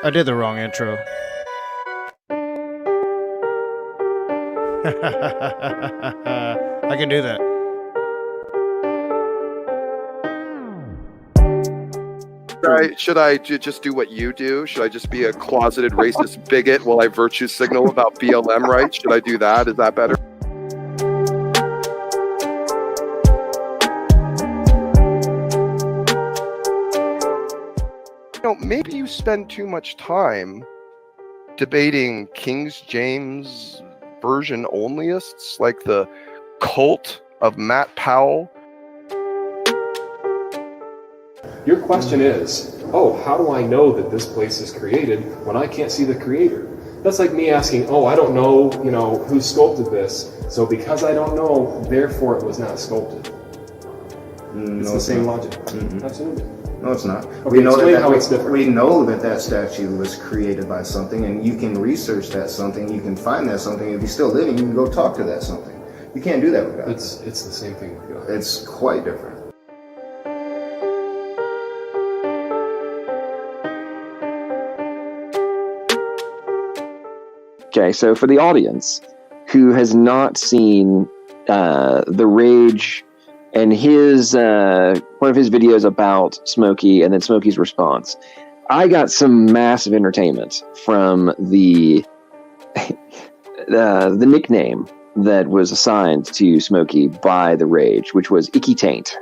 I did the wrong intro. I can do that. Should I just do what you do? Should I just be a closeted racist bigot while I virtue signal about BLM rights? Should I do that? Is that better? Maybe you spend too much time debating King James version onlyists like the cult of Matt Powell. Your question is, how do I know that this place is created when I can't see the creator? That's like me asking, I don't know, who sculpted this, so because I don't know, therefore it was not sculpted. It's the same logic. Mm-hmm. Absolutely. No, it's not. Okay, we know how it's different. We know that statue was created by something, and you can research that something, you can find that something. If you're still living, you can go talk to that something. You can't do that with God. It's the same thing with God. It's quite different. Okay, so for the audience who has not seen The Rage and his one of his videos about Smokey and then Smokey's response, I got some massive entertainment from the the nickname that was assigned to Smokey by The Rage, which was Icky Taint.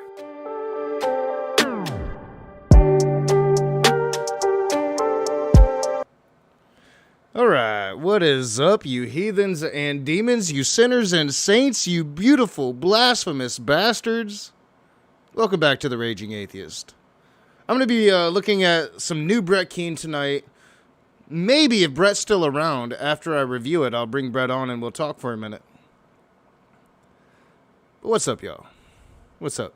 Alright, what is up, you heathens and demons, you sinners and saints, you beautiful, blasphemous bastards? Welcome back to The Raging Atheist. I'm going to be looking at some new Brett Keane tonight. Maybe if Brett's still around, after I review it, I'll bring Brett on and we'll talk for a minute. But what's up, y'all? What's up?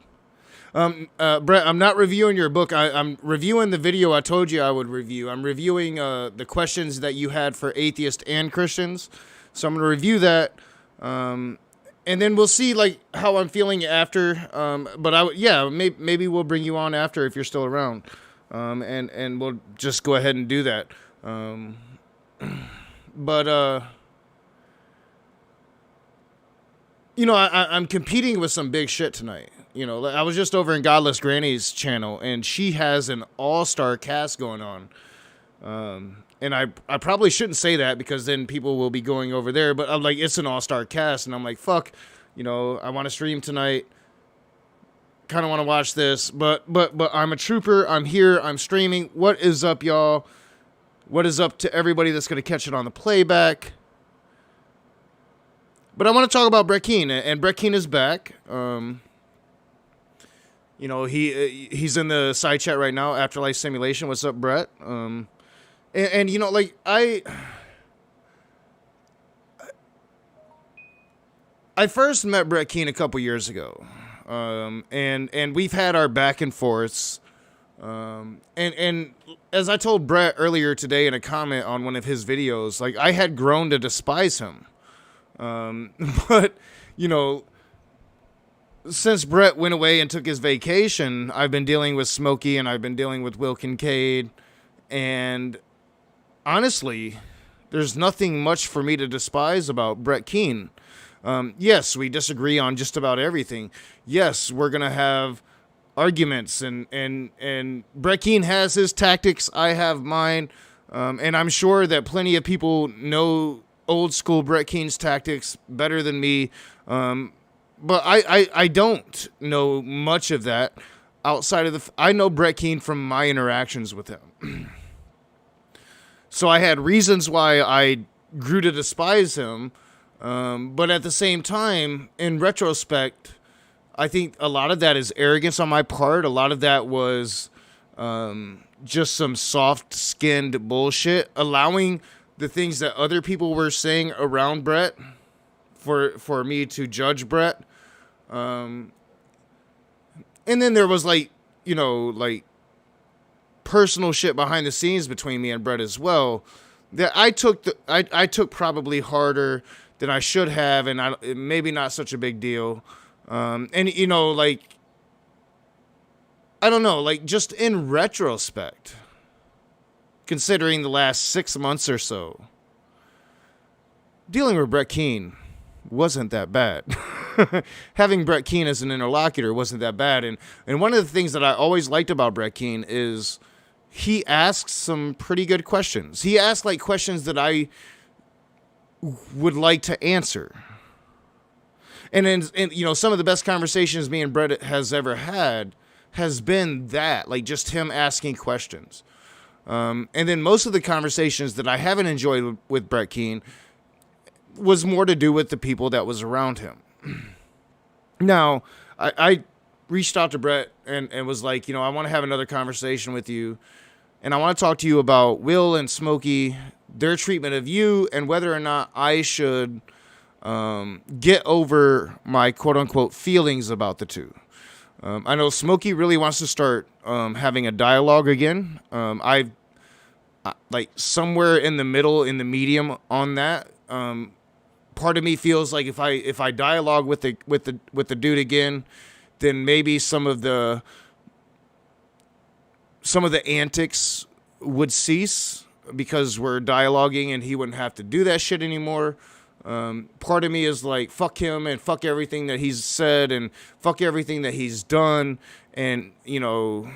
Brett, I'm not reviewing your book. I'm reviewing the video I told you I would review. I'm reviewing the questions that you had for atheists and Christians. So I'm going to review that. And then we'll see like how I'm feeling after. But maybe we'll bring you on after if you're still around. And we'll just go ahead and do that. I'm competing with some big shit tonight. I was just over in Godless Granny's channel, and she has an all-star cast going on. And I probably shouldn't say that because then people will be going over there. But I'm like, it's an all-star cast, and I'm like, fuck. I want to stream tonight. Kind of want to watch this, but I'm a trooper. I'm here. I'm streaming. What is up, y'all? What is up to everybody that's going to catch it on the playback? But I want to talk about Brett Keane, and Brett Keane is back. He's in the side chat right now, Afterlife Simulation. What's up, Brett? I first met Brett Keane a couple years ago. And we've had our back and forths. And as I told Brett earlier today in a comment on one of his videos, like I had grown to despise him. But, since Brett went away and took his vacation, I've been dealing with Smokey and I've been dealing with Will Kincaid. And honestly, there's nothing much for me to despise about Brett Keane. Yes, we disagree on just about everything. Yes, we're going to have arguments and Brett Keane has his tactics. I have mine. And I'm sure that plenty of people know old school Brett Keane's tactics better than me. But I don't know much of that outside of I know Brett Keane from my interactions with him. So I had reasons why I grew to despise him. But at the same time, in retrospect, I think a lot of that is arrogance on my part. A lot of that was just some soft-skinned bullshit, allowing the things that other people were saying around Brett for me to judge Brett. And then there was like personal shit behind the scenes between me and Brett as well that I took probably harder than I should have, and maybe not such a big deal. And I don't know, just in retrospect, considering the last 6 months or so, dealing with Brett Keane wasn't that bad. Having Brett Keane as an interlocutor wasn't that bad. And one of the things that I always liked about Brett Keane is he asks some pretty good questions. He asks like questions that I would like to answer. And you know, some of the best conversations me and Brett has ever had has been that, like just him asking questions. And then most of the conversations that I haven't enjoyed with Brett Keane was more to do with the people that was around him. Now, I reached out to Brett and was like, you know, I want to have another conversation with you. And I want to talk to you about Will and Smokey, their treatment of you, and whether or not I should get over my quote-unquote feelings about the two. I know Smokey really wants to start having a dialogue again. I like somewhere in the middle, in the medium on that. Part of me feels like if I dialogue with the dude again, then maybe some of the antics would cease because we're dialoguing and he wouldn't have to do that shit anymore. Part of me is like, fuck him and fuck everything that he's said and fuck everything that he's done. And, you know,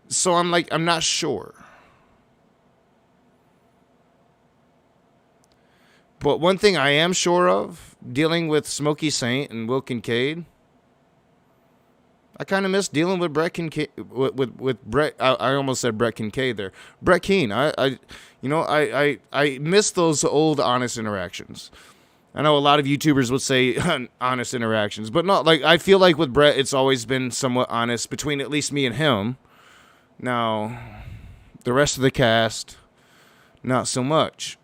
so I'm like, I'm not sure. But one thing I am sure of, dealing with Smokey Saint and Will Kincaid, I kind of miss dealing with Brett Kincaid, with Brett. I almost said Brett Kincaid there. Brett Keane. I miss those old honest interactions. I know a lot of YouTubers would say honest interactions, but not like, I feel like with Brett, it's always been somewhat honest between at least me and him. Now, the rest of the cast, not so much.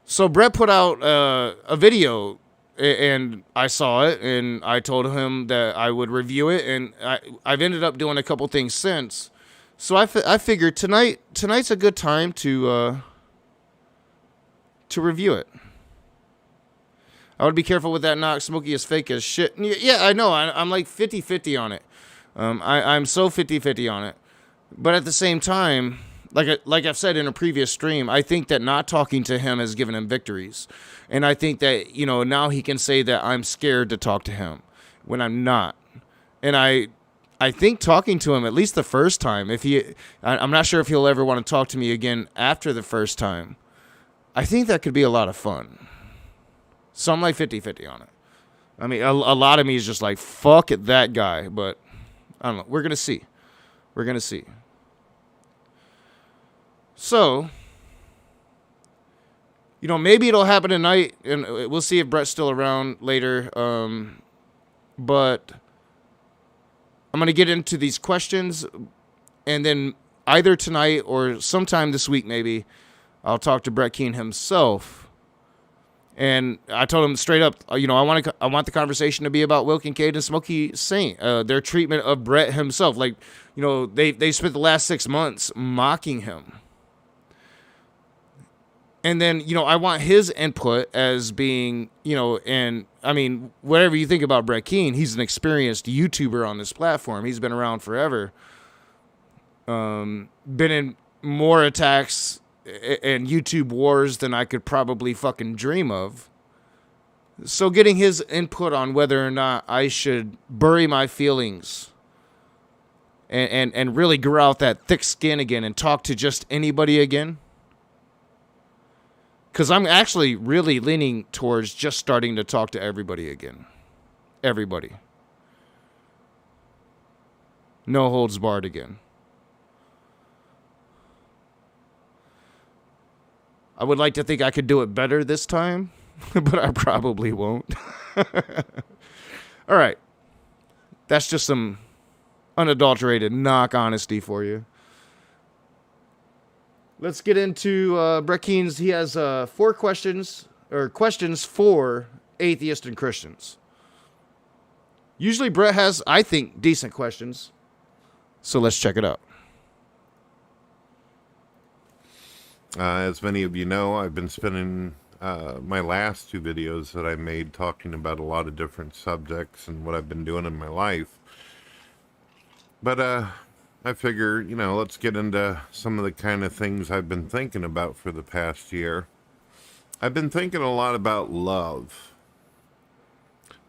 So Brett put out a video, and I saw it, and I told him that I would review it, and I've ended up doing a couple things since. So I figured tonight's a good time to review it. I would be careful with that knock. Smokey is fake as shit. Yeah, I know. I'm like 50-50 on it. I'm so 50-50 on it. But at the same time, like I've said in a previous stream, I think that not talking to him has given him victories. And I think that, you know, now he can say that I'm scared to talk to him when I'm not. And I think talking to him at least the first time, I'm not sure if he'll ever want to talk to me again after the first time. I think that could be a lot of fun. So I'm like 50-50 on it. I mean, a lot of me is just like, fuck it, that guy. But I don't know. We're going to see. We're going to see. So, you know, maybe it'll happen tonight, and we'll see if Brett's still around later. But I'm going to get into these questions, and then either tonight or sometime this week maybe, I'll talk to Brett Keane himself. And I told him straight up, you know, I want the conversation to be about Will Kincaid and Smokey Saint, their treatment of Brett himself. Like, you know, they spent the last 6 months mocking him. And then, you know, I want his input as being, you know, and I mean, whatever you think about Brett Keane, he's an experienced YouTuber on this platform. He's been around forever. Been in more attacks and YouTube wars than I could probably fucking dream of. So getting his input on whether or not I should bury my feelings and really grow out that thick skin again and talk to just anybody again. Because I'm actually really leaning towards just starting to talk to everybody again. Everybody. No holds barred again. I would like to think I could do it better this time, but I probably won't. All right. That's just some unadulterated knock honesty for you. Let's get into Brett Keane's. He has 4 questions for atheists and Christians. Usually Brett has, I think, decent questions. So let's check it out. As many of you know, I've been spending my last 2 videos that I made talking about a lot of different subjects and what I've been doing in my life. But I figure, let's get into some of the kind of things I've been thinking about for the past year. I've been thinking a lot about love.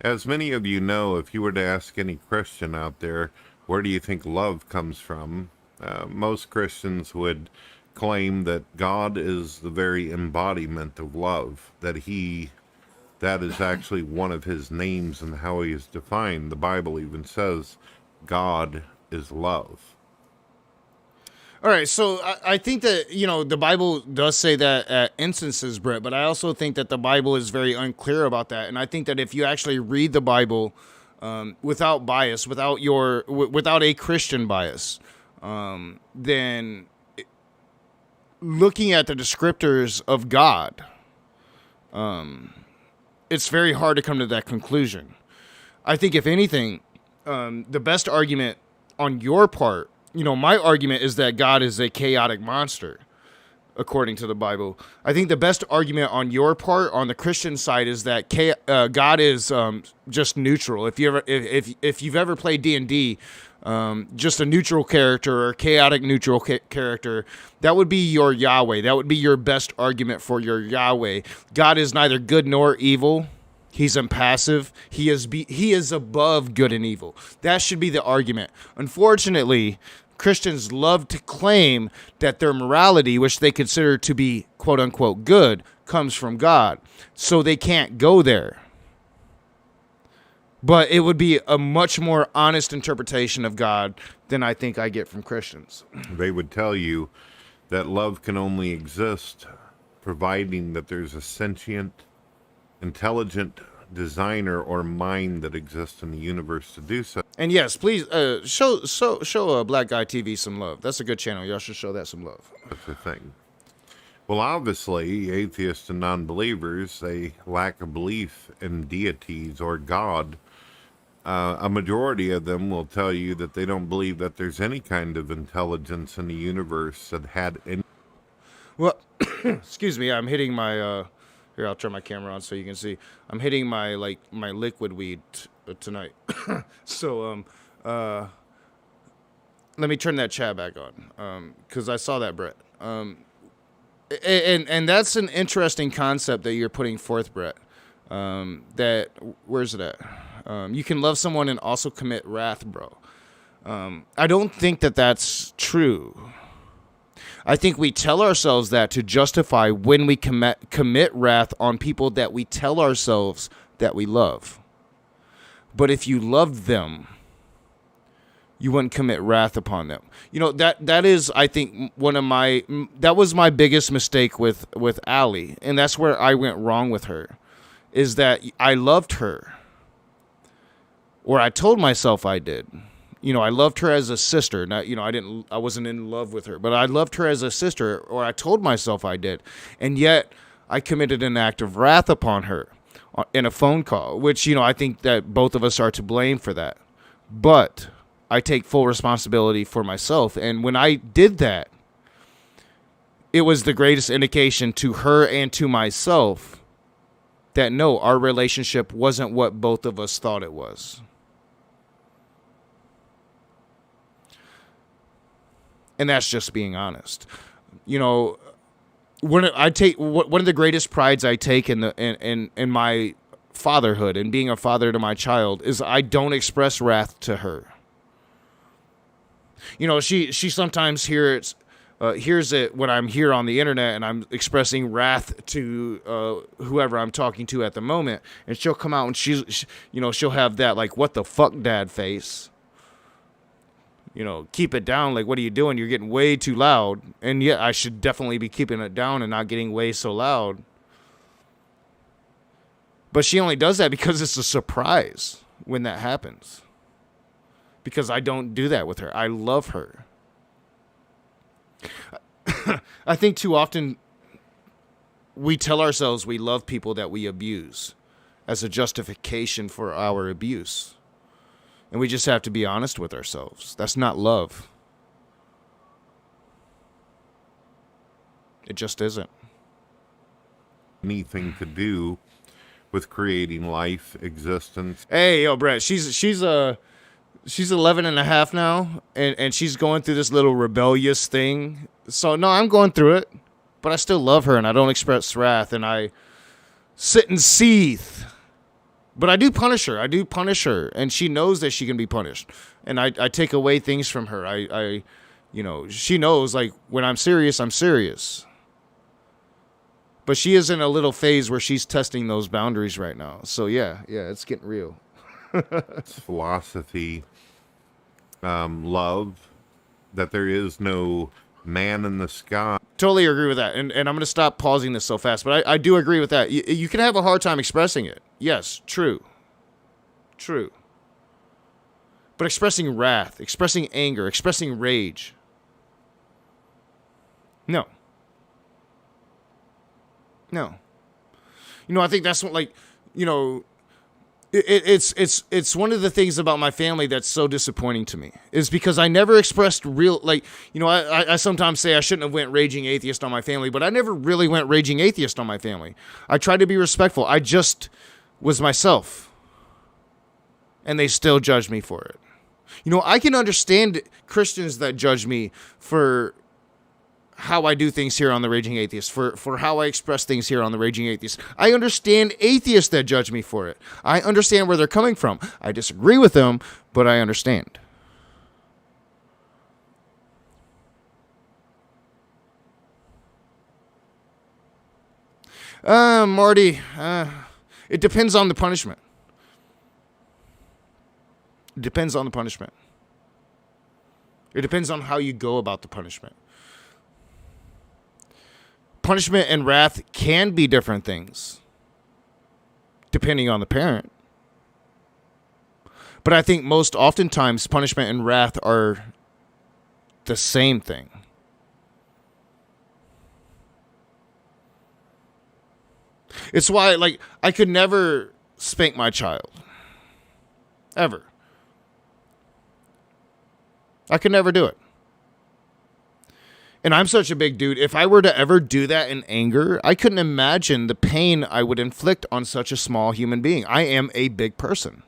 As many of you know, if you were to ask any Christian out there, where do you think love comes from? Most Christians would claim that God is the very embodiment of love, that is actually one of his names and how he is defined. The Bible even says God is love. All right, so I think that, the Bible does say that at instances, Brett, but I also think that the Bible is very unclear about that. And I think that if you actually read the Bible without bias, without a Christian bias, then looking at the descriptors of God, it's very hard to come to that conclusion. I think, if anything, the best argument on your part, my argument is that God is a chaotic monster, according to the Bible. I think the best argument on your part, on the Christian side, is that God is just neutral. If you've ever played D&D, just a neutral character or chaotic neutral character, that would be your Yahweh. That would be your best argument for your Yahweh. God is neither good nor evil. He's impassive. He is above good and evil. That should be the argument. Unfortunately, Christians love to claim that their morality, which they consider to be quote unquote good, comes from God. So they can't go there. But it would be a much more honest interpretation of God than I think I get from Christians. They would tell you that love can only exist providing that there's a sentient, intelligent designer or mind that exists in the universe to do so. And yes, please show Black Guy TV some love. That's a good channel. Y'all should show that some love. That's the thing. Well, obviously, atheists and non-believers, they lack a belief in deities or God. A majority of them will tell you that they don't believe that there's any kind of intelligence in the universe that had any. Well, excuse me, I'm hitting my here, I'll turn my camera on so you can see. I'm hitting my liquid weed tonight. So let me turn that chat back on because I saw that, Brett. And that's an interesting concept that you're putting forth, Brett. That where's it at? You can love someone and also commit wrath, bro. I don't think that that's true. I think we tell ourselves that to justify when we commit wrath on people that we tell ourselves that we love. But if you loved them, you wouldn't commit wrath upon them. That is, I think, that was my biggest mistake with Allie. And that's where I went wrong with her, is that I loved her. Or I told myself I did. I loved her as a sister. Now, I wasn't in love with her, but I loved her as a sister, or I told myself I did. And yet I committed an act of wrath upon her in a phone call, which, I think that both of us are to blame for that. But I take full responsibility for myself. And when I did that, it was the greatest indication to her and to myself that no, our relationship wasn't what both of us thought it was. And that's just being honest. One of the greatest prides I take in my fatherhood and being a father to my child is I don't express wrath to her. She sometimes hears it when I'm here on the internet and I'm expressing wrath to whoever I'm talking to at the moment, and she'll come out and she'll have that like, what the fuck, dad face. Keep it down. Like, what are you doing? You're getting way too loud. And yet I should definitely be keeping it down and not getting way so loud. But she only does that because it's a surprise when that happens. Because I don't do that with her. I love her. I think too often we tell ourselves we love people that we abuse as a justification for our abuse. And we just have to be honest with ourselves. That's not love. It just isn't. Anything to do with creating life, existence. Hey, yo, Brett, she's she's 11 and a half now, and she's going through this little rebellious thing. So, no, I'm going through it, but I still love her, and I don't express wrath, and I sit and seethe. But I do punish her, and she knows that she can be punished. And I take away things from her. I she knows, like, when I'm serious, I'm serious. But she is in a little phase where she's testing those boundaries right now. So, yeah, it's getting real. It's philosophy, love, that there is no man in the sky. Totally agree with that. And I'm going to stop pausing this so fast. But I do agree with that. You can have a hard time expressing it. Yes, true. But expressing wrath, expressing anger, expressing rage. No. I think that's what, like, it's one of the things about my family that's so disappointing to me is because I never expressed real, like, I sometimes say I shouldn't have went raging atheist on my family, but I never really went raging atheist on my family. I tried to be respectful. I just was myself, and they still judge me for it. I can understand Christians that judge me for how I do things here on the Raging Atheist, for how I express things here on the Raging Atheist. I understand atheists that judge me for it. I understand where they're coming from. I disagree with them, but I understand. Marty, it depends on the punishment. It depends on the punishment. It depends on how you go about the punishment. Punishment and wrath can be different things, depending on the parent. But I think most oftentimes punishment and wrath are the same thing. It's why, like, I could never spank my child. Ever. I could never do it. And I'm such a big dude. If I were to ever do that in anger, I couldn't imagine the pain I would inflict on such a small human being. I am a big person.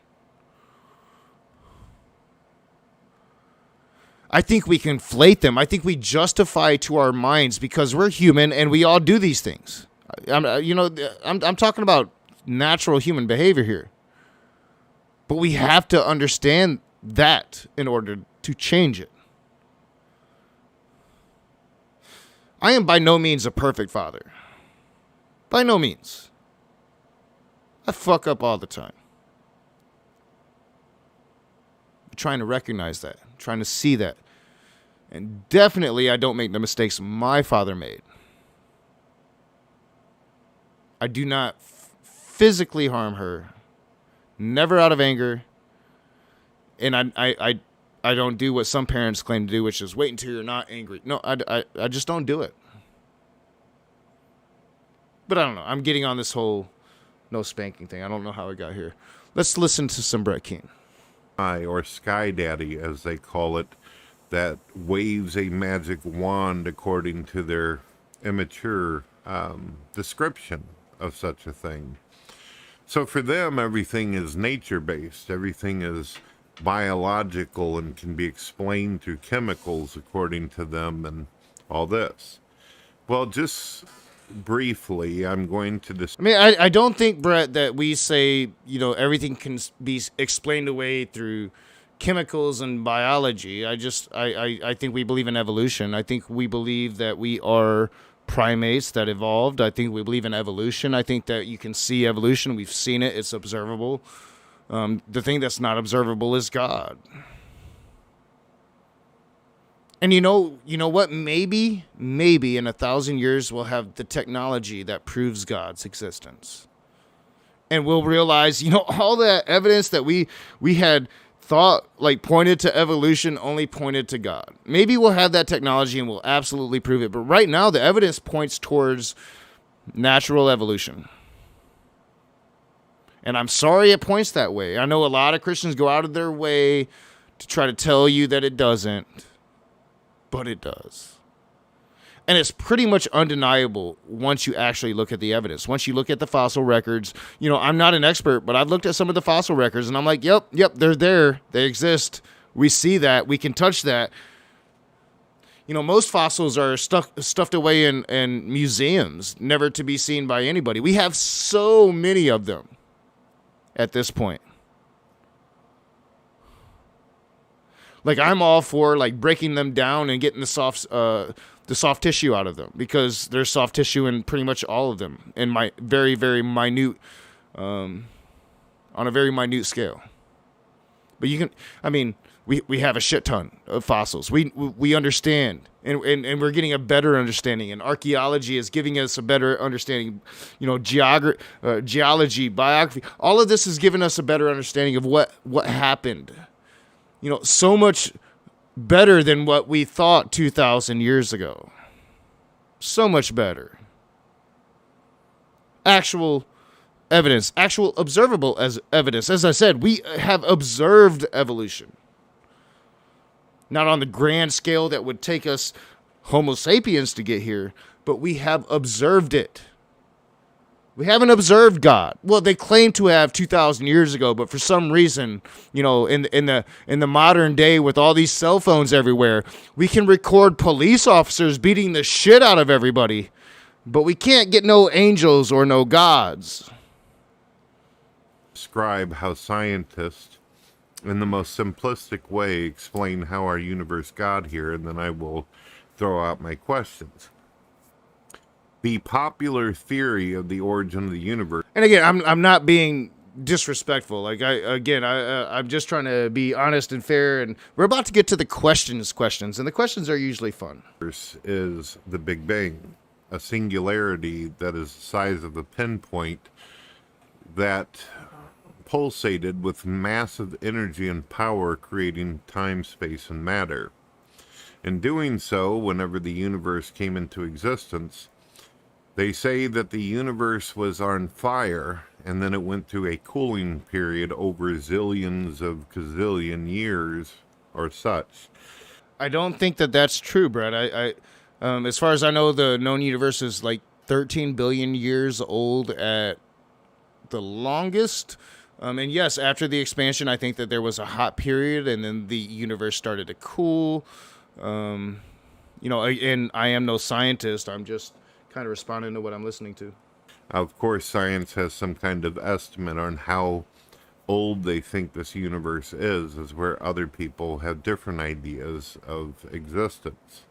I think we conflate them. I think we justify to our minds because we're human and we all do these things. I'm talking about natural human behavior here. But we have to understand that in order to change it. I am by no means a perfect father. By no means. I fuck up all the time. I'm trying to recognize that. I'm trying to see that. And definitely I don't make the mistakes my father made. I do not physically harm her. Never out of anger. And I don't do what some parents claim to do, which is wait until you're not angry. No, I just don't do it. But I don't know. I'm getting on this whole no spanking thing. I don't know how I got here. Let's listen to some Brett Keane. Or Sky Daddy, as they call it, that waves a magic wand according to their immature description of such a thing. So for them, everything is nature-based. Everything is biological and can be explained through chemicals according to them and all this. Well, just briefly, I'm going to I don't think, Brett, that we say, everything can be explained away through chemicals and biology. I think we believe in evolution. I think we believe that we are primates that evolved. I think we believe in evolution. I think that you can see evolution. We've seen it. It's observable. The thing that's not observable is God. And you know what? Maybe in 1,000 years we'll have the technology that proves God's existence. And we'll realize, all that evidence that we had thought like pointed to evolution only pointed to God. Maybe we'll have that technology and we'll absolutely prove it. But right now the evidence points towards natural evolution. And I'm sorry it points that way. I know a lot of Christians go out of their way to try to tell you that it doesn't. But it does. And it's pretty much undeniable once you actually look at the evidence. Once you look at the fossil records, I'm not an expert, but I've looked at some of the fossil records and I'm like, yep, they're there. They exist. We see that. We can touch that. Most fossils are stuffed away in museums, never to be seen by anybody. We have so many of them at this point. Like, I'm all for like breaking them down and getting the soft tissue out of them, because there's soft tissue in pretty much all of them in my very, very minute, on a very minute scale. But we have a shit ton of fossils. We understand, and we're getting a better understanding, and archaeology is giving us a better understanding. Geology, biography, all of this has given us a better understanding of what happened. So much better than what we thought 2,000 years ago. So much better. Actual evidence, actual observable as evidence. As I said, we have observed evolution. Not on the grand scale that would take us Homo sapiens to get here, but we have observed it. We haven't observed God. Well, they claim to have 2,000 years ago, but for some reason, in the modern day with all these cell phones everywhere, we can record police officers beating the shit out of everybody, but we can't get no angels or no gods. Describe how scientists, in the most simplistic way, explain how our universe got here, and then I will throw out my questions. The popular theory of the origin of the universe. And again, I'm not being disrespectful. Like I'm just trying to be honest and fair. And we're about to get to the questions, and the questions are usually fun. Is the Big Bang, a singularity that is the size of a pinpoint that pulsated with massive energy and power, creating time, space, and matter. In doing so, whenever the universe came into existence, they say that the universe was on fire, and then it went through a cooling period over zillions of gazillion years or such. I don't think that that's true, Brett. I as far as I know, the known universe is like 13 billion years old at the longest. And yes, after the expansion, I think that there was a hot period, and then the universe started to cool. And I am no scientist. I'm just kind of responding to what I'm listening to. Of course, science has some kind of estimate on how old they think this universe is where other people have different ideas of existence.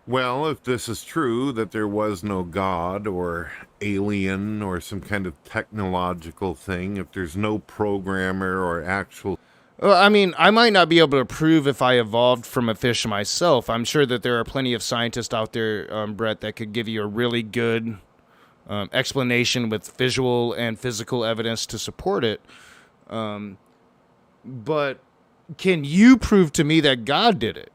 Well, if this is true, that there was no God or alien or some kind of technological thing, if there's no programmer or actual... Well, I might not be able to prove if I evolved from a fish myself. I'm sure that there are plenty of scientists out there, Brett, that could give you a really good explanation with visual and physical evidence to support it. But can you prove to me that God did it?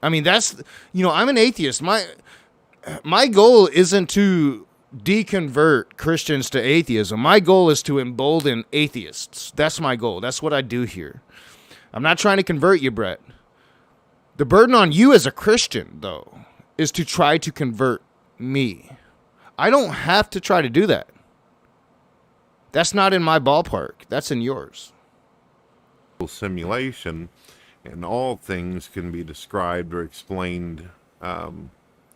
That's, I'm an atheist. My goal isn't to deconvert Christians to atheism. My goal is to embolden atheists. That's my goal. That's what I do here. I'm not trying to convert you, Brett. The burden on you as a Christian, though, is to try to convert me. I don't have to try to do that. That's not in my ballpark. That's in yours. Simulation, and all things can be described or explained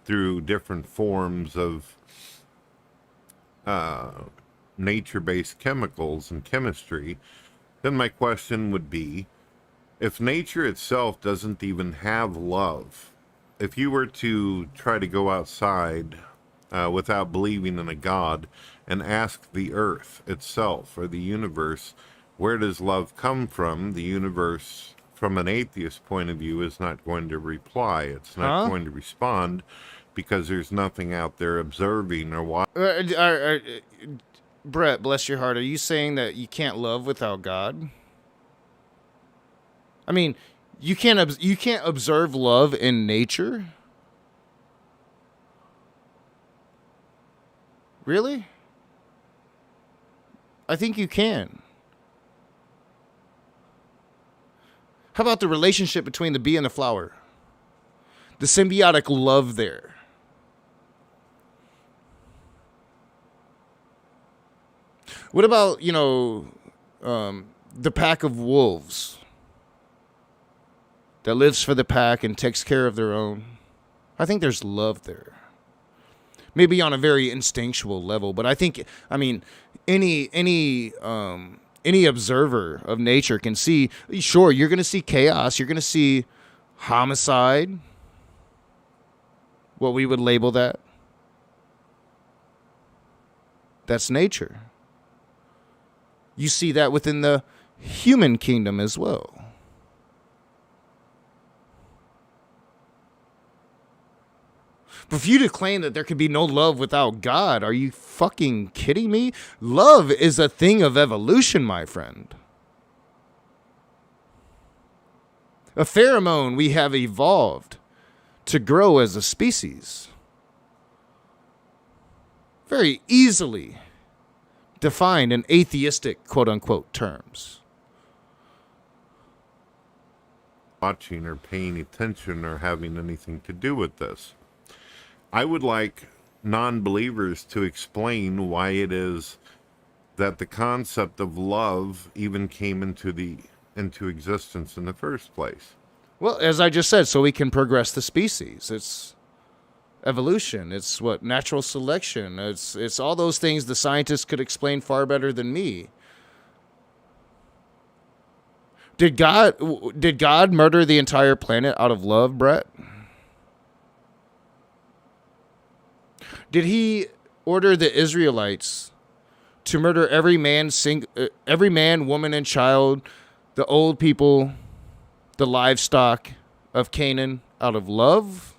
through different forms of nature-based chemicals and chemistry, then my question would be, if nature itself doesn't even have love, if you were to try to go outside without believing in a God and ask the earth itself or the universe, where does love come from? The universe, from an atheist point of view, is not going to reply. It's not going to respond because there's nothing out there observing or watching. Brett, bless your heart, are you saying that you can't love without God? You can't observe love in nature? Really? I think you can. How about the relationship between the bee and the flower? the symbiotic love there. What about, the pack of wolves that lives for the pack and takes care of their own? I think there's love there. Maybe on a very instinctual level, but any observer of nature can see, sure, you're going to see chaos, you're going to see homicide, what we would label that. That's nature. You see that within the human kingdom as well. But for you to claim that there could be no love without God, are you fucking kidding me? Love is a thing of evolution, my friend. A pheromone we have evolved to grow as a species. Very easily defined in atheistic, quote-unquote, terms. Watching or paying attention or having anything to do with this. I would like non-believers to explain why it is that the concept of love even came into existence in the first place. Well, as I just said, so we can progress the species. It's evolution. It's what? Natural selection. It's all those things the scientists could explain far better than me. Did God murder the entire planet out of love, Brett? Did he order the Israelites to murder every man, woman, and child, the old people, the livestock of Canaan out of love?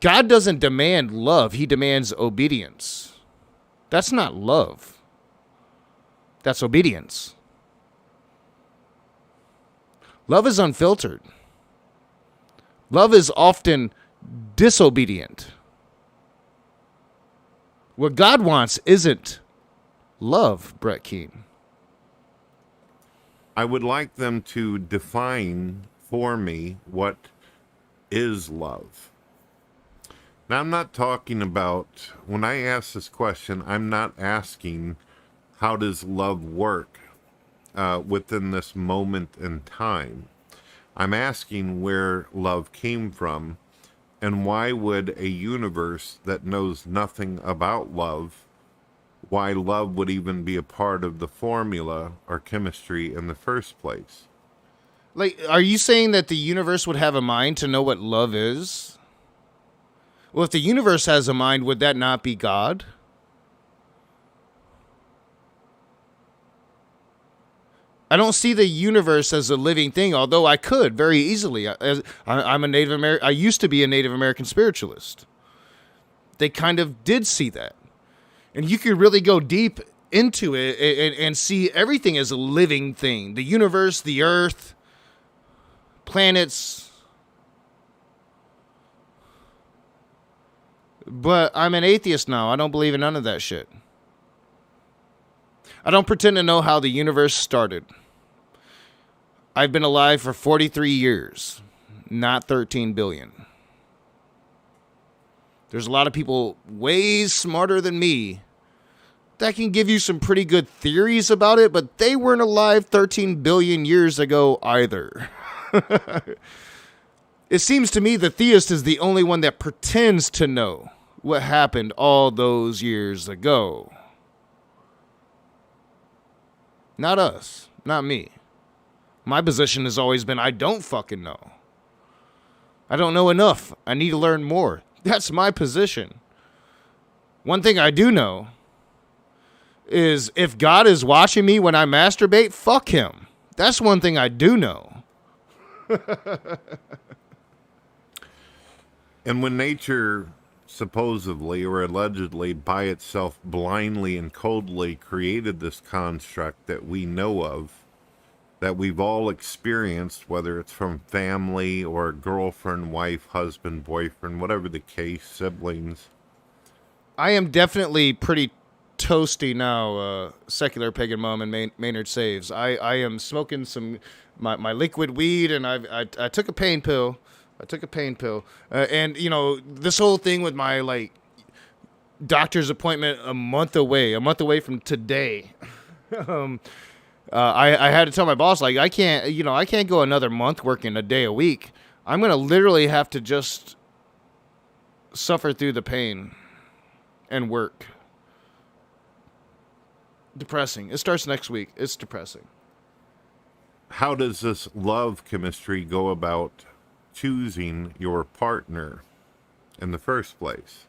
God doesn't demand love. He demands obedience. That's not love. That's obedience. Love is unfiltered. Love is often disobedient. What God wants isn't love, Brett Keane. I would like them to define for me what is love. Now, I'm not talking about, when I ask this question, I'm not asking how does love work within this moment in time. I'm asking where love came from, and why would a universe that knows nothing about love, why love would even be a part of the formula or chemistry in the first place. Like, are you saying that the universe would have a mind to know what love is? Well, if the universe has a mind, would that not be God? I don't see the universe as a living thing, although I could very easily. I'm a Native American. I used to be a Native American spiritualist. They kind of did see that. And you could really go deep into it and see everything as a living thing. The universe, the earth, planets. But I'm an atheist now. I don't believe in none of that shit. I don't pretend to know how the universe started. I've been alive for 43 years, not 13 billion. There's a lot of people way smarter than me that can give you some pretty good theories about it, but they weren't alive 13 billion years ago either. It seems to me the theist is the only one that pretends to know what happened all those years ago. Not us. Not me. My position has always been, I don't fucking know. I don't know enough. I need to learn more. That's my position. One thing I do know is if God is watching me when I masturbate, fuck him. That's one thing I do know. And when nature supposedly or allegedly by itself blindly and coldly created this construct that we know of, that we've all experienced, whether it's from family or girlfriend, wife, husband, boyfriend, whatever the case, siblings. I am definitely pretty toasty now, secular pagan mom and Maynard Saves. I am smoking my liquid weed, and I took a pain pill. And this whole thing with my like doctor's appointment a month away from today. I had to tell my boss, like, I can't go another month working a day a week. I'm gonna literally have to just suffer through the pain and work. Depressing. It starts next week. It's depressing. How does this love chemistry go about choosing your partner in the first place?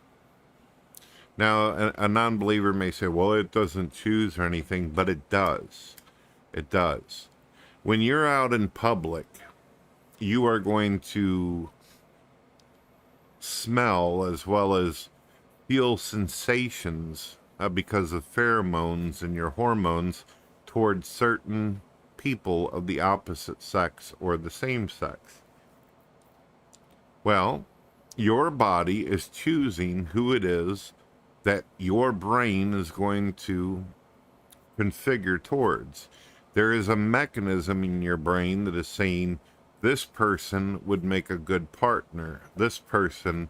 Now, a non-believer may say, well, it doesn't choose or anything, but it does. It does. When you're out in public, you are going to smell as well as feel sensations because of pheromones and your hormones towards certain people of the opposite sex or the same sex. Well, your body is choosing who it is that your brain is going to configure towards. There is a mechanism in your brain that is saying, this person would make a good partner. This person...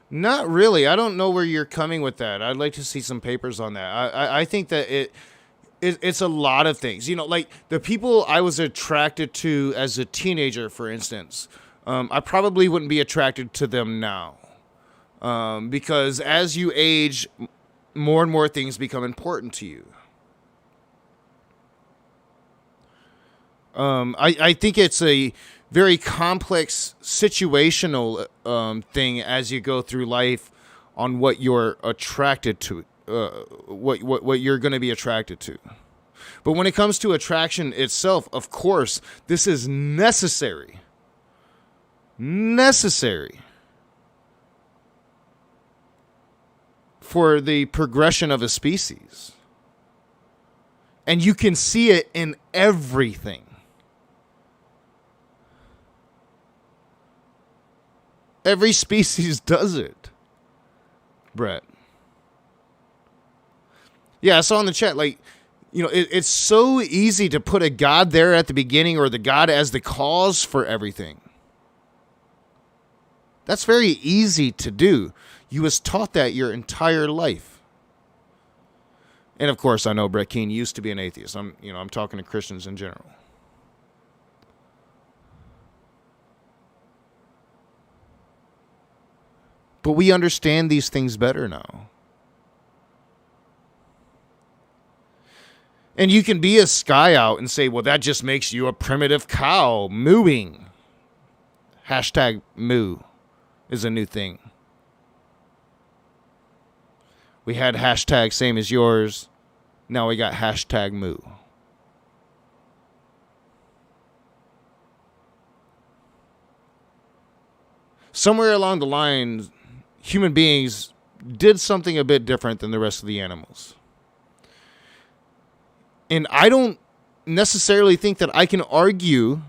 Not really. I don't know where you're coming with that. I'd like to see some papers on that. I think that it's a lot of things. Like the people I was attracted to as a teenager, for instance, I probably wouldn't be attracted to them now. Because as you age, more and more things become important to you. I think it's a very complex situational thing as you go through life on what you're attracted to, what you're going to be attracted to. But when it comes to attraction itself, of course, this is necessary. For the progression of a species. And you can see it in everything. Every species does it, Brett. Yeah, I saw in the chat, like, it's so easy to put a God there at the beginning or the God as the cause for everything. That's very easy to do. You was taught that your entire life. And of course, I know Brett Keane used to be an atheist. I'm talking to Christians in general. But we understand these things better now. And you can be a sky out and say, well, that just makes you a primitive cow mooing. Hashtag moo is a new thing. We had hashtag same as yours. Now we got hashtag moo. Somewhere along the line, human beings did something a bit different than the rest of the animals. And I don't necessarily think that I can argue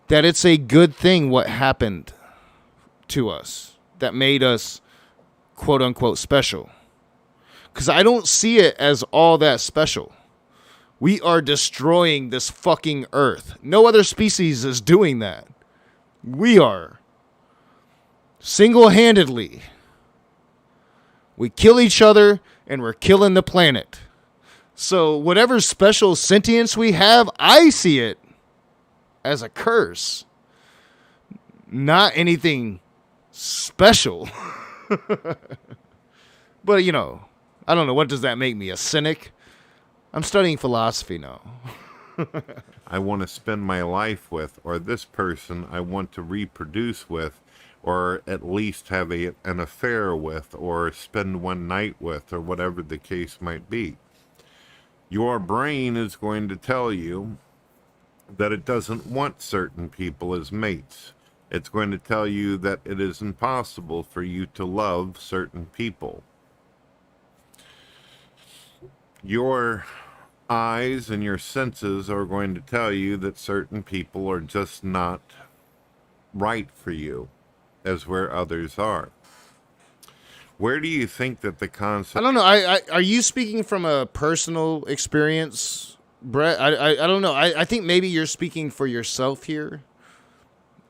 that it's a good thing what happened to us that made us quote unquote special. Because I don't see it as all that special. We are destroying this fucking earth. No other species is doing that. We are. Single-handedly. We kill each other and we're killing the planet. So whatever special sentience we have, I see it as a curse. Not anything special. But, I don't know. What does that make me? A cynic? I'm studying philosophy now. I want to spend my life with, or this person I want to reproduce with, or at least have an affair with, or spend one night with, or whatever the case might be. Your brain is going to tell you that it doesn't want certain people as mates. It's going to tell you that it is impossible for you to love certain people. Your eyes and your senses are going to tell you that certain people are just not right for you, as where others are. Where do you think that the concept? I don't know. Are you speaking from a personal experience, Brett? I don't know. I think maybe you're speaking for yourself here.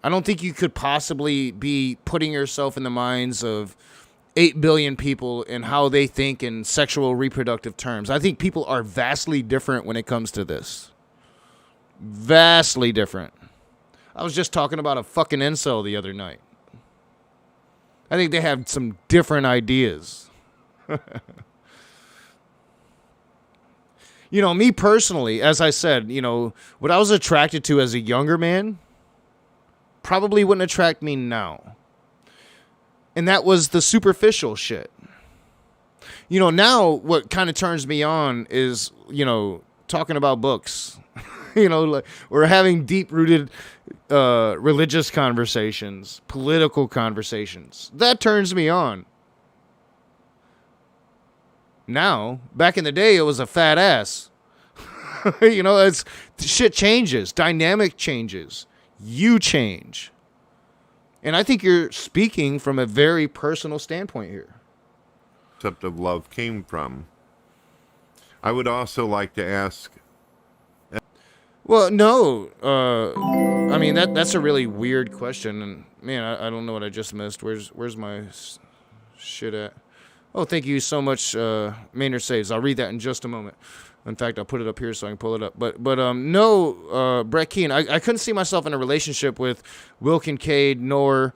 I don't think you could possibly be putting yourself in the minds of 8 billion people and how they think in sexual reproductive terms. I think people are vastly different when it comes to this. Vastly different. I was just talking about a fucking incel the other night. I think they have some different ideas. You know, me personally, as I said, you know, what I was attracted to as a younger man probably wouldn't attract me now. And that was the superficial shit. You know, now what kind of turns me on is, you know, talking about books. You know, like, we're having deep-rooted religious conversations, political conversations. That turns me on. Now, back in the day, it was a fat ass. You know, it's shit changes, dynamic changes. You change. And I think you're speaking from a very personal standpoint here. Concept of love came from. I would also like to ask. Well, no. I mean, that's a really weird question. And, man, I don't know what I just missed. Where's my shit at? Oh, thank you so much, Maynard Saves. I'll read that in just a moment. In fact, I'll put it up here so I can pull it up. But no, Brett Keane, I couldn't see myself in a relationship with Will Kincaid nor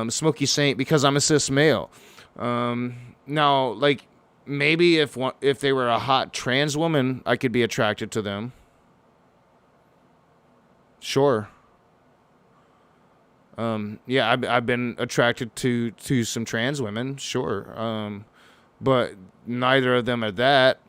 Smokey Saint because I'm a cis male. Now, like, maybe if they were a hot trans woman, I could be attracted to them. Sure. Yeah, I've been attracted to some trans women, sure. But neither of them are that.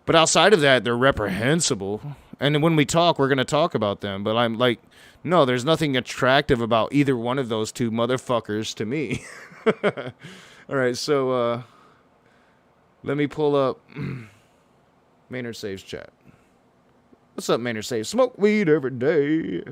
But outside of that, they're reprehensible. And when we talk, we're going to talk about them. But I'm like, no, there's nothing attractive about either one of those two motherfuckers to me. All right, so let me pull up Maynard Saves chat. What's up, Maynard Saves? Smoke weed every day.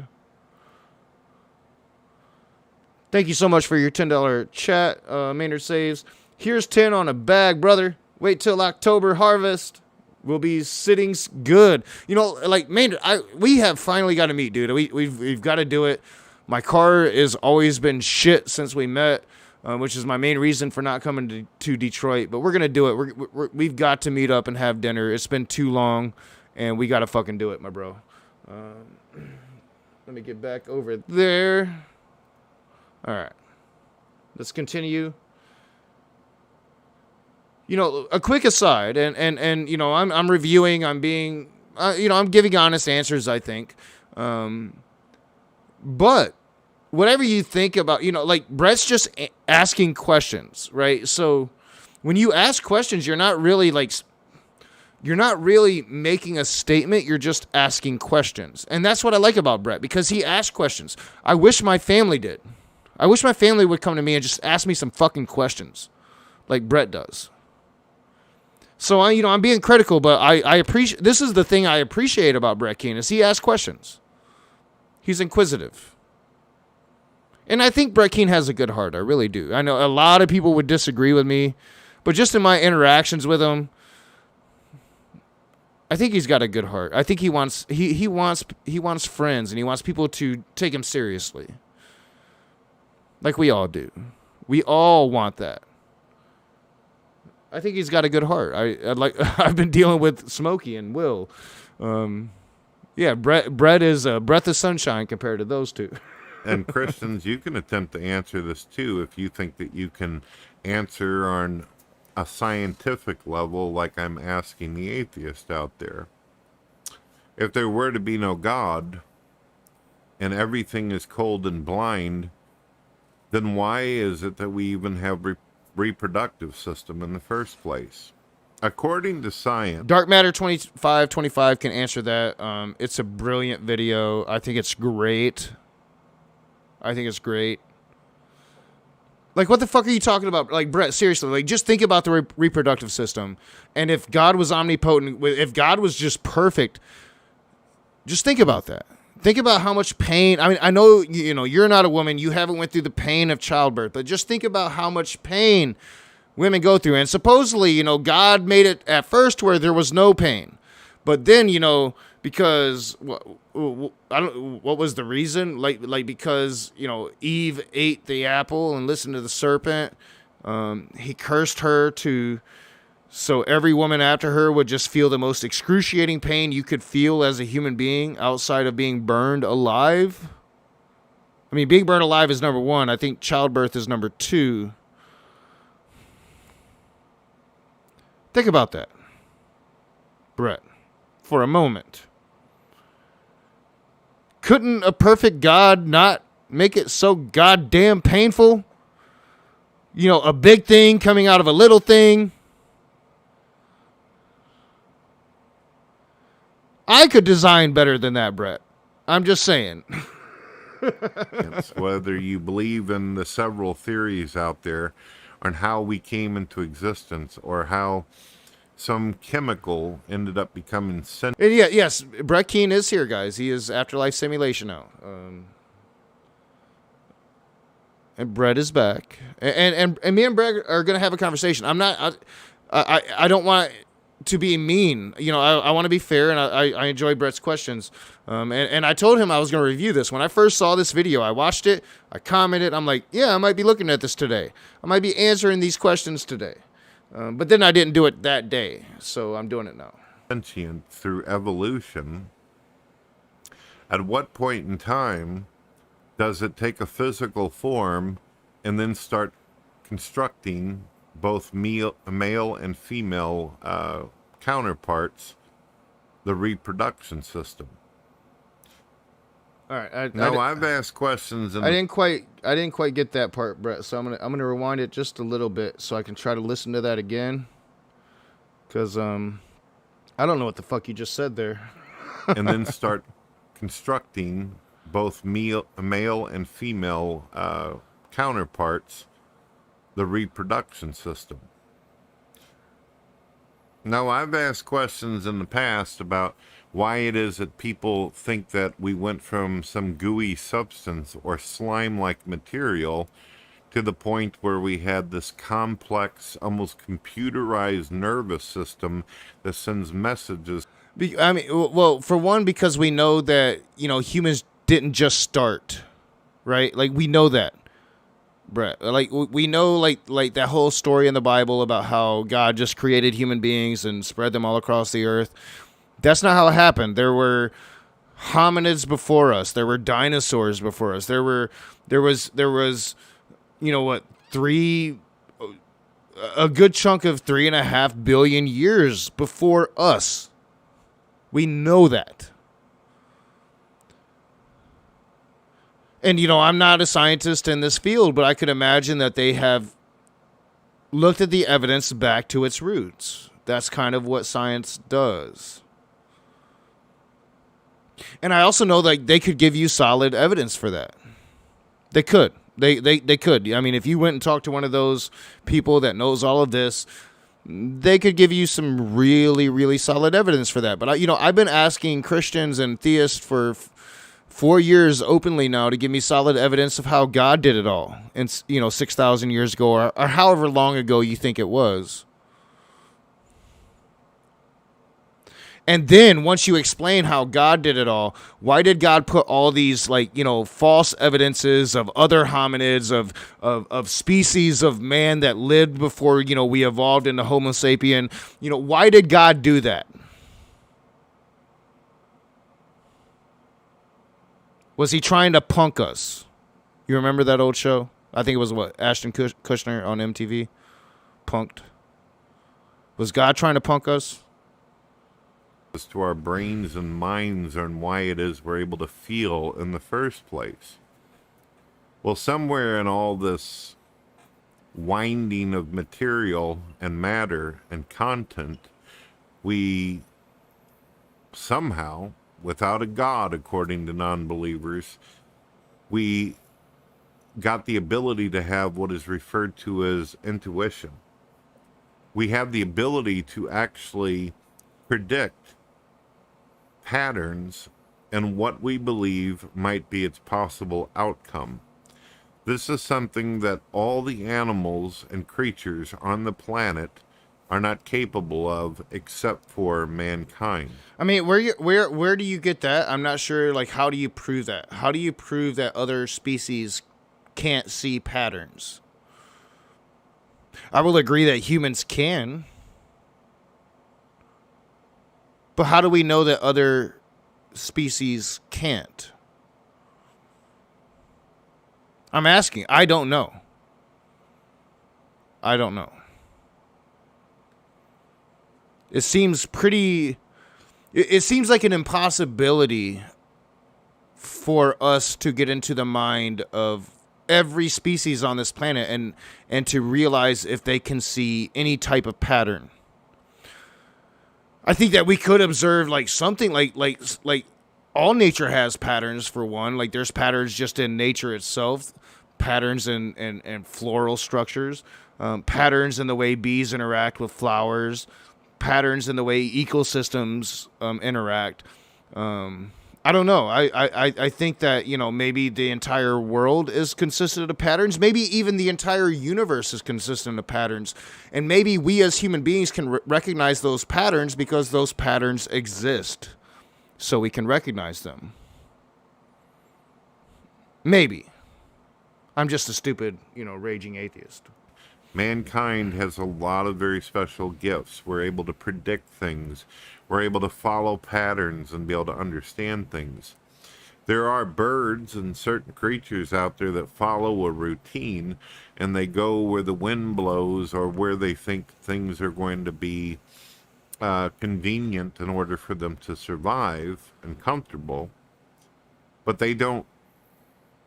Thank you so much for your $10 chat, Maynard Saves. Here's 10 on a bag, brother. Wait till October harvest. We'll be sitting good. You know, like, Maynard, we have finally got to meet, dude. We've got to do it. My car has always been shit since we met, which is my main reason for not coming to Detroit. But we're going to do it. We've got to meet up and have dinner. It's been too long, and we got to fucking do it, my bro. Let me get back over there. All right. Let's continue. You know, a quick aside, and you know, I'm reviewing, I'm being, you know, I'm giving honest answers, I think. But whatever you think about, you know, like, Brett's just asking questions, right? So when you ask questions, you're not really making a statement. You're just asking questions. And that's what I like about Brett, because he asks questions. I wish my family did. I wish my family would come to me and just ask me some fucking questions like Brett does. So I'm being critical, but I appreciate, this is the thing I appreciate about Brett Keane, is he asks questions. He's inquisitive. And I think Brett Keane has a good heart. I really do. I know a lot of people would disagree with me, but just in my interactions with him, I think he's got a good heart. I think he wants friends, and he wants people to take him seriously. Like we all do. We all want that. I think he's got a good heart. I've been dealing with Smokey and Will. Yeah, Brett is a breath of sunshine compared to those two. And Christians, you can attempt to answer this too if you think that you can answer on a scientific level, like I'm asking the atheist out there. If there were to be no God and everything is cold and blind, then why is it that we even have reproductive system in the first place? According to science, Dark Matter 2525 can answer that. It's a brilliant video. I think it's great. Like, what the fuck are you talking about? Like, Brett, seriously, like, just think about the reproductive system. And if God was omnipotent, if God was just perfect, just think about that. Think about how much pain. I mean, I know, you're not a woman. You haven't went through the pain of childbirth, but just think about how much pain women go through. And supposedly, God made it at first where there was no pain. But then, because what was the reason? Like because, Eve ate the apple and listened to the serpent. He cursed her so every woman after her would just feel the most excruciating pain you could feel as a human being outside of being burned alive. I mean, being burned alive is number one. I think childbirth is number two. Think about that, Brett, for a moment. Couldn't a perfect God not make it so goddamn painful? A big thing coming out of a little thing. I could design better than that, Brett. I'm just saying. It's whether you believe in the several theories out there on how we came into existence or how some chemical ended up becoming sentient. Yes, Brett Keane is here, guys. He is Afterlife Simulation now. And Brett is back. And me and Brett are going to have a conversation. I don't want to be mean. I want to be fair, and I enjoy Brett's questions. And I told him I was going to review this. When I first saw this video, I watched it, I commented, I'm like, yeah, I might be looking at this today. I might be answering these questions today. But then I didn't do it that day, so I'm doing it now. Sentient through evolution. At what point in time does it take a physical form and then start constructing both male and female counterparts, the reproduction system? All right. I've asked questions. I didn't quite get that part, Brett. So I'm gonna rewind it just a little bit so I can try to listen to that again. Cause I don't know what the fuck you just said there. And then start constructing both male and female counterparts, the reproduction system. Now, I've asked questions in the past about why it is that people think that we went from some gooey substance or slime-like material to the point where we had this complex, almost computerized nervous system that sends messages. I mean, well, for one, because we know that, humans didn't just start, right? Like, we know that, Brett. Like, we know, like that whole story in the Bible about how God just created human beings and spread them all across the earth. That's not how it happened. There were hominids before us. There were dinosaurs before us. There was, a good chunk of 3.5 billion years before us. We know that. And, I'm not a scientist in this field, but I could imagine that they have looked at the evidence back to its roots. That's kind of what science does. And I also know that they could give you solid evidence for that. They could. They could. I mean, if you went and talked to one of those people that knows all of this, they could give you some really, really solid evidence for that. But, I've been asking Christians and theists for 4 years openly now to give me solid evidence of how God did it all. And, 6,000 years ago or however long ago you think it was. And then once you explain how God did it all, why did God put all these false evidences of other hominids, of species of man that lived before, we evolved into Homo sapien? Why did God do that? Was he trying to punk us? You remember that old show? I think it was Ashton Kutcher on MTV? Punked. Was God trying to punk us? To our brains and minds and why it is we're able to feel in the first place. Well, somewhere in all this winding of material and matter and content, we somehow, without a God, according to non-believers, we got the ability to have what is referred to as intuition. We have the ability to actually predict patterns and what we believe might be its possible outcome. This is something that all the animals and creatures on the planet are not capable of except for mankind. I mean, where do you get that? I'm not sure. Like, how do you prove that? How do you prove that other species can't see patterns? I will agree that humans can. But how do we know that other species can't? I'm asking. I don't know. I don't know. It seems pretty... It seems like an impossibility for us to get into the mind of every species on this planet and to realize if they can see any type of pattern. I think that we could observe like something like all nature has patterns for one. Like there's patterns just in nature itself, patterns in floral structures, patterns in the way bees interact with flowers, patterns in the way ecosystems interact. I don't know. I think that, you know, maybe the entire world is consistent of patterns. Maybe even the entire universe is consistent of patterns. And maybe we as human beings can recognize those patterns because those patterns exist. So we can recognize them. Maybe. I'm just a stupid, you know, raging atheist. Mankind has a lot of very special gifts. We're able to predict things. We're able to follow patterns and be able to understand things. There are birds and certain creatures out there that follow a routine, and they go where the wind blows or where they think things are going to be convenient in order for them to survive and comfortable. But they don't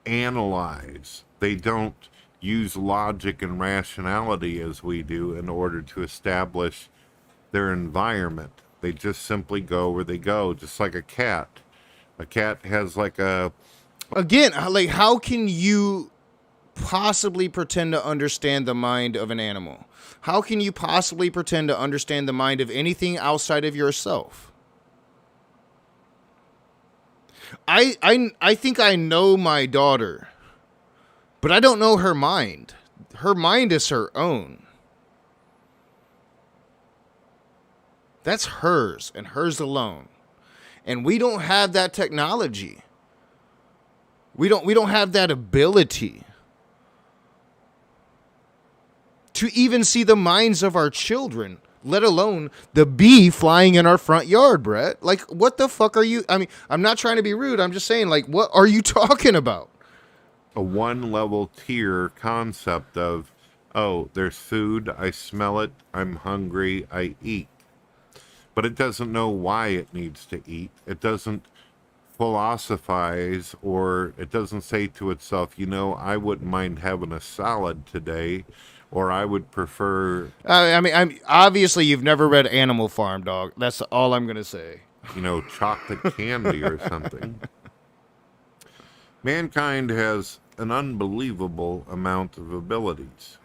analyze. They don't use logic and rationality as we do in order to establish their environment. They just simply go where they go, just like a cat. A cat has like a... Again, like, how can you possibly pretend to understand the mind of an animal? How can you possibly pretend to understand the mind of anything outside of yourself? I think I know my daughter, but I don't know her mind. Her mind is her own. That's hers and hers alone. And we don't have that technology. We don't have that ability to even see the minds of our children, let alone the bee flying in our front yard, Brett. Like, what the fuck are you? I mean, I'm not trying to be rude. I'm just saying, like, what are you talking about? A one-level tier concept of, oh, there's food, I smell it, I'm hungry, I eat. But it doesn't know why it needs to eat. It doesn't philosophize, or it doesn't say to itself, you know, I wouldn't mind having a salad today, or I would prefer... I'm obviously you've never read Animal Farm, dog. That's all I'm going to say. You know, chocolate candy or something. Mankind has an unbelievable amount of abilities.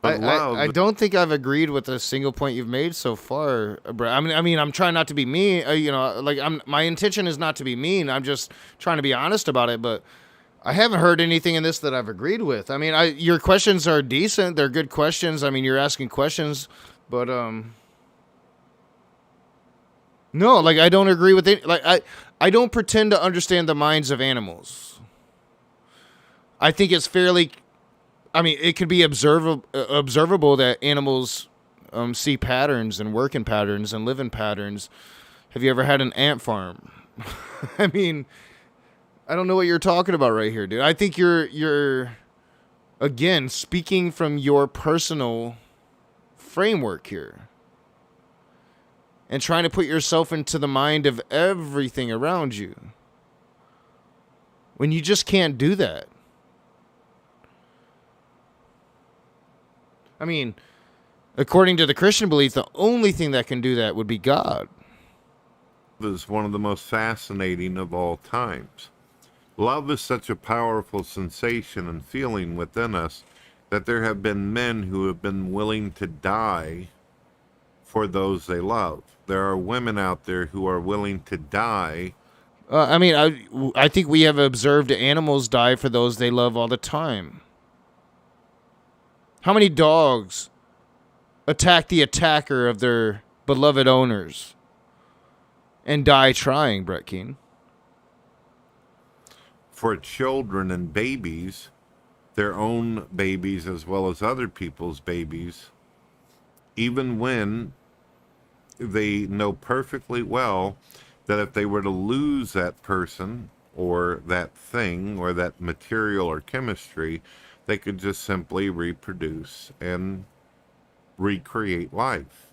But love... I don't think I've agreed with a single point you've made so far, bro. I mean, I'm trying not to be mean. You know, like my intention is not to be mean. I'm just trying to be honest about it. But I haven't heard anything in this that I've agreed with. I mean, your questions are decent. They're good questions. I mean, you're asking questions, but no, like I don't agree with it. Like I don't pretend to understand the minds of animals. I think it's fairly. I mean, it could be observable that animals see patterns and work in patterns and live in patterns. Have you ever had an ant farm? I mean, I don't know what you're talking about right here, dude. I think you're again speaking from your personal framework here and trying to put yourself into the mind of everything around you when you just can't do that. I mean, according to the Christian belief, the only thing that can do that would be God. Is one of the most fascinating of all times. Love is such a powerful sensation and feeling within us that there have been men who have been willing to die for those they love. There are women out there who are willing to die I mean, I think we have observed animals die for those they love all the time. How many dogs attack the attacker of their beloved owners and die trying, Brett Keane? For children and babies, their own babies as well as other people's babies, even when they know perfectly well that if they were to lose that person or that thing or that material or chemistry, they could just simply reproduce and recreate life.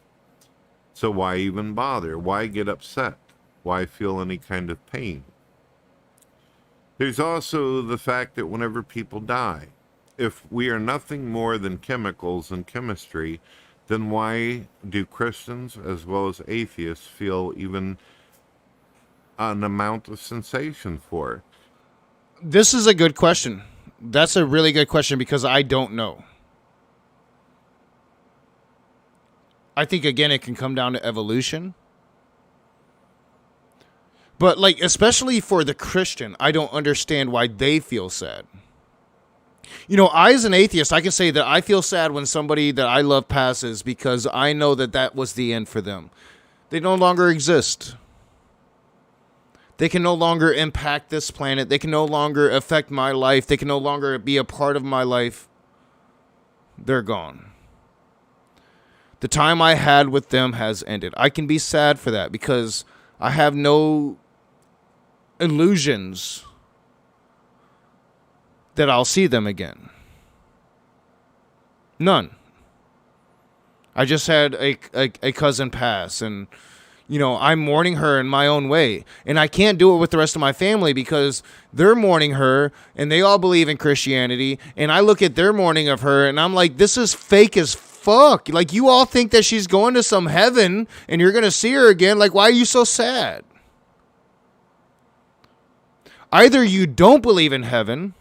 So why even bother? Why get upset? Why feel any kind of pain? There's also the fact that whenever people die, if we are nothing more than chemicals and chemistry, then why do Christians as well as atheists feel even an amount of sensation for it? This is a good question. That's a really good question because I don't know. I think, again, it can come down to evolution. But, like, especially for the Christian, I don't understand why they feel sad. You know, I, as an atheist, I can say that I feel sad when somebody that I love passes because I know that that was the end for them. They no longer exist. They can no longer impact this planet. They can no longer affect my life. They can no longer be a part of my life. They're gone. The time I had with them has ended. I can be sad for that because I have no illusions that I'll see them again. None. I just had a cousin pass, and, you know, I'm mourning her in my own way. And I can't do it with the rest of my family because they're mourning her, and they all believe in Christianity. And I look at their mourning of her, and I'm like, this is fake as fuck. Like, you all think that she's going to some heaven, and you're going to see her again. Like, why are you so sad? Either you don't believe in heaven,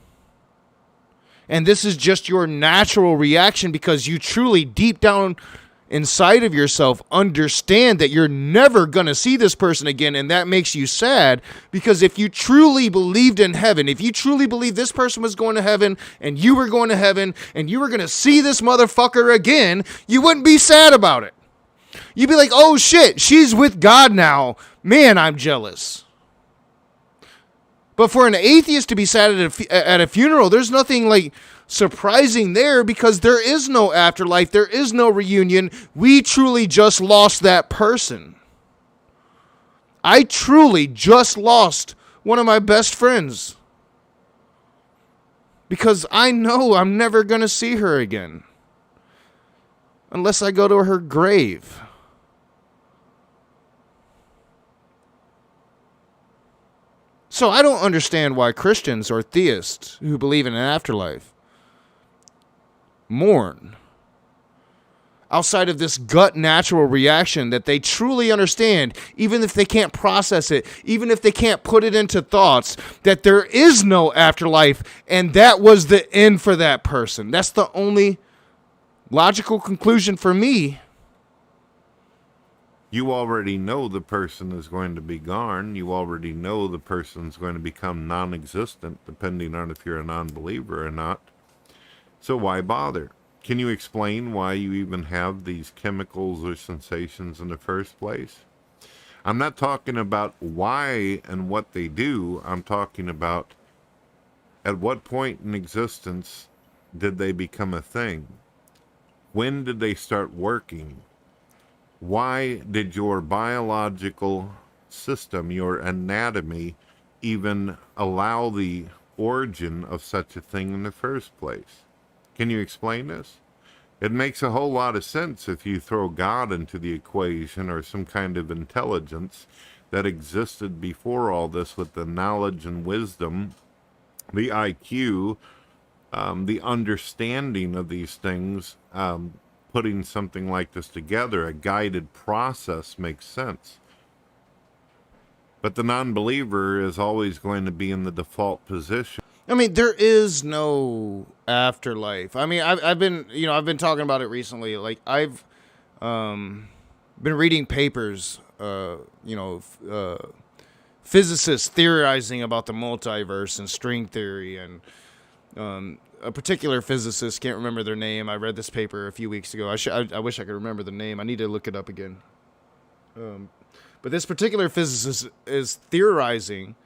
and this is just your natural reaction because you truly, deep down inside of yourself, understand that you're never going to see this person again, and that makes you sad. Because if you truly believed in heaven, if you truly believed this person was going to heaven, and you were going to heaven, and you were going to see this motherfucker again, you wouldn't be sad about it. You'd be like, oh shit, she's with God now. Man, I'm jealous. But for an atheist to be sad at a funeral, there's nothing like surprising there because there is no afterlife. There is no reunion. We truly just lost that person. I truly just lost one of my best friends because I know I'm never going to see her again unless I go to her grave. So I don't understand why Christians or theists who believe in an afterlife mourn outside of this gut natural reaction that they truly understand, even if they can't process it, even if they can't put it into thoughts, that there is no afterlife and that was the end for that person. That's the only logical conclusion for me. You already know the person is going to be gone. You already know the person's going to become non-existent, depending on if you're a non-believer or not. So why bother? Can you explain why you even have these chemicals or sensations in the first place? I'm not talking about why and what they do. I'm talking about at what point in existence did they become a thing? When did they start working? Why did your biological system, your anatomy, even allow the origin of such a thing in the first place? Can you explain this? It makes a whole lot of sense if you throw God into the equation or some kind of intelligence that existed before all this with the knowledge and wisdom, the IQ, the understanding of these things. Putting something like this together, a guided process, makes sense. But the non-believer is always going to be in the default position. I mean, there is no afterlife. I mean, I've been talking about it recently. Like, I've been reading papers, physicists theorizing about the multiverse and string theory, and a particular physicist, can't remember their name. I read this paper a few weeks ago. I wish I could remember the name. I need to look it up again. But this particular physicist is theorizing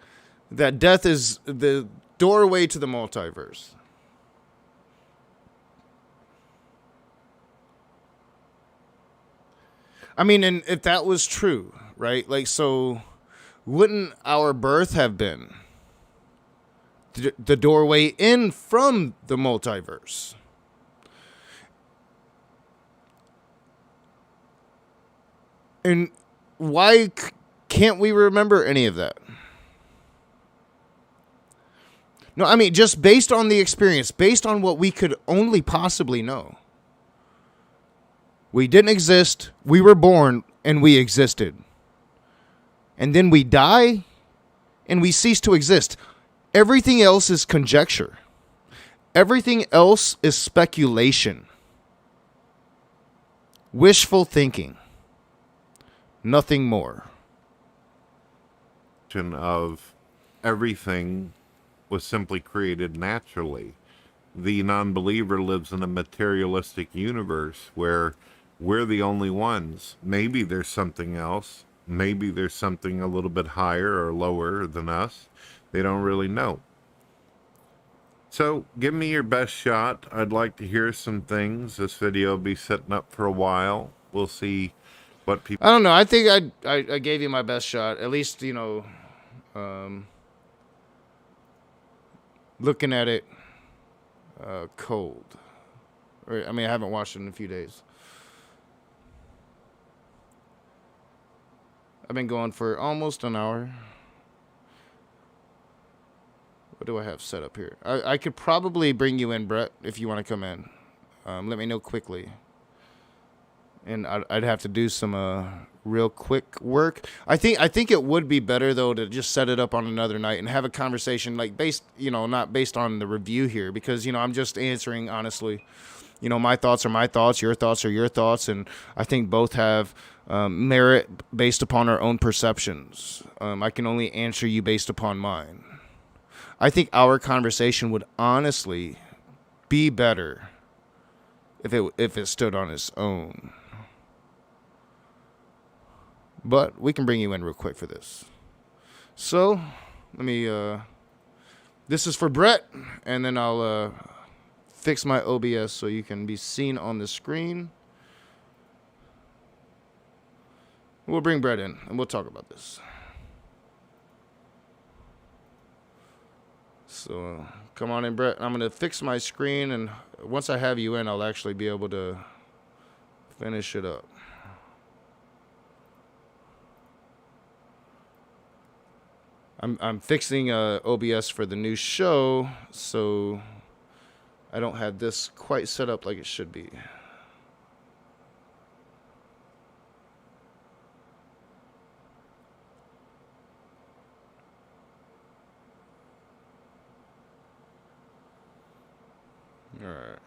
that death is the doorway to the multiverse. I mean, and if that was true, right? Like, so wouldn't our birth have been the doorway in from the multiverse? And why can't we remember any of that? No, I mean, just based on the experience, based on what we could only possibly know. We didn't exist, we were born, and we existed. And then we die, and we cease to exist. Everything else is conjecture. Everything else is speculation. Wishful thinking. Nothing more. Of everything was simply created naturally. The non-believer lives in a materialistic universe where we're the only ones. Maybe there's something else. Maybe there's something a little bit higher or lower than us. They don't really know. So give me your best shot. I'd like to hear some things. This video will be sitting up for a while. We'll see what people... I don't know. I think I gave you my best shot. At least, you know, looking at it cold. I mean, I haven't watched it in a few days. I've been going for almost an hour. What do I have set up here? I could probably bring you in, Brett, if you want to come in. Let me know quickly. And I'd have to do some real quick work. I think it would be better though to just set it up on another night and have a conversation, like based, you know, not based on the review here, because, you know, I'm just answering honestly. You know, my thoughts are my thoughts, your thoughts are your thoughts, and I think both have merit based upon our own perceptions. I can only answer you based upon mine. I think our conversation would honestly be better if it stood on its own. But we can bring you in real quick for this. So, let me, this is for Brett, and then I'll fix my OBS so you can be seen on the screen. We'll bring Brett in, and we'll talk about this. So, come on in, Brett. I'm going to fix my screen, and once I have you in, I'll actually be able to finish it up. I'm fixing OBS for the new show, so I don't have this quite set up like it should be. All right.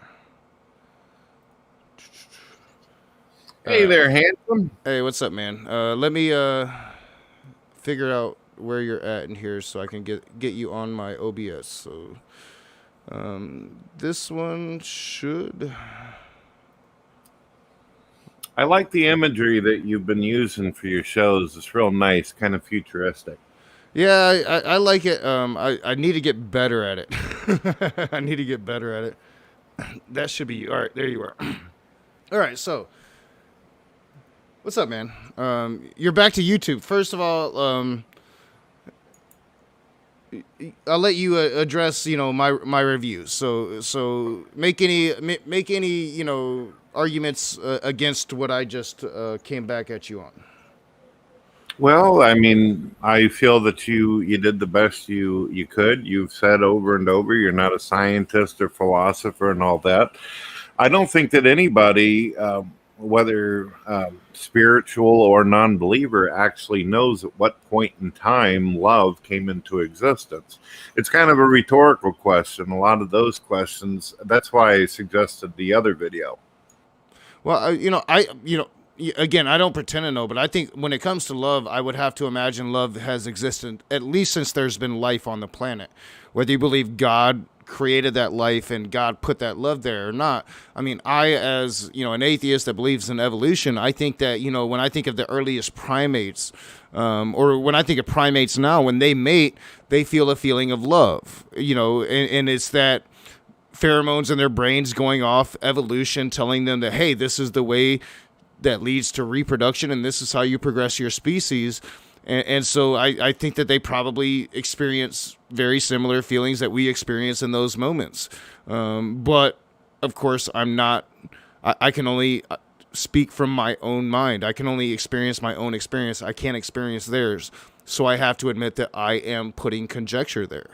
Hey there, handsome. Hey, what's up, man? Let me figure out where you're at in here so I can get you on my OBS. So this one should... I like the imagery that you've been using for your shows. It's real nice, kind of futuristic. Yeah, I like it. I need to get better at it. I need to get better at it. That should be you. All right, there you are. All right, so what's up, man? You're back to YouTube. First of all, I'll let you address, you know, my reviews. So make any you know, arguments against what I just came back at you on. Well, I mean, I feel that you did the best you could. You've said over and over you're not a scientist or philosopher and all that. I don't think that anybody, whether spiritual or non-believer, actually knows at what point in time love came into existence. It's kind of a rhetorical question. A lot of those questions, that's why I suggested the other video. Well, again, I don't pretend to know, but I think when it comes to love, I would have to imagine love has existed at least since there's been life on the planet. Whether you believe God created that life and God put that love there or not. I mean, I, as an atheist that believes in evolution, I think that when I think of the earliest primates, or when I think of primates now, when they mate, they feel a feeling of love. And it's that pheromones in their brains going off, evolution telling them that, hey, this is the way that leads to reproduction, and this is how you progress your species. And so I think that they probably experience very similar feelings that we experience in those moments. But of course, I can only speak from my own mind. I can only experience my own experience. I can't experience theirs. So I have to admit that I am putting conjecture there.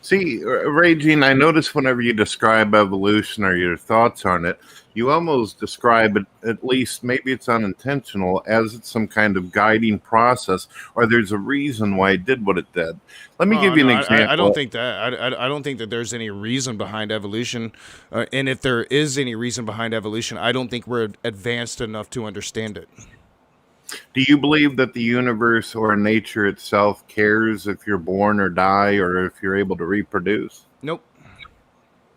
See, Raging, I notice whenever you describe evolution or your thoughts on it, you almost describe it, at least maybe it's unintentional, as it's some kind of guiding process, or there's a reason why it did what it did. Let me give you an example. I don't think that. I don't think that there's any reason behind evolution. And if there is any reason behind evolution, I don't think we're advanced enough to understand it. Do you believe that the universe or nature itself cares if you're born or die or if you're able to reproduce? Nope.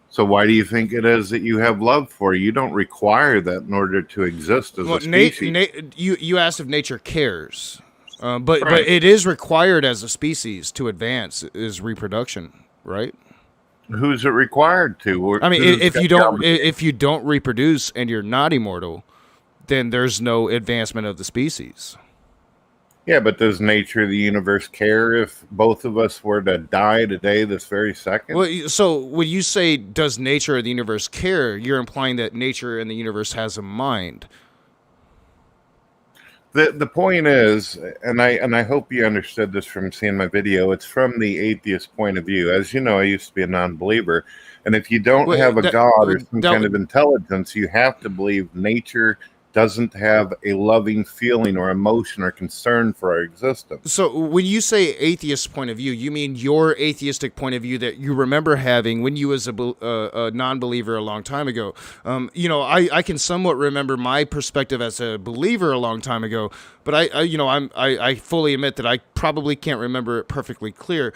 So why do you think it is that you have love for? You don't require that in order to exist as a species. You asked if nature cares, but it is required as a species to advance is reproduction, right? Who's it required to? I mean, if you don't reproduce and you're not immortal, then there's no advancement of the species. Yeah, but does nature of the universe care if both of us were to die today, this very second? Well, so when you say, does nature of the universe care, you're implying that nature and the universe has a mind. The point is, and I hope you understood this from seeing my video, it's from the atheist point of view. As you know, I used to be a non-believer, and if you don't have a God or some kind of intelligence, you have to believe nature doesn't have a loving feeling or emotion or concern for our existence. So when you say atheist point of view, you mean your atheistic point of view that you remember having when you was a non-believer a long time ago. I can somewhat remember my perspective as a believer a long time ago, but I fully admit that I probably can't remember it perfectly clear.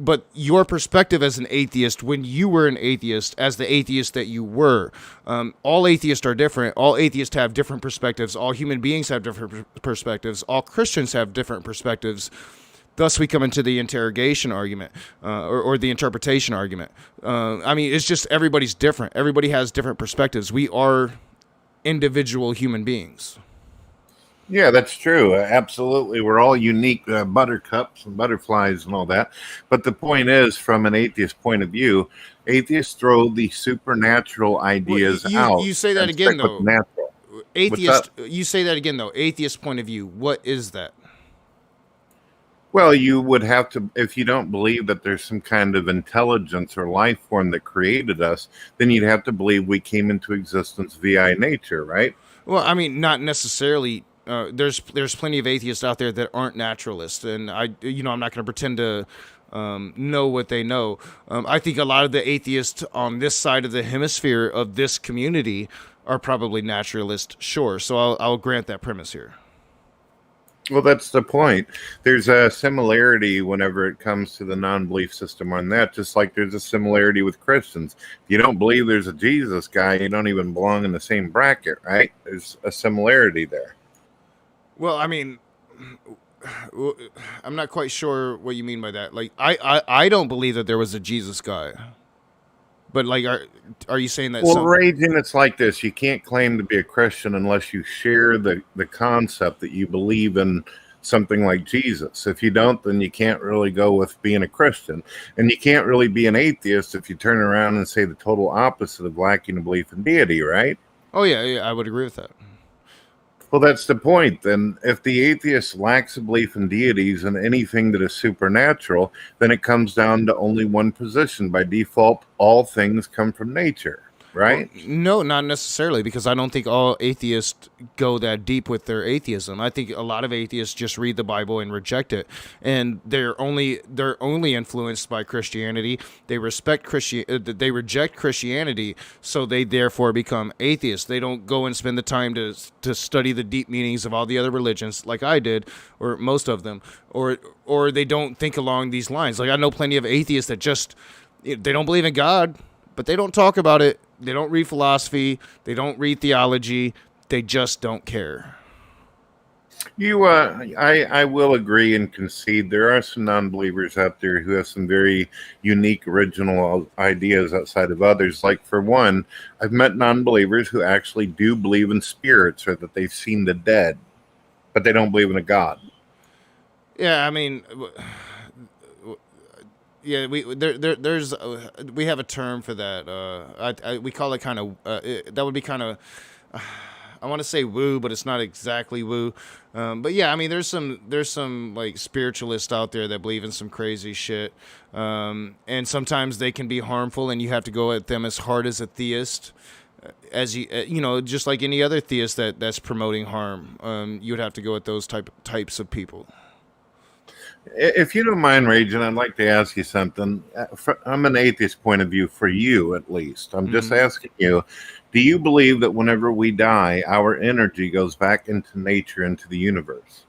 But your perspective as an atheist, when you were an atheist, as the atheist that you were, all atheists are different. All atheists have different perspectives. All human beings have different perspectives. All Christians have different perspectives. Thus, we come into the interrogation argument or the interpretation argument. I mean, it's just everybody's different. Everybody has different perspectives. We are individual human beings. Yeah, that's true. Absolutely. We're all unique buttercups and butterflies and all that. But the point is, from an atheist point of view, atheists throw the supernatural ideas out. You say that again, though. Atheist. You say that again, though. Atheist point of view. What is that? Well, you would have to, if you don't believe that there's some kind of intelligence or life form that created us, then you'd have to believe we came into existence via nature, right? Well, I mean, not necessarily. There's plenty of atheists out there that aren't naturalists, and I'm not going to pretend to know what they know. I think a lot of the atheists on this side of the hemisphere of this community are probably naturalists, sure. So I'll grant that premise here. Well, that's the point. There's a similarity whenever it comes to the non-belief system on that, just like there's a similarity with Christians. If you don't believe there's a Jesus guy, you don't even belong in the same bracket, right? There's a similarity there. Well, I mean, I'm not quite sure what you mean by that. Like, I don't believe that there was a Jesus guy. But, like, are you saying that? Well, Raging, it's like this. You can't claim to be a Christian unless you share the concept that you believe in something like Jesus. If you don't, then you can't really go with being a Christian. And you can't really be an atheist if you turn around and say the total opposite of lacking a belief in deity, right? Oh, yeah, I would agree with that. Well, that's the point. Then if the atheist lacks a belief in deities and anything that is supernatural, then it comes down to only one position. By default, all things come from nature. right? No, not necessarily, because I don't think all atheists go that deep with their atheism. I think a lot of atheists just read the Bible and reject it, and they're only influenced by Christianity. They they reject Christianity, so they therefore become atheists. They don't go and spend the time to study the deep meanings of all the other religions, like I did, or most of them, or they don't think along these lines. Like I know plenty of atheists that just they don't believe in God, but they don't talk about it. They don't read philosophy. They don't read theology. They just don't care. I will agree and concede there are some non-believers out there who have some very unique, original ideas outside of others. Like, for one, I've met non-believers who actually do believe in spirits or that they've seen the dead, but they don't believe in a God. Yeah, I mean, yeah, we have a term for that. We call it kind of that would be kind of I want to say woo, but it's not exactly woo. But yeah, I mean, there's some like spiritualists out there that believe in some crazy shit, and sometimes they can be harmful, and you have to go at them as hard as a theist. As you know, just like any other theist that's promoting harm, you would have to go at those types of people. If you don't mind, Raging, I'd like to ask you something. I'm an atheist point of view, for you at least. I'm just asking you, do you believe that whenever we die, our energy goes back into nature, into the universe?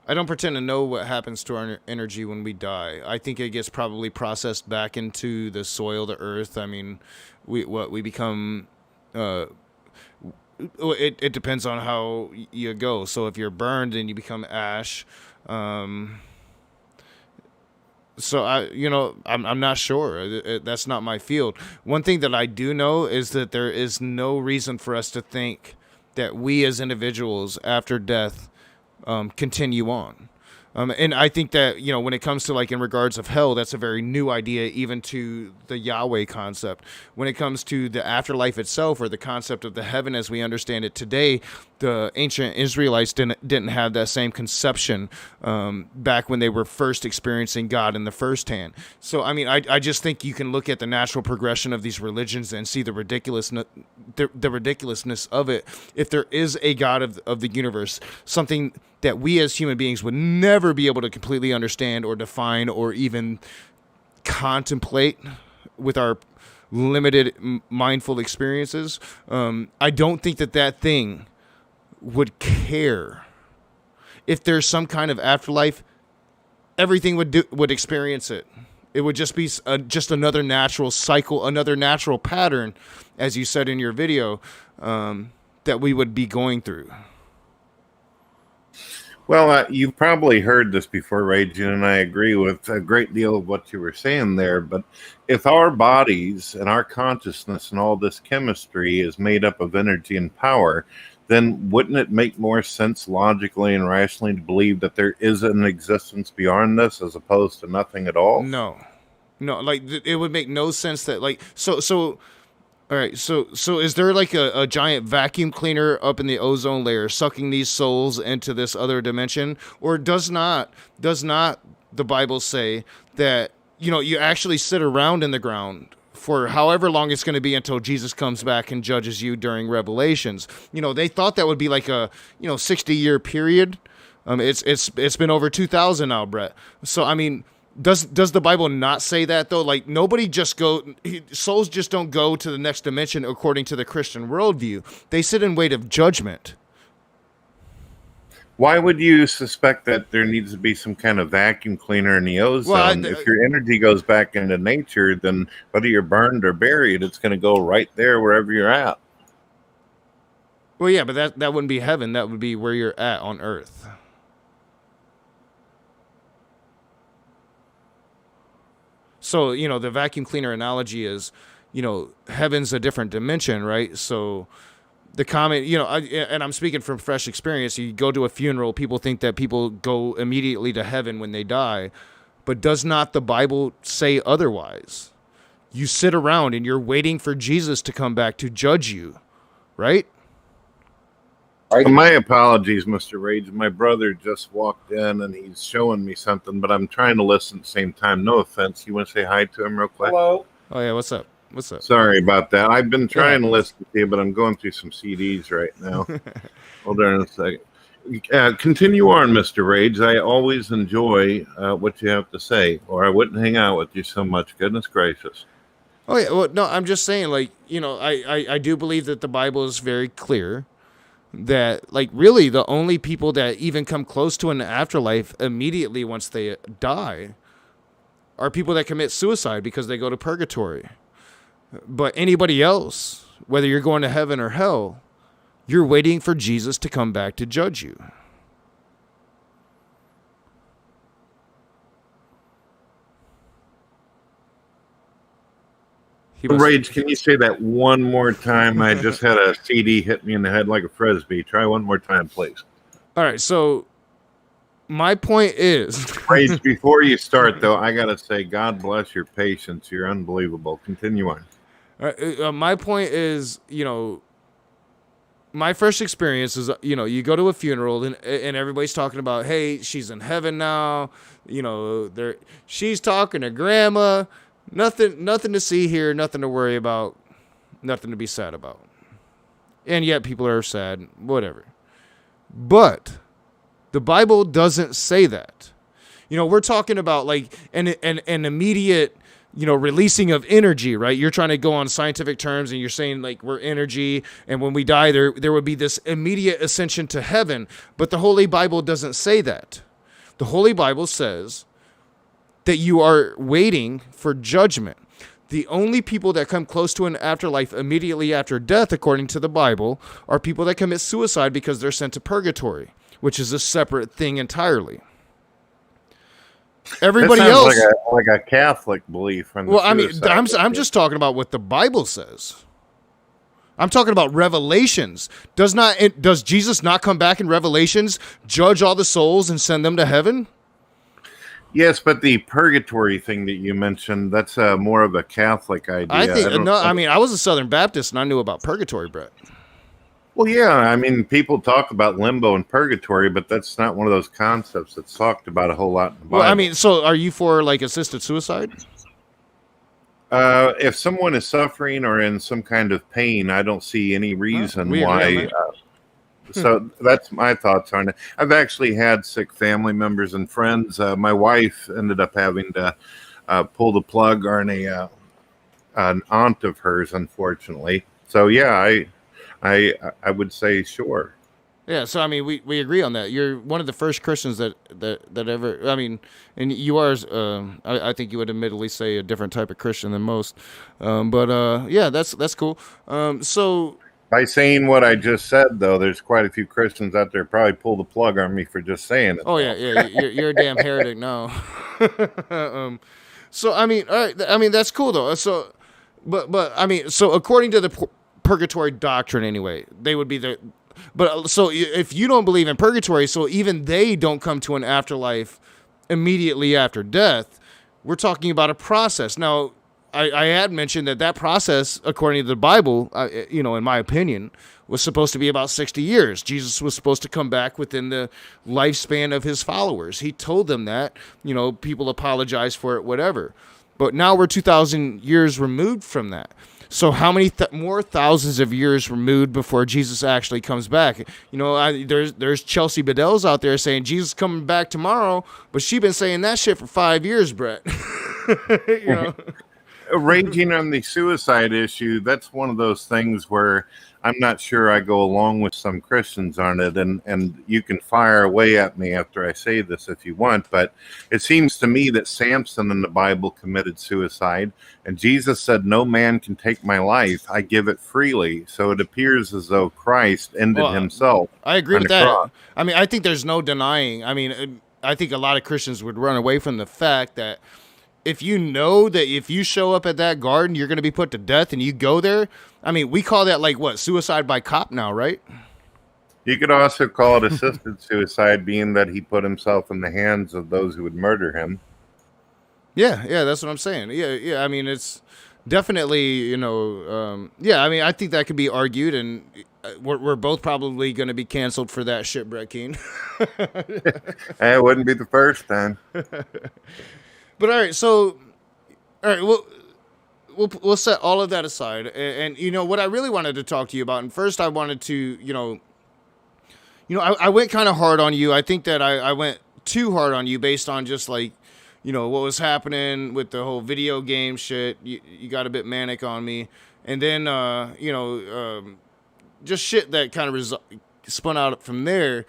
I don't pretend to know what happens to our energy when we die. I think it gets probably processed back into the soil, the earth. I mean, we become. It depends on how you go. So if you're burned, then you become ash. So I'm not sure. That's not my field. One thing that I do know is that there is no reason for us to think that we as individuals after death continue on. And I think that, when it comes to like in regards of hell, that's a very new idea, even to the Yahweh concept. When it comes to the afterlife itself, or the concept of the heaven as we understand it today, the ancient Israelites didn't have that same conception back when they were first experiencing God in the first hand. So, I mean, I just think you can look at the natural progression of these religions and see the ridiculousness of it. If there is a God of the universe, something that we as human beings would never be able to completely understand or define or even contemplate with our limited mindful experiences, I don't think that thing would care. If there's some kind of afterlife, everything would experience it. It would just be just another natural cycle, another natural pattern, as you said in your video, that we would be going through. Well, you've probably heard this before, Raging, and I agree with a great deal of what you were saying there. But if our bodies and our consciousness and all this chemistry is made up of energy and power, then wouldn't it make more sense logically and rationally to believe that there is an existence beyond this as opposed to nothing at all? No, like it would make no sense that like so. All right, so is there like a giant vacuum cleaner up in the ozone layer sucking these souls into this other dimension? Or does not the Bible say that, you actually sit around in the ground for however long it's going to be until Jesus comes back and judges you during Revelations? They thought that would be like a 60-year period. It's been over 2,000 now, Brett. So I mean, Does the Bible not say that, though? Like, souls just don't go to the next dimension according to the Christian worldview. They sit in wait of judgment. Why would you suspect that there needs to be some kind of vacuum cleaner in the ozone? If your energy goes back into nature, then whether you're burned or buried, it's going to go right there wherever you're at. Well, yeah, but that wouldn't be heaven. That would be where you're at on earth. So, the vacuum cleaner analogy is, heaven's a different dimension, right? So the comment, and I'm speaking from fresh experience. You go to a funeral, people think that people go immediately to heaven when they die. But does not the Bible say otherwise? You sit around and you're waiting for Jesus to come back to judge you, right? My apologies, Mr. Rage. My brother just walked in and he's showing me something, but I'm trying to listen at the same time. No offense. You want to say hi to him real quick? Hello. Oh, yeah, what's up? What's up? Sorry about that. I've been trying to listen to you, but I'm going through some CDs right now. Hold on a second. Continue on, Mr. Rage. I always enjoy what you have to say, or I wouldn't hang out with you so much. Goodness gracious. Oh yeah, well, no, I'm just saying, like, you know, I do believe that the Bible is very clear that, like, really the only people that even come close to an afterlife immediately once they die are people that commit suicide because they go to purgatory. But anybody else, whether you're going to heaven or hell, you're waiting for Jesus to come back to judge you. Rage, can you say that one more time? I just had a CD hit me in the head like a frisbee. Try one more time, please. All right, so my point is... Rage, before you start, though, I got to say, God bless your patience. You're unbelievable. Continue on. My point is, you know, my first experience is, you know, you go to a funeral and everybody's talking about, hey, she's in heaven now. You know, she's talking to grandma. Nothing to see here, nothing to worry about, nothing to be sad about. And yet people are sad, whatever. But the Bible doesn't say that. You know, we're talking about like an immediate, you know, releasing of energy, right? You're trying to go on scientific terms and you're saying like we're energy, and when we die there would be this immediate ascension to heaven. But the Holy Bible doesn't say that. The Holy Bible says that you are waiting for judgment. The only people that come close to an afterlife immediately after death, according to the Bible, are people that commit suicide because they're sent to purgatory, which is a separate thing entirely. Everybody else, like a Catholic belief. Well, I mean, I'm just talking about what the Bible says. I'm talking about Revelations. Does Jesus not come back in Revelations, judge all the souls, and send them to heaven? Yes, but the purgatory thing that you mentioned, that's more of a Catholic idea. I mean, I was a Southern Baptist and I knew about purgatory, Brett. Well, yeah, I mean, people talk about limbo and purgatory, but that's not one of those concepts that's talked about a whole lot in the Bible. Well, I mean, so are you for like assisted suicide? If someone is suffering or in some kind of pain, I don't see any reason why. So that's my thoughts on it. I've actually had sick family members and friends. My wife ended up having to pull the plug on an aunt of hers, unfortunately. So yeah, I would say sure. Yeah, so I mean, we agree on that. You're one of the first Christians that ever. I mean, and you are. I think you would admittedly say a different type of Christian than most. But yeah, that's cool. So. By saying what I just said, though, there's quite a few Christians out there probably pull the plug on me for just saying it. Oh yeah, you're a damn heretic now. So I mean, all right, I mean that's cool though. So, but I mean, so according to the purgatory doctrine, anyway, they would be the. But so if you don't believe in purgatory, so even they don't come to an afterlife immediately after death. We're talking about a process now. I had mentioned that process, according to the Bible, you know, in my opinion, was supposed to be about 60 years. Jesus was supposed to come back within the lifespan of his followers. He told them that, you know, people apologize for it, whatever. But now we're 2,000 years removed from that. So how many more thousands of years removed before Jesus actually comes back? You know, there's Chelsea Bedell's out there saying Jesus coming back tomorrow, but she's been saying that shit for 5 years, Brett. You know. Raging on the suicide issue, that's one of those things where I'm not sure I go along with some Christians on it, and you can fire away at me after I say this if you want, but it seems to me that Samson in the Bible committed suicide, and Jesus said, "No man can take my life, I give it freely." So it appears as though Christ ended himself. I agree with that. Cross. I mean, I think there's no denying. I mean, I think a lot of Christians would run away from the fact that if you know that if you show up at that garden, you're going to be put to death and you go there. I mean, we call that like what? Suicide by cop now, right? You could also call it assisted suicide, being that he put himself in the hands of those who would murder him. Yeah, that's what I'm saying. Yeah. I mean, it's definitely, you know, yeah, I mean, I think that could be argued, and we're both probably going to be canceled for that shit, Brett Keane. It wouldn't be the first time. But all right, well, we'll set all of that aside, and you know what I really wanted to talk to you about. And first, I wanted to, I went kind of hard on you. I think that I went too hard on you based on just like, what was happening with the whole video game shit. You got a bit manic on me, and then just shit that kind of spun out from there.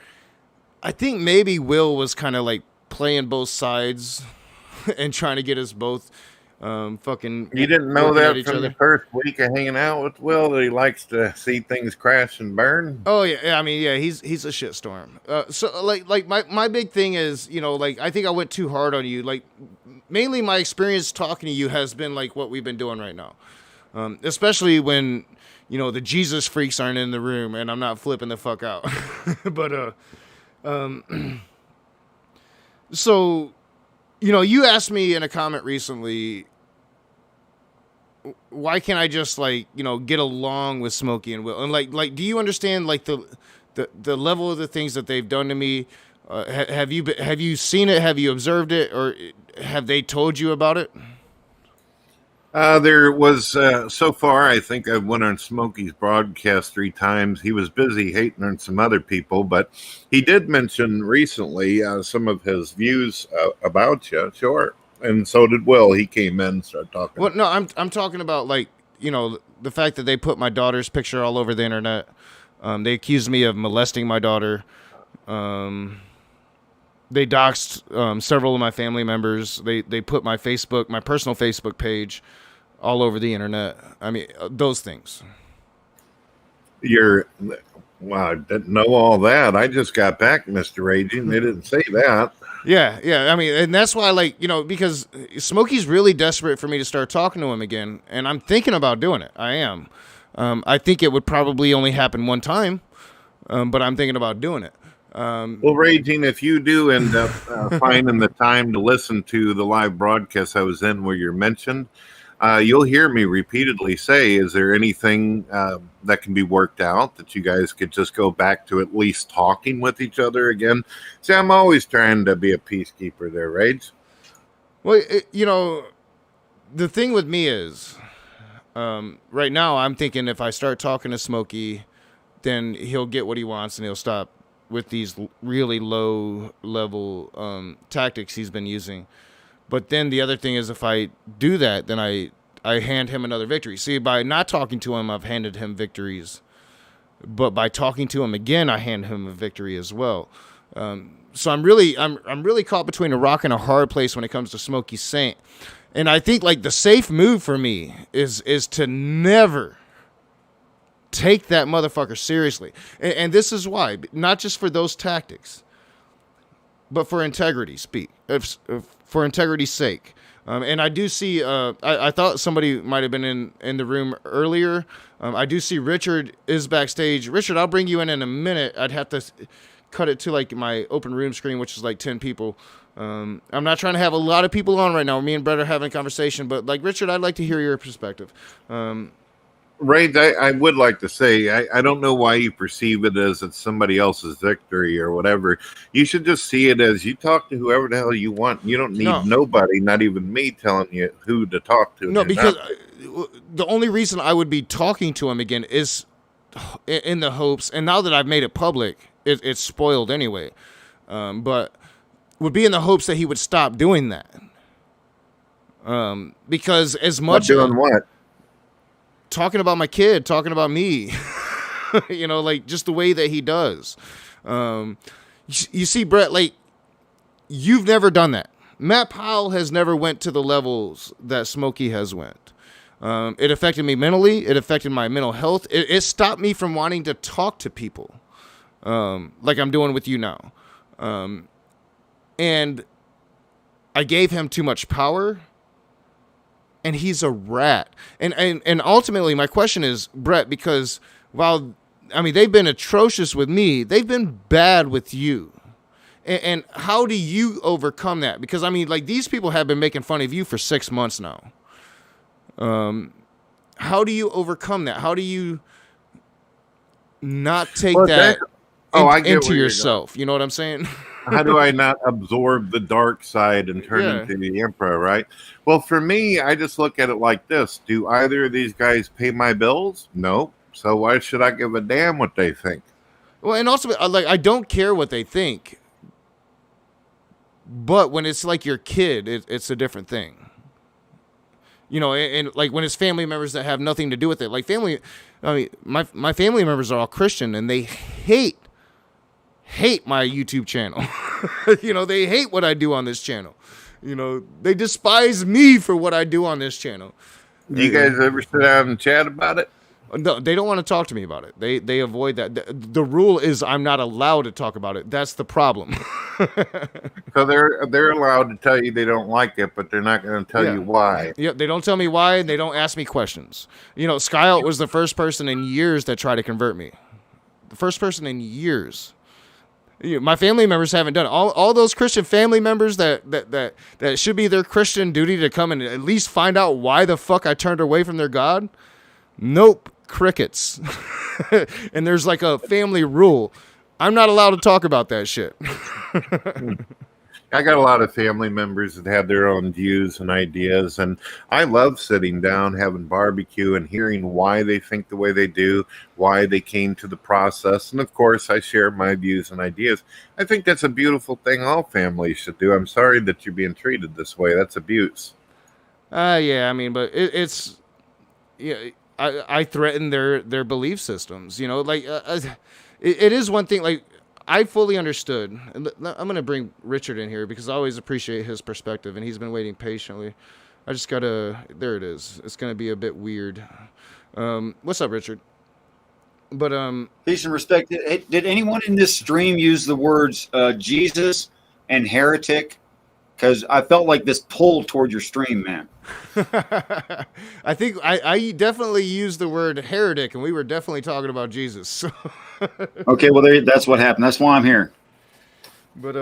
I think maybe Will was kind of like playing both sides and trying to get us both fucking. You didn't know working at that each from other. the first week of hanging out with Will, that he likes to see things crash and burn? Oh yeah. I mean, yeah, he's a shitstorm. So like my big thing is, like I think I went too hard on you. Like mainly my experience talking to you has been like what we've been doing right now, especially when the Jesus freaks aren't in the room and I'm not flipping the fuck out. But so you asked me in a comment recently, why can't I just get along with Smokey and Will? And like, do you understand like the level of the things that they've done to me? Have you seen it? Have you observed it, or have they told you about it? There was so far. I think I went on Smokey's broadcast 3 times. He was busy hating on some other people, but he did mention recently some of his views about you. Sure. And so did Will. He came in and started talking. Well, no, I'm talking about the fact that they put my daughter's picture all over the internet. They accused me of molesting my daughter. They doxed several of my family members. They put my personal Facebook page, all over the internet. I mean, those things. Wow, I didn't know all that. I just got back, Mr. Raging. They didn't say that. Yeah. I mean, and that's why, because Smokey's really desperate for me to start talking to him again, and I'm thinking about doing it. I am. I think it would probably only happen one time, but I'm thinking about doing it. Well, Raging, if you do end up finding the time to listen to the live broadcast I was in where you're mentioned, you'll hear me repeatedly say, is there anything that can be worked out that you guys could just go back to at least talking with each other again? See, I'm always trying to be a peacekeeper there, Rage. Well, the thing with me is, right now I'm thinking if I start talking to Smokey, then he'll get what he wants and he'll stop with these really low level tactics he's been using. But then the other thing is, if I do that, then I hand him another victory. See, by not talking to him, I've handed him victories. But by talking to him again, I hand him a victory as well. So I'm really caught between a rock and a hard place when it comes to Smokey Saint. And I think the safe move for me is to never take that motherfucker seriously. And this is why, not just for those tactics, but for integrity's sake. And I do see, I thought somebody might have been in the room earlier. I do see Richard is backstage. Richard, I'll bring you in a minute. I'd have to cut it to my open room screen, which is 10 people. I'm not trying to have a lot of people on right now. Me and Brett are having a conversation, but Richard, I'd like to hear your perspective. Ray, I would like to say, I don't know why you perceive it as it's somebody else's victory or whatever. You should just see it as you talk to whoever the hell you want. You don't need nobody, not even me, telling you who to talk to. No, because the only reason I would be talking to him again is in the hopes, and now that I've made it public, it's spoiled anyway, but would be in the hopes that he would stop doing that. Because as much... Doing what? Talking about my kid, talking about me, just the way that he does. You see, Brett, you've never done that. Matt Powell has never went to the levels that Smokey has went. It affected me mentally. It affected my mental health. It stopped me from wanting to talk to people, like I'm doing with you now. And I gave him too much power. And he's a rat. And ultimately, my question is, Brett, because they've been atrocious with me, they've been bad with you. And how do you overcome that? Because, these people have been making fun of you for 6 months now. How do you overcome that? How do you not take that I get into where you're going. yourself. You know what I'm saying? How do I not absorb the dark side and turn Yeah. into the emperor, right? Well, for me, I just look at it like this. Do either of these guys pay my bills? No. So why should I give a damn what they think? Well, and also, like, I don't care what they think. But when it's like your kid, it's a different thing. You know, and like when it's family members that have nothing to do with it. Like family, I mean, my family members are all Christian, and they hate my YouTube channel. You know, they hate what I do on this channel. You know, they despise me for what I do on this channel. You guys ever sit down and chat about it? No, they don't want to talk to me about it. They avoid that. The rule is I'm not allowed to talk about it. That's the problem. So they're allowed to tell you they don't like it, but they're not going to tell you why. Yeah, they don't tell me why, and they don't ask me questions. You know, Skyalt was the first person in years that tried to convert me. The first person in years. My family members haven't done it. All those Christian family members that should be their Christian duty to come and at least find out why the fuck I turned away from their God. Nope, crickets. And there's like a family rule. I'm not allowed to talk about that shit. I got a lot of family members that have their own views and ideas, and I love sitting down, having barbecue, and hearing why they think the way they do, why they came to the process, and of course, I share my views and ideas. I think that's a beautiful thing all families should do. I'm sorry that you're being treated this way. That's abuse. Yeah, I mean, but it's yeah. I threaten their belief systems. You know, like it is one thing. Like I fully understood. And I'm gonna bring Richard in here because I always appreciate his perspective, and he's been waiting patiently. I just gotta. There it is. It's gonna be a bit weird. What's up, Richard? But peace and respect. Did anyone in this stream use the words Jesus and heretic? Because I felt like this pulled toward your stream, man. I think I definitely used the word heretic, and we were definitely talking about Jesus. Okay, well, that's what happened. That's why I'm here. But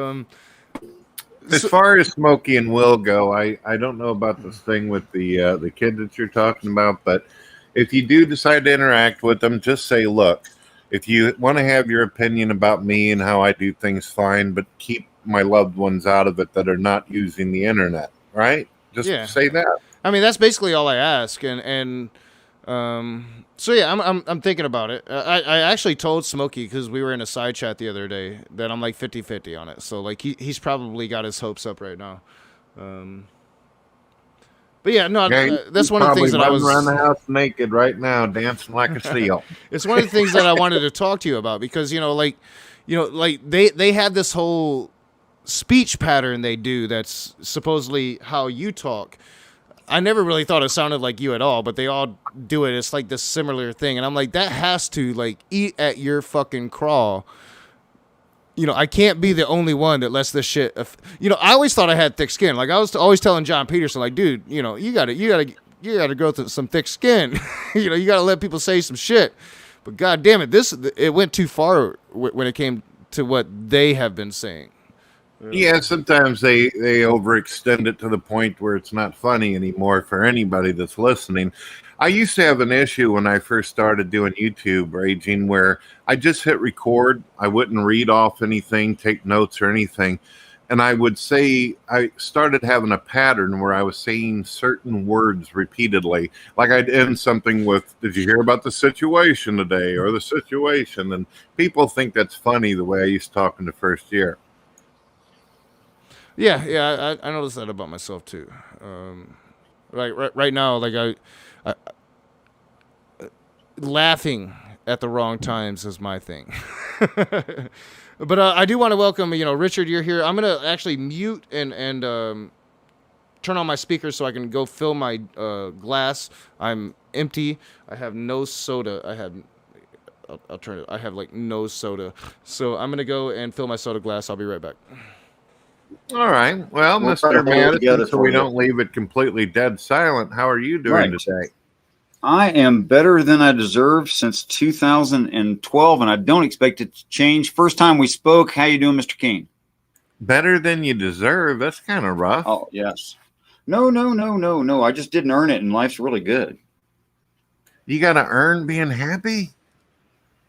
as far as Smokey and Will go, I don't know about this thing with the kid that you're talking about, but if you do decide to interact with them, just say, look, if you want to have your opinion about me and how I do things, fine, but keep my loved ones out of it that are not using the internet, right? Just say that. I mean, that's basically all I ask, and so yeah, I'm thinking about it. I actually told Smokey because we were in a side chat the other day that I'm like 50-50 on it. So like he's probably got his hopes up right now. But yeah, no, that's one of the things that I was around the house naked right now, dancing like a seal. It's one of the things that I wanted to talk to you about because like they have this whole speech pattern they do that's supposedly how you talk. I never really thought it sounded like you at all, but they all do it. It's like this similar thing, and I'm like, that has to like eat at your fucking craw. You know, I can't be the only one that lets this shit. You know, I always thought I had thick skin. Like I was always telling John Peterson, like, dude, you know, you gotta grow through some thick skin. You know, you gotta let people say some shit. But god damn it, it went too far when it came to what they have been saying. Yeah, sometimes they overextend it to the point where it's not funny anymore for anybody that's listening. I used to have an issue when I first started doing YouTube, Raging, where I just hit record. I wouldn't read off anything, take notes or anything. And I would say, I started having a pattern where I was saying certain words repeatedly. Like I'd end something with, did you hear about the situation today? Or the situation. And people think that's funny the way I used to talk in the first year. Yeah, I noticed that about myself too. Like right now, like I laughing at the wrong times is my thing. But I do want to welcome, Richard. You're here. I'm gonna actually mute and turn on my speakers so I can go fill my glass. I'm empty. I have no soda. I'll turn it. I have like no soda. So I'm gonna go and fill my soda glass. I'll be right back. All right. Well, Mr. Madison, so we don't leave it completely dead silent. How are you doing today? I am better than I deserve since 2012, and I don't expect it to change. First time we spoke, how you doing, Mr. Keane? Better than you deserve? That's kind of rough. Oh, yes. No. I just didn't earn it, and life's really good. You got to earn being happy?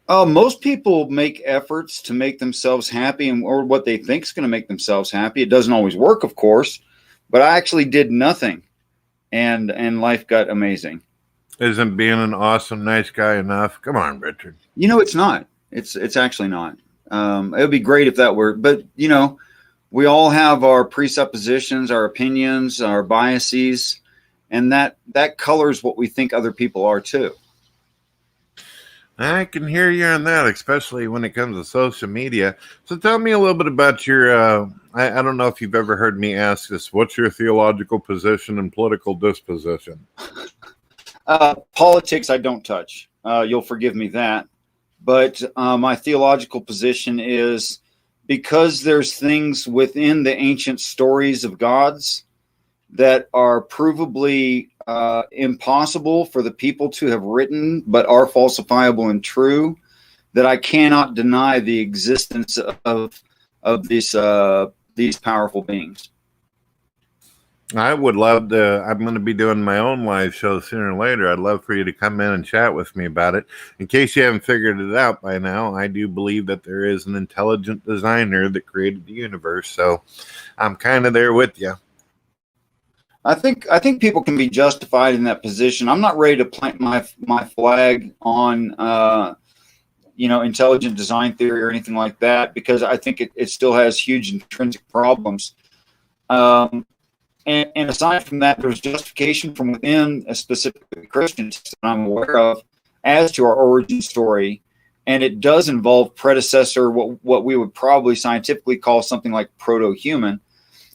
Most people make efforts to make themselves happy, and or what they think is going to make themselves happy. It doesn't always work, of course, but I actually did nothing, and life got amazing. Isn't being an awesome, nice guy enough? Come on, Richard. It's not. It's actually not. It would be great if that were, but we all have our presuppositions, our opinions, our biases, and that colors what we think other people are too. I can hear you on that, especially when it comes to social media. So tell me a little bit about your, I don't know if you've ever heard me ask this. What's your theological position and political disposition? Politics, I don't touch. You'll forgive me that. But my theological position is, because there's things within the ancient stories of gods that are provably impossible for the people to have written, but are falsifiable and true, that I cannot deny the existence of these powerful beings. I would love to. I'm going to be doing my own live show sooner or later. I'd love for you to come in and chat with me about it. In case you haven't figured it out by now, I do believe that there is an intelligent designer that created the universe. So I'm kind of there with you. I think people can be justified in that position. I'm not ready to plant my flag on intelligent design theory or anything like that, because I think it still has huge intrinsic problems. And aside from that, there's justification from within a specific Christian text that I'm aware of as to our origin story, and it does involve predecessor, what we would probably scientifically call something like proto-human,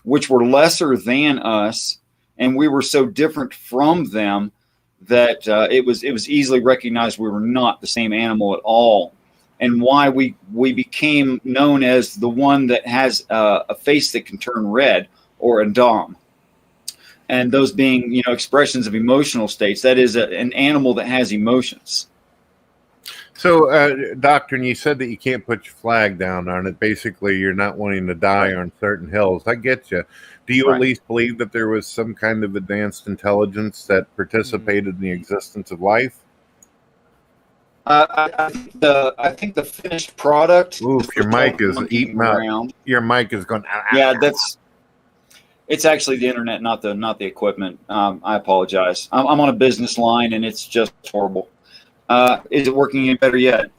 which were lesser than us, and we were so different from them that it was easily recognized we were not the same animal at all, and why we became known as the one that has a face that can turn red, or a dom. And those being, expressions of emotional states. That is an animal that has emotions. So, Doctrine, you said that you can't put your flag down on it. Basically, you're not wanting to die on certain hills. I get you. Do you at least believe that there was some kind of advanced intelligence that participated in the existence of life? I think the finished product. Oof, your mic is eating around. Your mic is going. Yeah, it's actually the internet, not the equipment. I apologize. I'm on a business line, and it's just horrible. Is it working any better yet?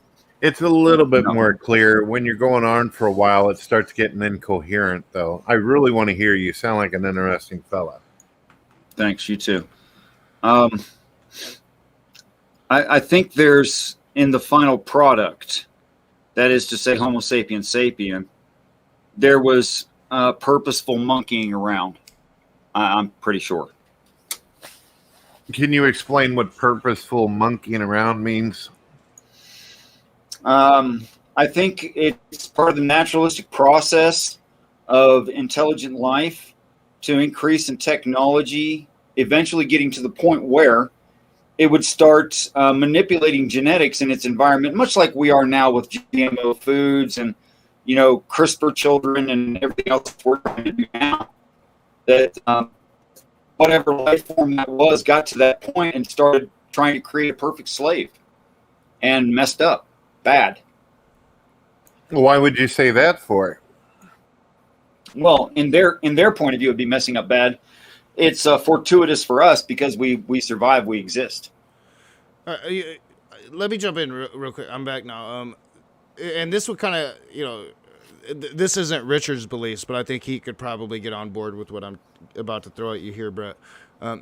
It's a little bit more clear. When you're going on for a while, it starts getting incoherent, though. I really want to hear you. Sound like an interesting fella. Thanks, you too. I think there's, in the final product, that is to say Homo sapiens sapien, there was purposeful monkeying around. I'm pretty sure. Can you explain what purposeful monkeying around means? I think it's part of the naturalistic process of intelligent life to increase in technology, eventually getting to the point where it would start manipulating genetics in its environment, much like we are now with GMO foods and CRISPR children and everything else we're trying to do now. That whatever life form that was got to that point and started trying to create a perfect slave, and messed up bad. Why would you say that for? Well, in their point of view, it'd be messing up bad. It's fortuitous for us because we survive, we exist. Let me jump in real quick. I'm back now. And this would kind of, this isn't Richard's beliefs, but I think he could probably get on board with what I'm about to throw at you here, Brett.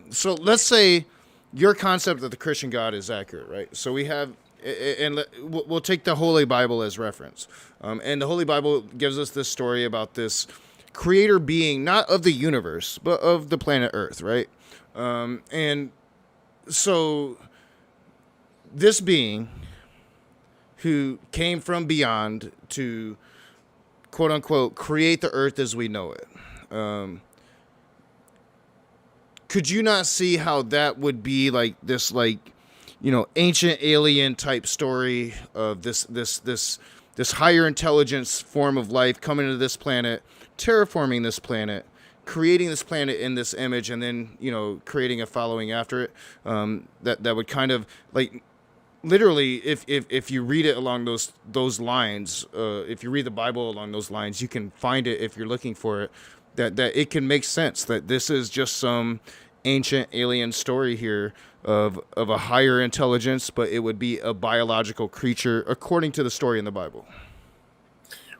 So let's say your concept of the Christian God is accurate, right? So we have, and we'll take the Holy Bible as reference. And the Holy Bible gives us this story about this creator being, not of the universe, but of the planet Earth, right? And so this being who came from beyond to, quote unquote, create the earth as we know it. Could you not see how that would be like this, ancient alien type story of this higher intelligence form of life coming to this planet, terraforming this planet, creating this planet in this image, and then, creating a following after it, that would kind of literally, if you read it along those lines, if you read the Bible along those lines, you can find it if you're looking for it. That it can make sense that this is just some ancient alien story here of a higher intelligence, but it would be a biological creature according to the story in the Bible.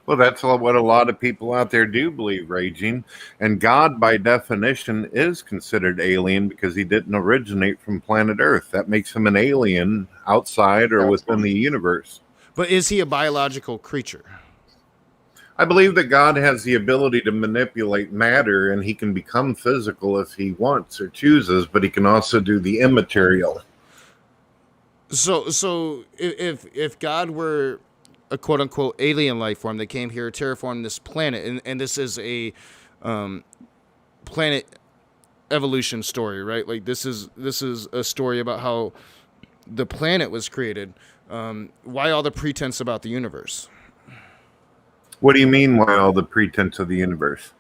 Well, that's what a lot of people out there do believe, Raging. And God, by definition, is considered alien because he didn't originate from planet Earth. That makes him an alien outside or within the universe. But is he a biological creature? I believe that God has the ability to manipulate matter, and he can become physical if he wants or chooses, but he can also do the immaterial. So if God were a quote unquote alien life form that came here, terraformed this planet, and this is a planet evolution story, right? Like this is a story about how the planet was created. Why all the pretense about the universe? What do you mean, why all the pretense of the universe?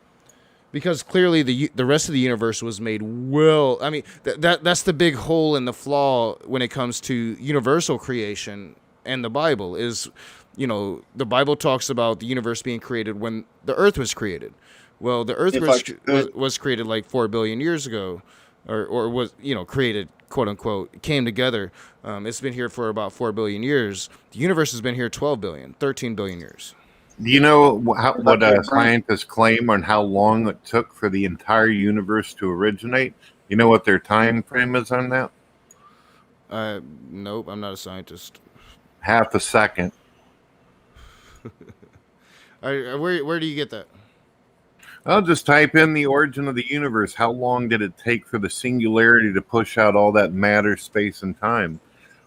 Because clearly the rest of the universe was made well. I mean, that's the big hole in the flaw when it comes to universal creation and the Bible is, the Bible talks about the universe being created when the Earth was created. Well, the Earth was created like 4 billion years ago, or was created, quote unquote, came together. It's been here for about 4 billion years. The universe has been here 13 billion years. Do you know what scientists claim on how long it took for the entire universe to originate? You know what their time frame is on that? Nope, I'm not a scientist. Half a second. Where do you get that? I'll just type in the origin of the universe. How long did it take for the singularity to push out all that matter, space, and time?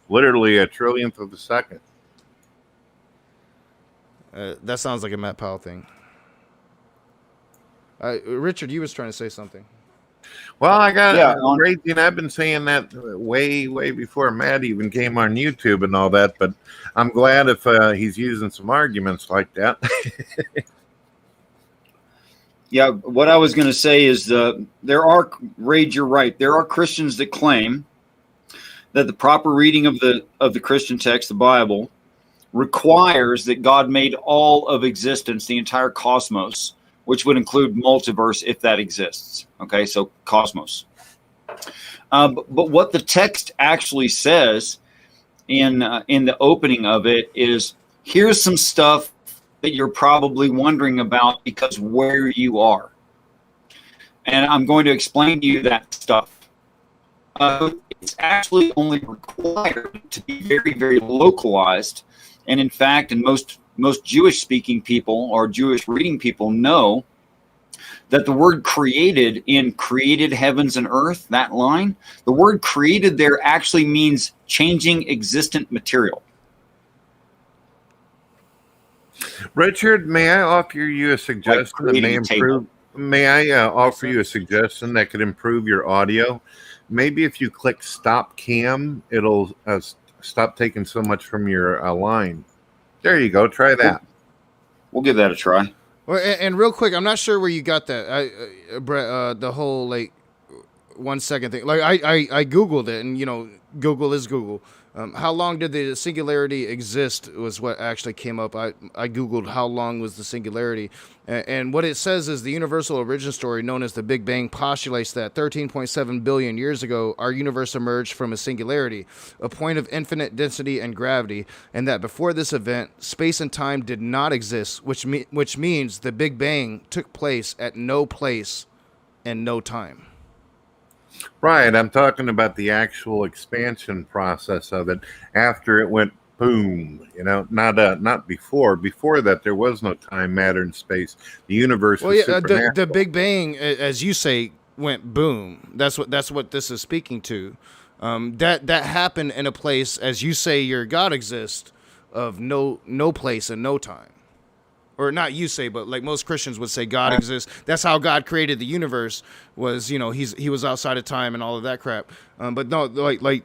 Literally a trillionth of a second. That sounds like a Matt Powell thing. Richard, you was trying to say something. Well, I've been saying that way before Matt even came on YouTube and all that, but I'm glad if he's using some arguments like that. Yeah, what I was going to say is Rage, you're right. There are Christians that claim that the proper reading of the Christian text, the Bible, requires that God made all of existence, the entire cosmos, which would include multiverse if that exists. Okay, so cosmos. But what the text actually says in the opening of it is, here's some stuff that you're probably wondering about because where you are. And I'm going to explain to you that stuff. It's actually only required to be very, very localized. And in fact, and most Jewish-speaking people or Jewish-reading people know that the word created in created heavens and earth, that line, the word created there actually means changing existent material. Richard, may I offer you a suggestion that may improve? May I offer you a suggestion that could improve your audio? Maybe if you click stop cam, it'll stop taking so much from your line. There you go. Try that. We'll give that a try. Well, and real quick, I'm not sure where you got that, Brett. The whole 1 second thing. Like I Googled it, and Google is Google. How long did the singularity exist was what actually came up. I Googled how long was the singularity. And what it says is the universal origin story known as the Big Bang postulates that 13.7 billion years ago, our universe emerged from a singularity, a point of infinite density and gravity, and that before this event, space and time did not exist, which means the Big Bang took place at no place and no time. Right, I'm talking about the actual expansion process of it after it went boom. Not before. Before that, there was no time, matter, and space. The universe was supernatural. The Big Bang, as you say, went boom. That's what this is speaking to. That happened in a place, as you say, your God exists, of no place and no time. Or not you say, but like most Christians would say, God exists. That's how God created the universe. Was he was outside of time and all of that crap. But no, the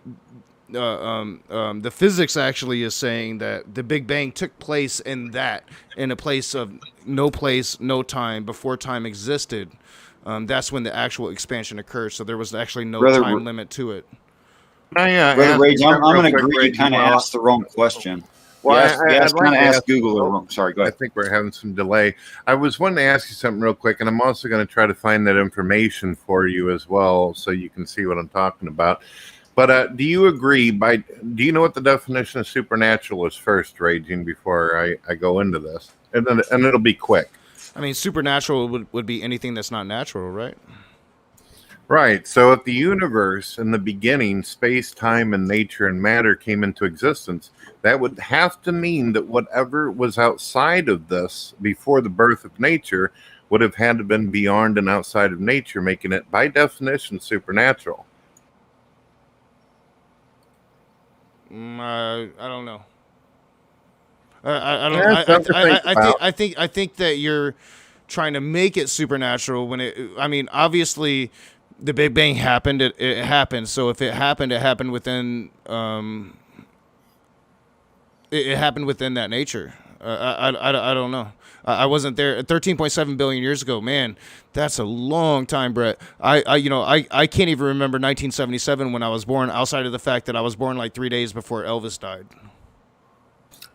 physics actually is saying that the Big Bang took place in a place of no place, no time, before time existed. That's when the actual expansion occurred. So there was actually no time limit to it. Brother ask Rage, you I'm something real going to quick, agree you Reggie? kind of Well, asked the wrong question. well, You I'd asked like kind to of ask. asked Google the Oh, wrong. Sorry, go I ahead. think we're having some delay. I was wanting to ask you something real quick, and I'm also going to try to find that information for you as well, so you can see what I'm talking about. But do you agree? Do you know what the definition of supernatural is first, Raging? Before I go into this, and it'll be quick. I mean, supernatural would be anything that's not natural, right? Right. So if the universe in the beginning, space, time, and nature and matter came into existence, that would have to mean that whatever was outside of this before the birth of nature would have had to been beyond and outside of nature, making it by definition supernatural. I don't know. I don't. That's something to think about. I think that you're trying to make it supernatural when it. I mean, obviously, the Big Bang happened. It happened. So if it happened within. It happened within that nature. I don't know. I wasn't there 13.7 billion years ago. Man, that's a long time, Brett. I can't even remember 1977 when I was born, outside of the fact that I was born like 3 days before Elvis died.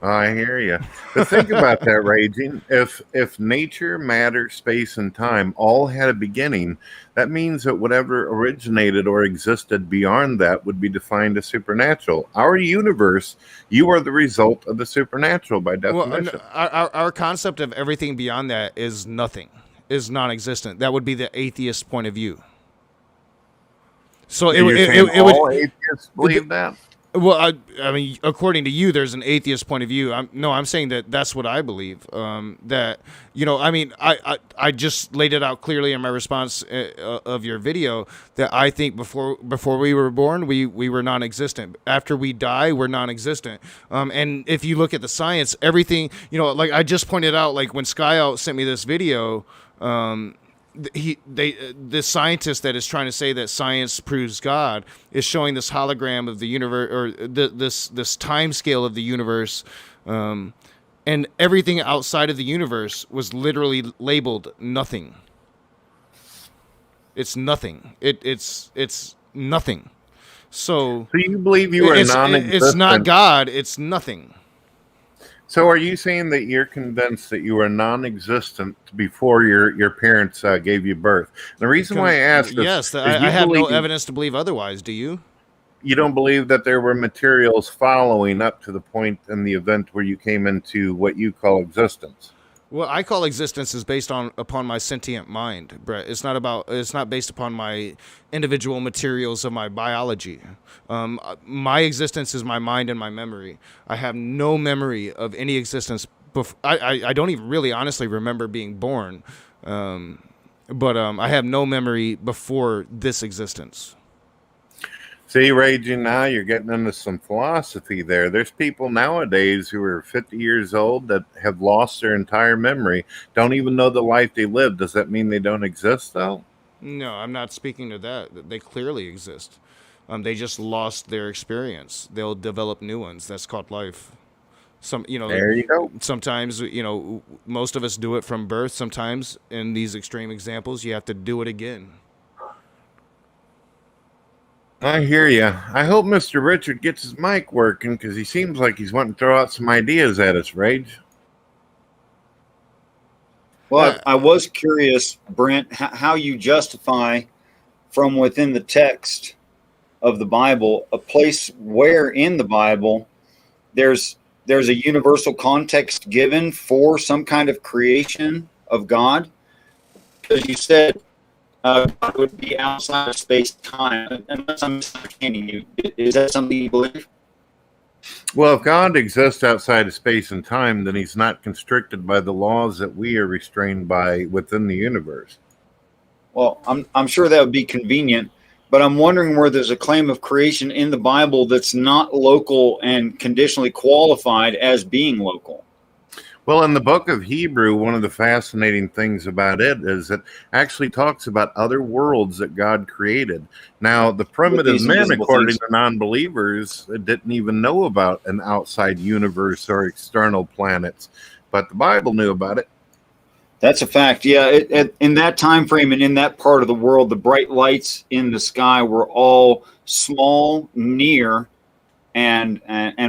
I hear you. But think about that, Raging. If nature, matter, space, and time all had a beginning, that means that whatever originated or existed beyond that would be defined as supernatural. Our universe, you are the result of the supernatural by definition. Well, our concept of everything beyond that is nothing, is non-existent. That would be the atheist point of view. So You're saying all atheists believe that? Well, I mean, according to you, there's an atheist point of view. I'm saying that that's what I believe. That, I mean, I just laid it out clearly in my response of your video that I think before we were born, we were non-existent. After we die, we're non-existent. And if you look at the science, everything, like I just pointed out, like when Skyout sent me this video, this scientist that is trying to say that science proves God is showing this hologram of the universe, or this time scale of the universe, and everything outside of the universe was literally labeled nothing. It's nothing. It's nothing. So you believe you are non-existent? It's not God. It's nothing. So are you saying that you're convinced that you were non-existent before your parents gave you birth? The reason why I asked this yes, is I have no evidence to believe otherwise. Do you? You don't believe that there were materials following up to the point in the event where you came into what you call existence? Well, I call existence is based upon my sentient mind, Brett. It's not based upon my individual materials of my biology. My existence is my mind and my memory. I have no memory of any existence. I don't even really honestly remember being born, but I have no memory before this existence. See, Raging, now you're getting into some philosophy there. There's people nowadays who are 50 years old that have lost their entire memory, don't even know the life they lived. Does that mean they don't exist, though? No, I'm not speaking to that. They clearly exist. They just lost their experience. They'll develop new ones. That's called life. There you go. Sometimes, most of us do it from birth. Sometimes, in these extreme examples, you have to do it again. I hear you. I hope Mr. Richard gets his mic working because he seems like he's wanting to throw out some ideas at us, Rage. Well, I was curious, Brent, how you justify from within the text of the Bible a place where in the Bible there's a universal context given for some kind of creation of God. Because you said God would be outside of space-time, unless I'm misunderstanding you. Is that something you believe? Well, if God exists outside of space and time, then he's not constricted by the laws that we are restrained by within the universe. Well, I'm sure that would be convenient, but I'm wondering where there's a claim of creation in the Bible that's not local and conditionally qualified as being local. Well, in the book of Hebrew, one of the fascinating things about it is it actually talks about other worlds that God created. Now, the primitive men, according to non-believers, didn't even know about an outside universe or external planets, but the Bible knew about it. That's a fact. Yeah, in that time frame and in that part of the world, the bright lights in the sky were all small, near, and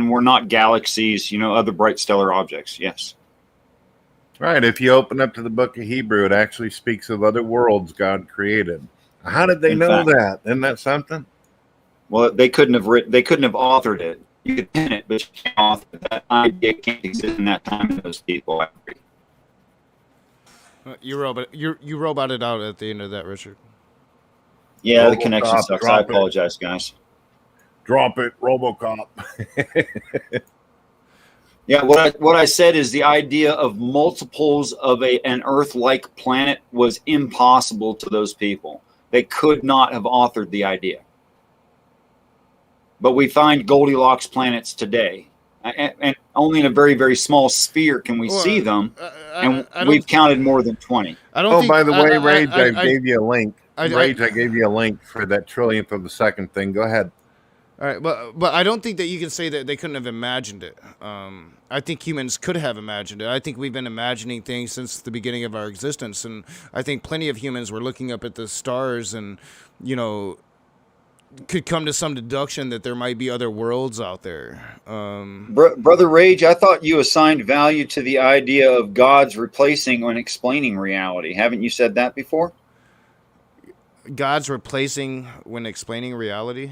were not galaxies, other bright stellar objects. Yes. Right. If you open up to the book of Hebrew, it actually speaks of other worlds God created. How did they In know fact. that? Isn't that something? Well, they couldn't have authored it. You could pen it, but you can't author it. That idea can't exist in that time in those people. I agree. You roboted out at the end of that, Richard. Yeah, the Robocop, connection sucks. I drop it. apologize, guys. Drop it, RoboCop. Yeah, what I said is the idea of multiples of an Earth-like planet was impossible to those people. They could not have authored the idea. But we find Goldilocks planets today, and only in a very, very small sphere can we see them, and we've counted more than 20. I don't. By the way, Rage, I gave you a link. I gave you a link for that trillionth of a second thing. Go ahead. All right, but I don't think that you can say that they couldn't have imagined it. I think humans could have imagined it. I think we've been imagining things since the beginning of our existence, and I think plenty of humans were looking up at the stars and, could come to some deduction that there might be other worlds out there. Brother Rage, I thought you assigned value to the idea of gods replacing and explaining reality. Haven't you said that before? God's replacing when explaining reality?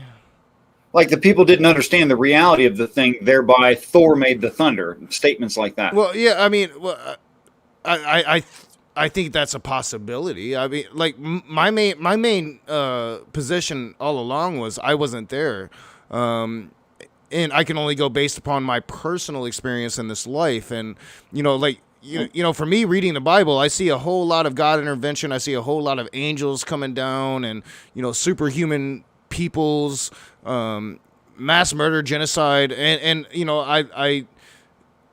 Like the people didn't understand the reality of the thing, thereby Thor made the thunder. Statements like that. Well, yeah, I mean, I think that's a possibility. I mean, like my main position all along was I wasn't there, and I can only go based upon my personal experience in this life. And for me, reading the Bible, I see a whole lot of God intervention. I see a whole lot of angels coming down, and superhuman peoples, mass murder, genocide, and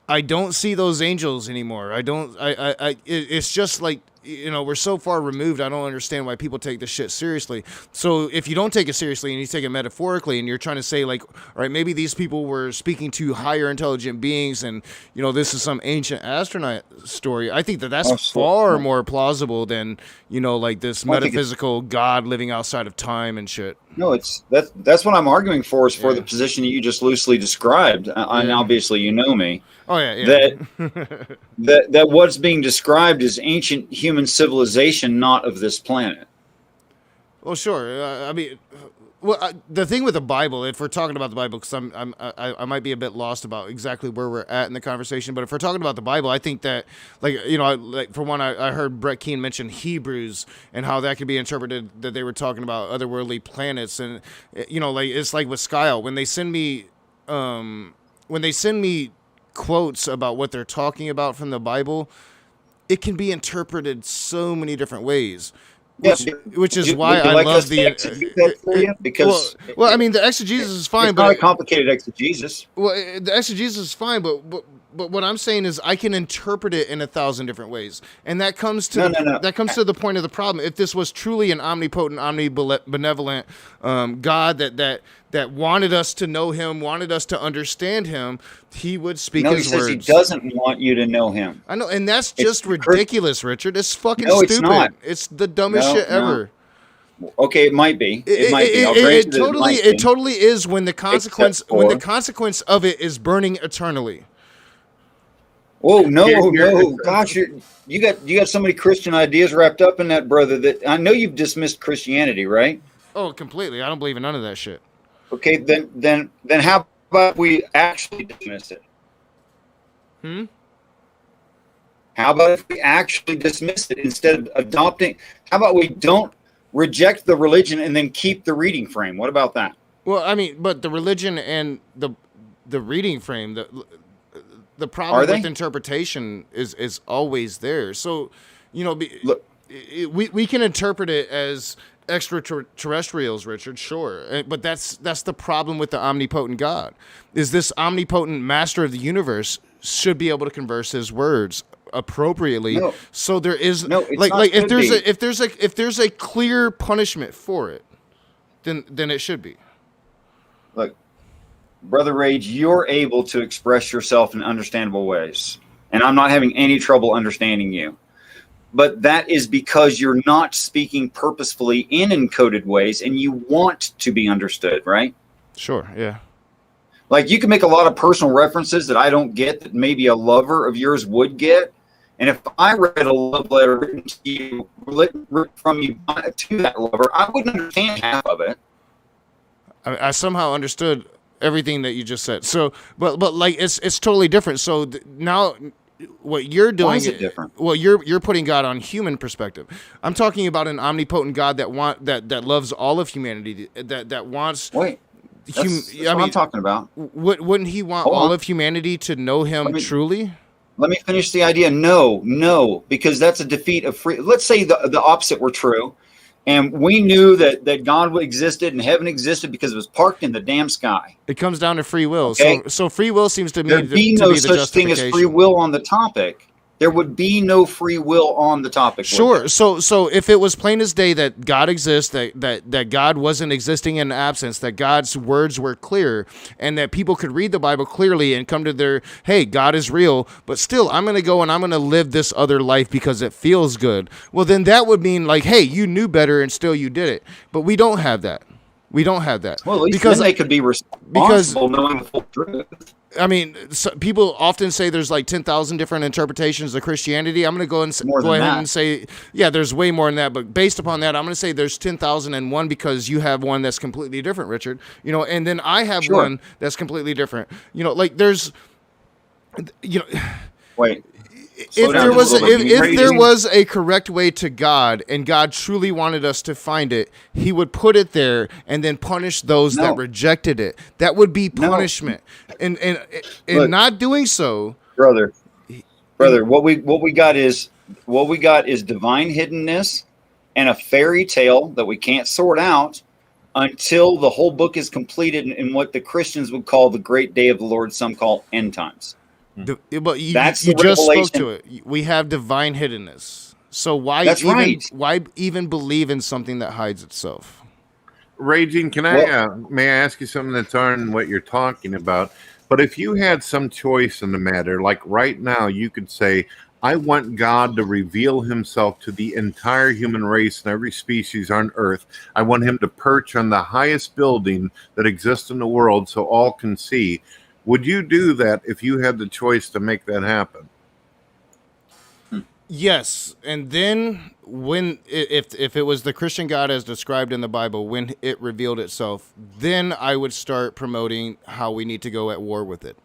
I don't see those angels anymore. It's just like, we're so far removed. I don't understand why people take this shit seriously. So if you don't take it seriously and you take it metaphorically and you're trying to say like, all right, maybe these people were speaking to higher intelligent beings and, this is some ancient astronaut story. I think that's far more plausible than, like this metaphysical God living outside of time and shit. No, that's what I'm arguing for is for the position that you just loosely described. And obviously you know me. Oh yeah. That what's being described is ancient human civilization, not of this planet. Well, sure. I mean, the thing with the Bible, if we're talking about the Bible, because I might be a bit lost about exactly where we're at in the conversation, but if we're talking about the Bible, I think that, for one, I heard Brett Keane mention Hebrews and how that could be interpreted that they were talking about otherworldly planets, and it's like with Skyle when they send me quotes about what they're talking about from the Bible, it can be interpreted so many different ways. Which is why I love the because I mean the exegesis is fine, but not a complicated exegesis. Well, the exegesis is fine, but what I'm saying is I can interpret it in 1,000 different ways, and that comes to that comes to the point of the problem. If this was truly an omnipotent, omnibenevolent God that wanted us to know Him, wanted us to understand Him, He would speak His words. He doesn't want you to know Him. I know, and that's just ridiculous, Richard. It's fucking stupid. It's not. It's the dumbest shit ever. Okay, it might be. It totally is when the consequence of it is burning eternally. Oh no! Gosh, you got so many Christian ideas wrapped up in that, brother. That I know you've dismissed Christianity, right? Oh, completely. I don't believe in none of that shit. Okay, then how about we actually dismiss it? How about if we actually dismiss it instead of adopting? How about we don't reject the religion and then keep the reading frame? What about that? Well, I mean, but the religion and the reading frame, the problem with interpretation is always there. So, look, we can interpret it as extraterrestrials, Richard, sure, but that's the problem with the omnipotent God. Is this omnipotent master of the universe should be able to converse His words appropriately? No. So there is if there's a clear punishment for it, then it should be. Look, Brother Rage, you're able to express yourself in understandable ways, and I'm not having any trouble understanding you. but that is because you're not speaking purposefully in encoded ways and you want to be understood, right? Sure, yeah. Like you can make a lot of personal references that I don't get that maybe a lover of yours would get. And if I read a love letter written to you, written from you to that lover, I wouldn't understand half of it. I somehow understood everything that you just said. So, but like it's totally different. So now, what you're doing? Why is it different? Well, you're putting God on human perspective. I'm talking about an omnipotent God that loves all of humanity. That wants. Wait. That's what I'm talking about. Wouldn't he want all of humanity to know him truly? Let me finish the idea. No, because that's a defeat of free. Let's say the opposite were true, and we knew that God existed and heaven existed because it was parked in the damn sky. It comes down to free will. Okay? So free will seems to me There'd be no such thing as free will on the topic. There would be no free will on the topic. Sure. So if it was plain as day that God exists, that God wasn't existing in absence, that God's words were clear, and that people could read the Bible clearly and come to their, hey, God is real, but still I'm going to go and I'm going to live this other life because it feels good. Well, then that would mean like, hey, you knew better and still you did it. But we don't have that. We don't have that. Well, at least then they could be responsible knowing the full truth. I mean, people often say there's like 10,000 different interpretations of Christianity. I'm going to go ahead and say, yeah, there's way more than that. But based upon that, I'm going to say there's 10,001 because you have one that's completely different, Richard. You know, and then I have one that's completely different. You know, like there's, you know, wait. If there was a correct way to God and God truly wanted us to find it, he would put it there and then punish those that rejected it. That would be punishment. And look, not doing so, brother, what we got is divine hiddenness and a fairy tale that we can't sort out until the whole book is completed in what the Christians would call the great day of the Lord, some call end times. But you just spoke to it. We have divine hiddenness. So why even believe in something that hides itself? Raging, may I ask you something that's on what you're talking about? But if you had some choice in the matter, like right now, you could say, I want God to reveal himself to the entire human race and every species on earth. I want him to perch on the highest building that exists in the world so all can see. Would you do that if you had the choice to make that happen? Yes, and then if it was the Christian God as described in the Bible, when it revealed itself, then I would start promoting how we need to go at war with it.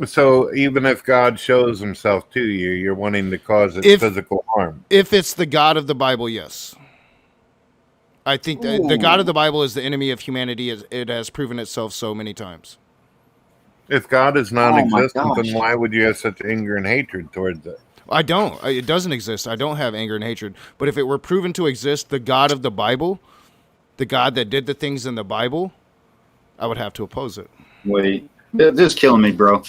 So even if God shows himself to you, you're wanting to cause it physical harm? If it's the God of the Bible, yes. I think the God of the Bible is the enemy of humanity. It has proven itself so many times. If God is non-existent, then why would you have such anger and hatred towards it? I don't. It doesn't exist. I don't have anger and hatred. But if it were proven to exist, the God of the Bible, the God that did the things in the Bible, I would have to oppose it. Wait, this is killing me, bro.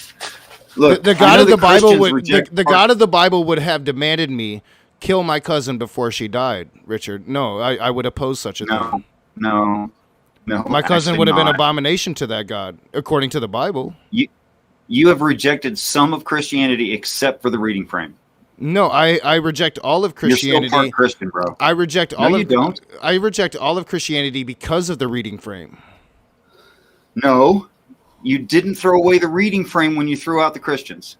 Look, the God of the Bible the God of the Bible would have demanded me kill my cousin before she died, Richard. No, I would oppose such a thing. No. My cousin would have been an abomination to that God, according to the Bible. You have rejected some of Christianity except for the reading frame. No, I reject all of Christianity. You're still part Christian, bro. I reject I reject all of Christianity because of the reading frame. No, you didn't throw away the reading frame when you threw out the Christians.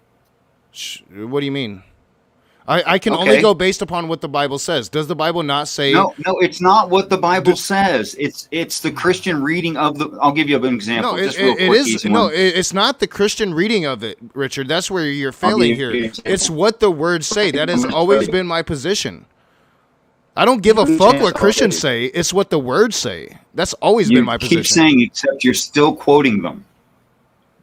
What do you mean? I can only go based upon what the Bible says. Does the Bible not say? No, it's not what the Bible says. It's the Christian reading of the. I'll give you an example. It's not the Christian reading of it, Richard. That's where you're failing here. It's what the words say. That has always been my position. I don't give a fuck what Christians say. It's what the words say. That's always been my position. You keep saying, except you're still quoting them.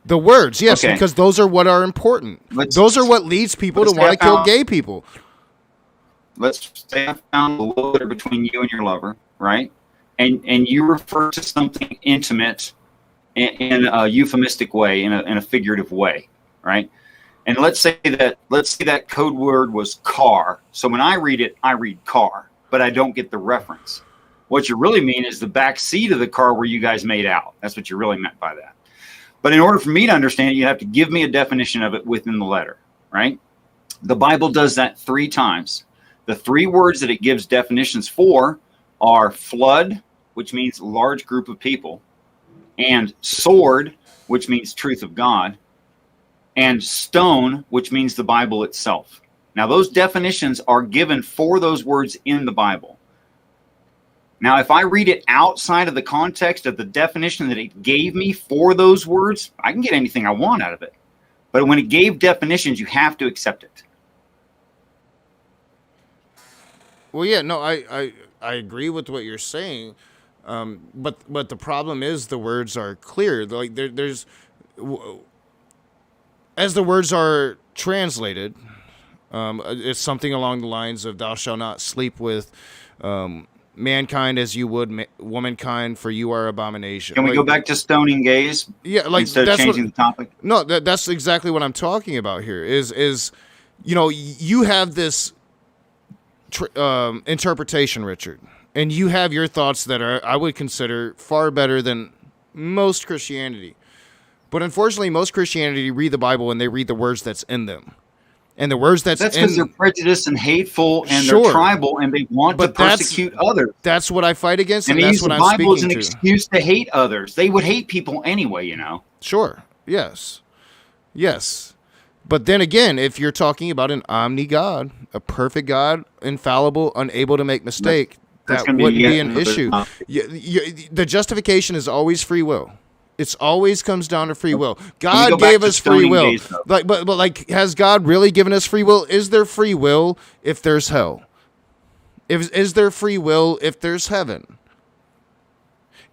The words, yes, because those are what are important. Those are what leads people to want to kill gay people. Let's say I found a little bit between you and your lover, right? And you refer to something intimate in a euphemistic way, in a figurative way, right? And let's say that code word was car. So when I read it, I read car, but I don't get the reference. What you really mean is the back seat of the car where you guys made out. That's what you really meant by that. But in order for me to understand it, you have to give me a definition of it within the letter, right? The Bible does that 3 times. The 3 words that it gives definitions for are flood, which means large group of people, and sword, which means truth of God, and stone, which means the Bible itself. Now, those definitions are given for those words in the Bible. Now, if I read it outside of the context of the definition that it gave me for those words, I can get anything I want out of it. But when it gave definitions, you have to accept it. Well, yeah, no, I agree with what you're saying, but the problem is the words are clear. Like there's as the words are translated, it's something along the lines of "Thou shalt not sleep with mankind as you would womankind, for you are abomination." Can we go back to stoning gays? Yeah, like instead of changing the topic. No, that's exactly what I'm talking about here. Is you have this interpretation, Richard, and you have your thoughts that are, I would consider, far better than most Christianity. But unfortunately, most Christianity read the Bible and they read the words that's in them. And the words that's because they're prejudiced and hateful and Sure. they're tribal and they want to persecute others. That's what I fight against, and they that's use what the I'm Bible as speaking an to. excuse to hate others. They would hate people anyway, Sure. Yes. Yes. But then again, if you're talking about an omni-God, a perfect God, infallible, unable to make mistake, that wouldn't be an issue. The justification is always free will. It's always comes down to free will. God gave us free will. But has God really given us free will? Is there free will if there's hell? Is there free will if there's heaven?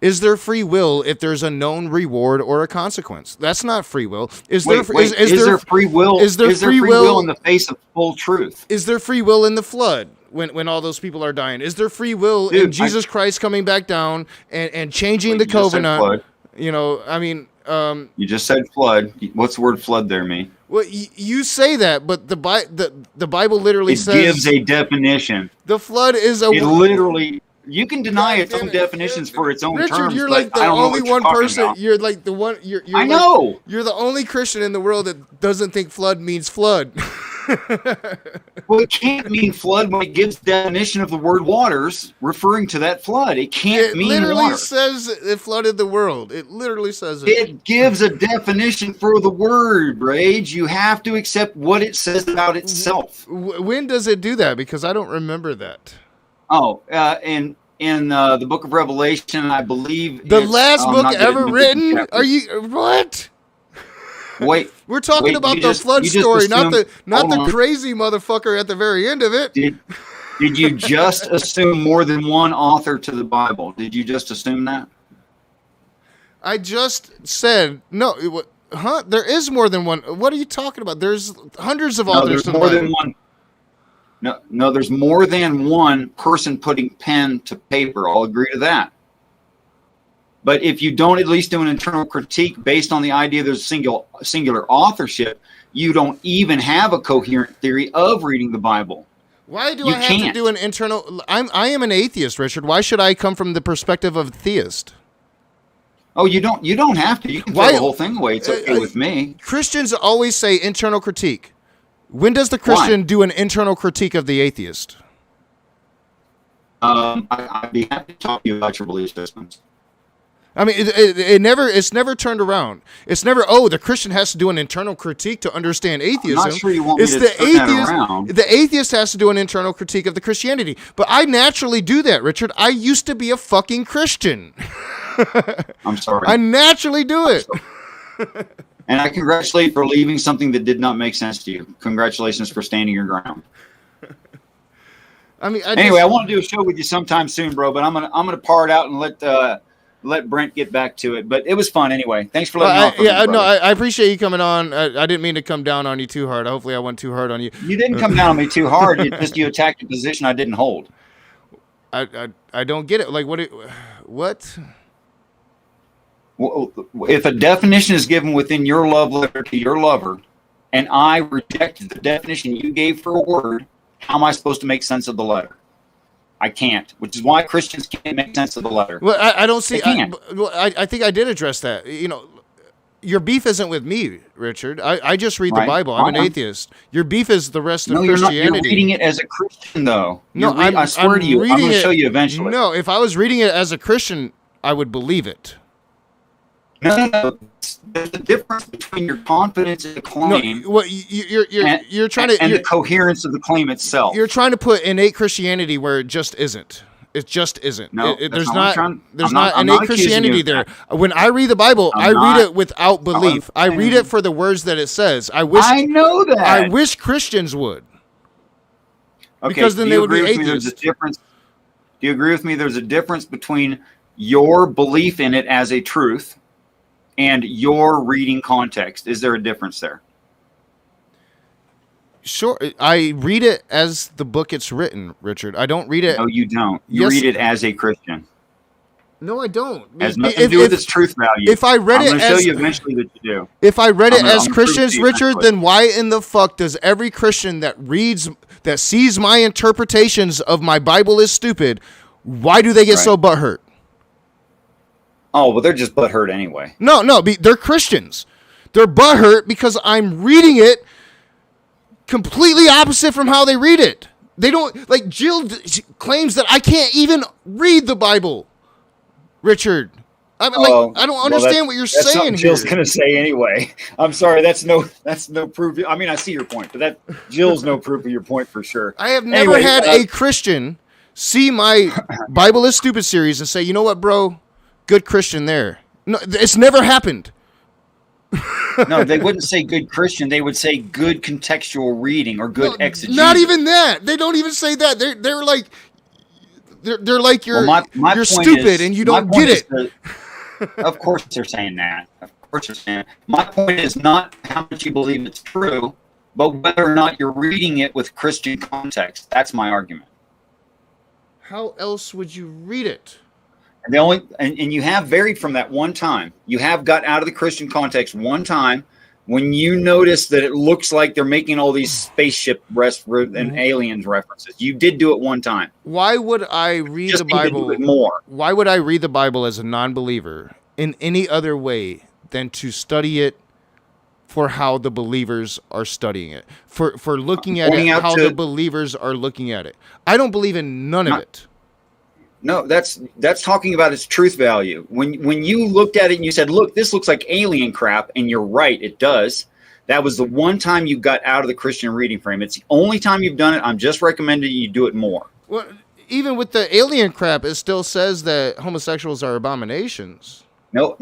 Is there free will if there's a known reward or a consequence? That's not free will. Is there free will? Is there free will in the face of full truth? Is there free will in the flood when all those people are dying? Is there free will in Jesus Christ coming back down and changing the covenant? You just said flood. What's the word flood there mean? Well, you say that, but the Bible literally says... It gives a definition. The flood is a... It literally... You can deny its own definitions for its own Richard, terms. You're like the only one person. About. You're like the one. I know. You're the only Christian in the world that doesn't think flood means flood. Well, it can't mean flood when it gives definition of the word waters, referring to that flood. It can't mean water. It literally says it flooded the world. It literally says it. It gives a definition for the word, Rage. You have to accept what it says about itself. When does it do that? Because I don't remember that. Oh, in the book of Revelation, I believe the last book ever written. Are you what? Wait, we're talking about the flood story, not the crazy motherfucker at the very end of it. Did you just assume more than one author to the Bible? Did you just assume that? I just said no. Huh? There is more than one. What are you talking about? There's hundreds of authors. There's more than one. No, there's more than one person putting pen to paper. I'll agree to that. But if you don't at least do an internal critique based on the idea there's singular authorship, you don't even have a coherent theory of reading the Bible. Why do I have to do an internal? I am an atheist, Richard. Why should I come from the perspective of a theist? Oh, you don't have to. You can throw the whole thing away. It's okay with me. Christians always say internal critique. When does the Christian do an internal critique of the atheist? I'd be happy to talk to you about your belief systems. I mean, it's never turned around. It's never, the Christian has to do an internal critique to understand atheism. I'm not sure you want me to turn that around. The atheist has to do an internal critique of the Christianity. But I naturally do that, Richard. I used to be a fucking Christian. I'm sorry. I naturally do it. And I congratulate you for leaving something that did not make sense to you. Congratulations for standing your ground. I mean, I want to do a show with you sometime soon, bro. But I'm gonna par it out and let Brent get back to it. But it was fun anyway. Thanks for letting me off. I appreciate you coming on. I didn't mean to come down on you too hard. Hopefully, I went too hard on you. You didn't come down on me too hard. You attacked a position I didn't hold. I don't get it. Like what? If a definition is given within your love letter to your lover, and I rejected the definition you gave for a word, how am I supposed to make sense of the letter? I can't, which is why Christians can't make sense of the letter. Well, I don't see. I think I did address that. your beef isn't with me, Richard. I just read the Right. Bible. I'm an atheist. Your beef is the rest of No, you're not. Christianity. You're reading it as a Christian, though. No, I swear to you, I'm going to show you eventually. No, if I was reading it as a Christian, I would believe it. No. There's a difference between your confidence in the claim You're trying to and the coherence of the claim itself. You're trying to put innate Christianity where it just isn't. It just isn't. No, There's not not innate Christianity there. When I read the Bible, I read it without belief. I read it for the words that it says. I know that. I wish Christians would. Okay, because then they would be atheists. Do you agree with me? There's a difference between your belief in it as a truth and your reading context. Is there a difference there? Sure. I read it as the book it's written, Richard. I don't read it. No, you don't. You read it as a Christian. No, I don't. It has nothing to do with its truth value. If I read I'm going it to show as, you eventually that you do. If I read it as I'm Christians, Richard, then why in the fuck does every Christian that sees my interpretations of my Bible as stupid, why do they get so butthurt? Oh, well, they're just butthurt anyway. No, they're Christians. They're butthurt because I'm reading it completely opposite from how they read it. They don't, like, Jill claims that I can't even read the Bible, Richard. I don't understand what you're saying here. Jill's going to say anyway. I'm sorry, that's no proof. I mean, I see your point, but Jill's no proof of your point for sure. I have never had a Christian see my Bible is Stupid series and say, you know what, bro? Good Christian there. No, it's never happened. No, they wouldn't say good Christian. They would say good contextual reading or good exegesis. Not even that. They don't even say that. They're like you're stupid and you don't get it. Of course they're saying that. Of course they're saying that. My point is not how much you believe it's true, but whether or not you're reading it with Christian context. That's my argument. How else would you read it? And you have varied from that one time. You have got out of the Christian context one time when you notice that it looks like they're making all these spaceship and aliens references. You did do it one time. Why would I read the Bible more? Why would I read the Bible as a non-believer in any other way than to study it for how the believers are studying it? For looking at it how the believers are looking at it. I don't believe in none of it. No, that's talking about its truth value. When you looked at it and you said, look, this looks like alien crap, and you're right, it does. That was the one time you got out of the Christian reading frame. It's the only time you've done it. I'm just recommending you do it more. Well, even with the alien crap, it still says that homosexuals are abominations. No,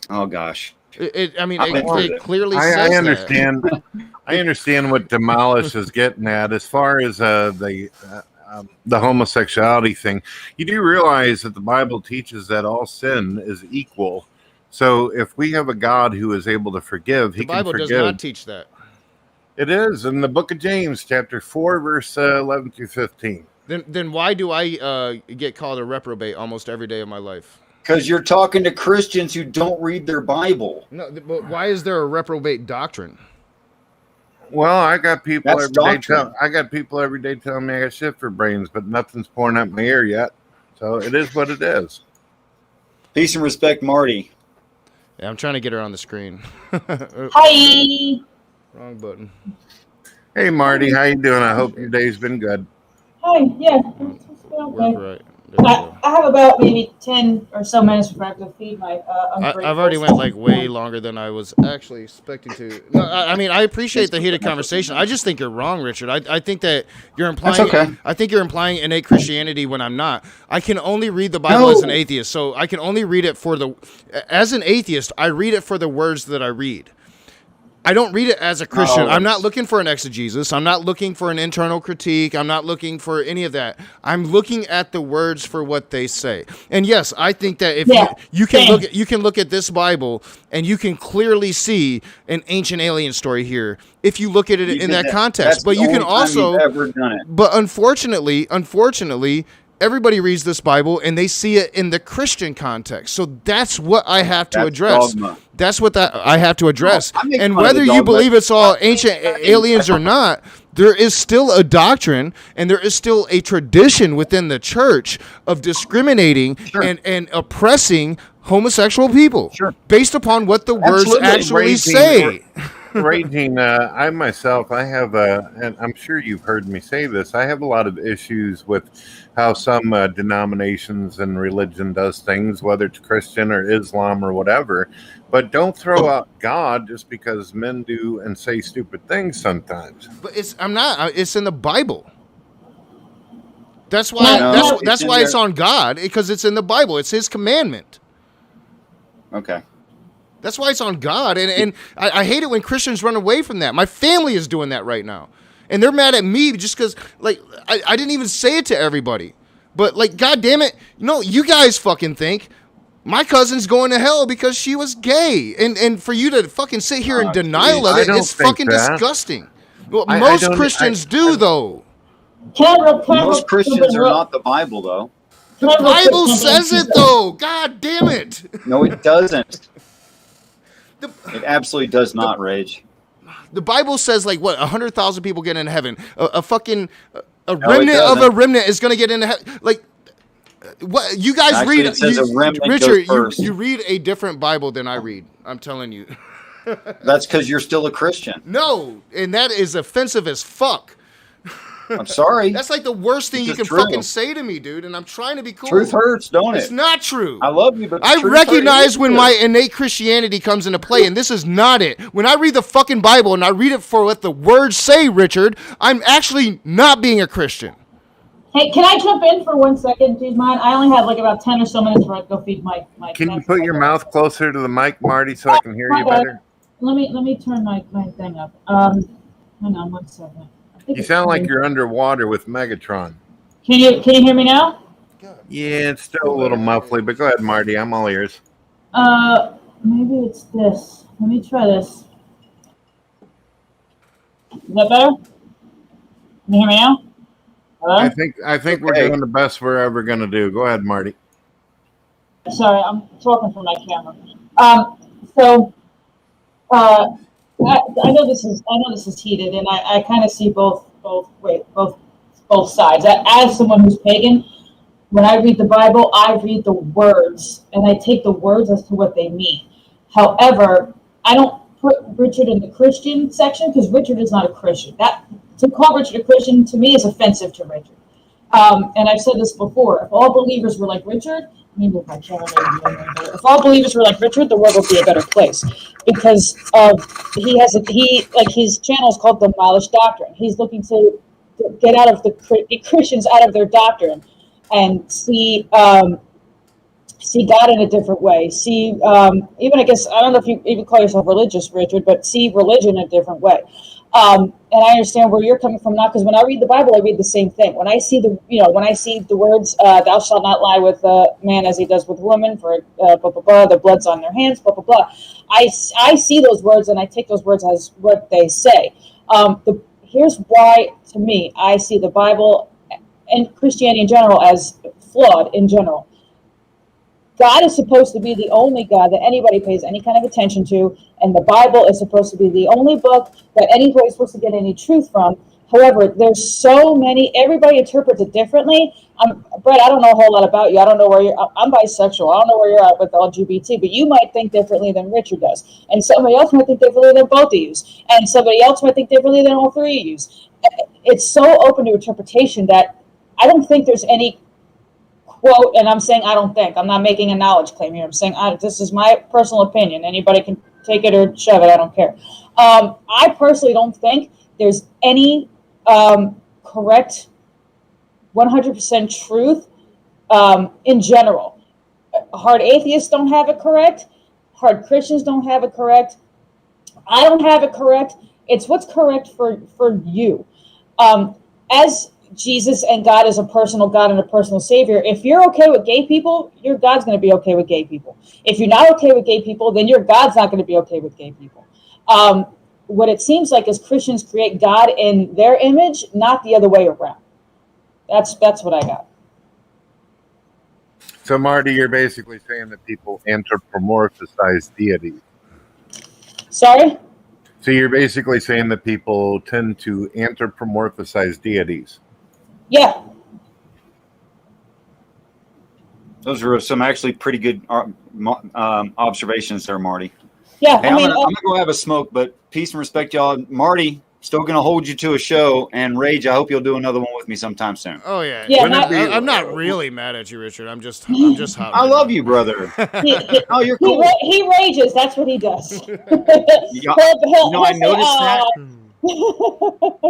oh gosh. It clearly says I understand. I understand what Demolish is getting at as far as the homosexuality thing. You do realize that the Bible teaches that all sin is equal. So if we have a God who is able to forgive, he can forgive. The Bible does not teach that. It is in the book of James, chapter 4, verse 11 through 15. Then why do I get called a reprobate almost every day of my life? Because you're talking to Christians who don't read their Bible. No, but why is there a reprobate doctrine? Well, I got people every day telling me I got shit for brains, but nothing's pouring out my ear yet. So it is what it is. Peace and respect, Marty. Yeah, I'm trying to get her on the screen. Hi. Wrong button. Hey, Marty, how you doing? I hope your day's been good. Hi. Yeah. Work right. I have about maybe 10 or so minutes before I have to feed my I've already went like way longer than I was actually expecting to. No, I mean, I appreciate the heated conversation. I just think you're wrong, Richard. I think that you're implying. That's okay. I think you're implying innate Christianity when I'm not. I can only read the Bible as an atheist, so I can only read it as an atheist. I read it for the words that I read. I don't read it as a Christian. I'm not looking for an exegesis. I'm not looking for an internal critique. I'm not looking for any of that. I'm looking at the words for what they say. And yes, I think that if you can look at this Bible and you can clearly see an ancient alien story here if you look at it in that context. But you can also but unfortunately, everybody reads this Bible and they see it in the Christian context. So that's what I have to address. Dogma. That's what I have to address. And whether you believe it's all ancient aliens or not, there is still a doctrine and there is still a tradition within the church of discriminating and oppressing homosexual people. Sure. Based upon what the words Absolutely. actually Raging, say. Raging, I myself, I have, and I'm sure you've heard me say this, I have a lot of issues with how some denominations and religion does things, whether it's Christian or Islam or whatever. But don't throw out God just because men do and say stupid things sometimes. But it's in the Bible. That's why No, that's it's in why it's there. on God, because it's in the Bible. It's his commandment. Okay. That's why it's on God. And I hate it when Christians run away from that. My family is doing that right now. And they're mad at me just because, like, I didn't even say it to everybody. But, like, God damn it, you guys fucking think my cousin's going to hell because she was gay. And for you to fucking sit here in denial of I it, don't it's think fucking that. disgusting. Well, I most don't- Christians do, though. Most Christians are not the Bible, though. The Bible says it, though. God damn it. No, it doesn't. It absolutely does not, Rage. The Bible says, like, what, 100,000 people get into heaven. A remnant of a doesn't. remnant is going to get into heaven. Like, what you guys Actually, read? it says a remnant Richard, goes first. you read a different Bible than I read. I'm telling you. That's because you're still a Christian. No, and that is offensive as fuck. I'm sorry. That's like the worst thing you It's can true. fucking say to me, dude. And I'm trying to be cool. Truth hurts, don't It's it? not true. I love you, but the I truth recognize hurts. when my innate Christianity comes into play, and this is not it. When I read the fucking Bible and I read it for what the words say, Richard, I'm actually not being a Christian. Hey, can I jump in for 1 second? Do you mind? I only have like about 10 or so minutes before I go feed my Can you put your mouth closer to the mic, Marty, so I can hear you better? Let me turn my thing up. Hang on 1 second. I think You it's sound like fine. you're underwater with Megatron. Can you hear me now? Yeah, it's still a little muffly, but go ahead, Marty. I'm all ears. Maybe it's this. Let me try this. Is that better? Can you hear me now? Hello? I think we're doing the best we're ever gonna do. Go ahead, Marty. Sorry, I'm talking from my camera. I know this is heated, and I kind of see both sides. As someone who's pagan, when I read the Bible, I read the words, and I take the words as to what they mean. However, I don't put Richard in the Christian section because Richard is not a Christian. To call Richard a Christian to me is offensive to Richard. And I've said this before. If all believers were like Richard, if all believers were like Richard, the world would be a better place. Because his channel is called Demolish Doctrine. He's looking to get out of the Christians out of their doctrine and see God in a different way. See, even I guess I don't know if you even call yourself religious, Richard, but see religion in a different way. And I understand where you're coming from now, because when I read the Bible, I read the same thing. When I see the words, "Thou shalt not lie with a man as he does with a woman," for blah blah blah, the blood's on their hands, blah blah blah. I see those words and I take those words as what they say. Here's why, to me, I see the Bible and Christianity in general as flawed in general. God is supposed to be the only God that anybody pays any kind of attention to, and the Bible is supposed to be the only book that anybody's supposed to get any truth from. However, there's so many, everybody interprets it differently. Brett, I don't know a whole lot about you. I don't know where I'm bisexual. I don't know where you're at with LGBT, but you might think differently than Richard does. And somebody else might think differently than both of you. And somebody else might think differently than all three of you. It's so open to interpretation that I don't think there's any quote, and I'm saying I don't think. I'm not making a knowledge claim here. I'm saying this is my personal opinion. Anybody can take it or shove it. I don't care. I personally don't think there's any correct 100% truth in general. Hard atheists don't have it correct. Hard Christians don't have it correct. I don't have it correct. It's what's correct for you. As Jesus and God is a personal God and a personal Savior, if you're okay with gay people, your God's going to be okay with gay people. If you're not okay with gay people, then your God's not going to be okay with gay people. What it seems like is Christians create God in their image, not the other way around. That's what I got. So, Marty, you're basically saying that people anthropomorphize deities. Sorry? So you're basically saying that people tend to anthropomorphize deities. Yeah. Those were some actually pretty good observations there, Marty. Yeah, Hey, I'm gonna go have a smoke, but peace and respect, y'all. Marty, still gonna hold you to a show, and Rage, I hope you'll do another one with me sometime soon. Oh yeah. Yeah, I'm not really mad at you, Richard. I'm just hot. I love you, brother. Oh, you're cool. He rages. That's what he does. I noticed that.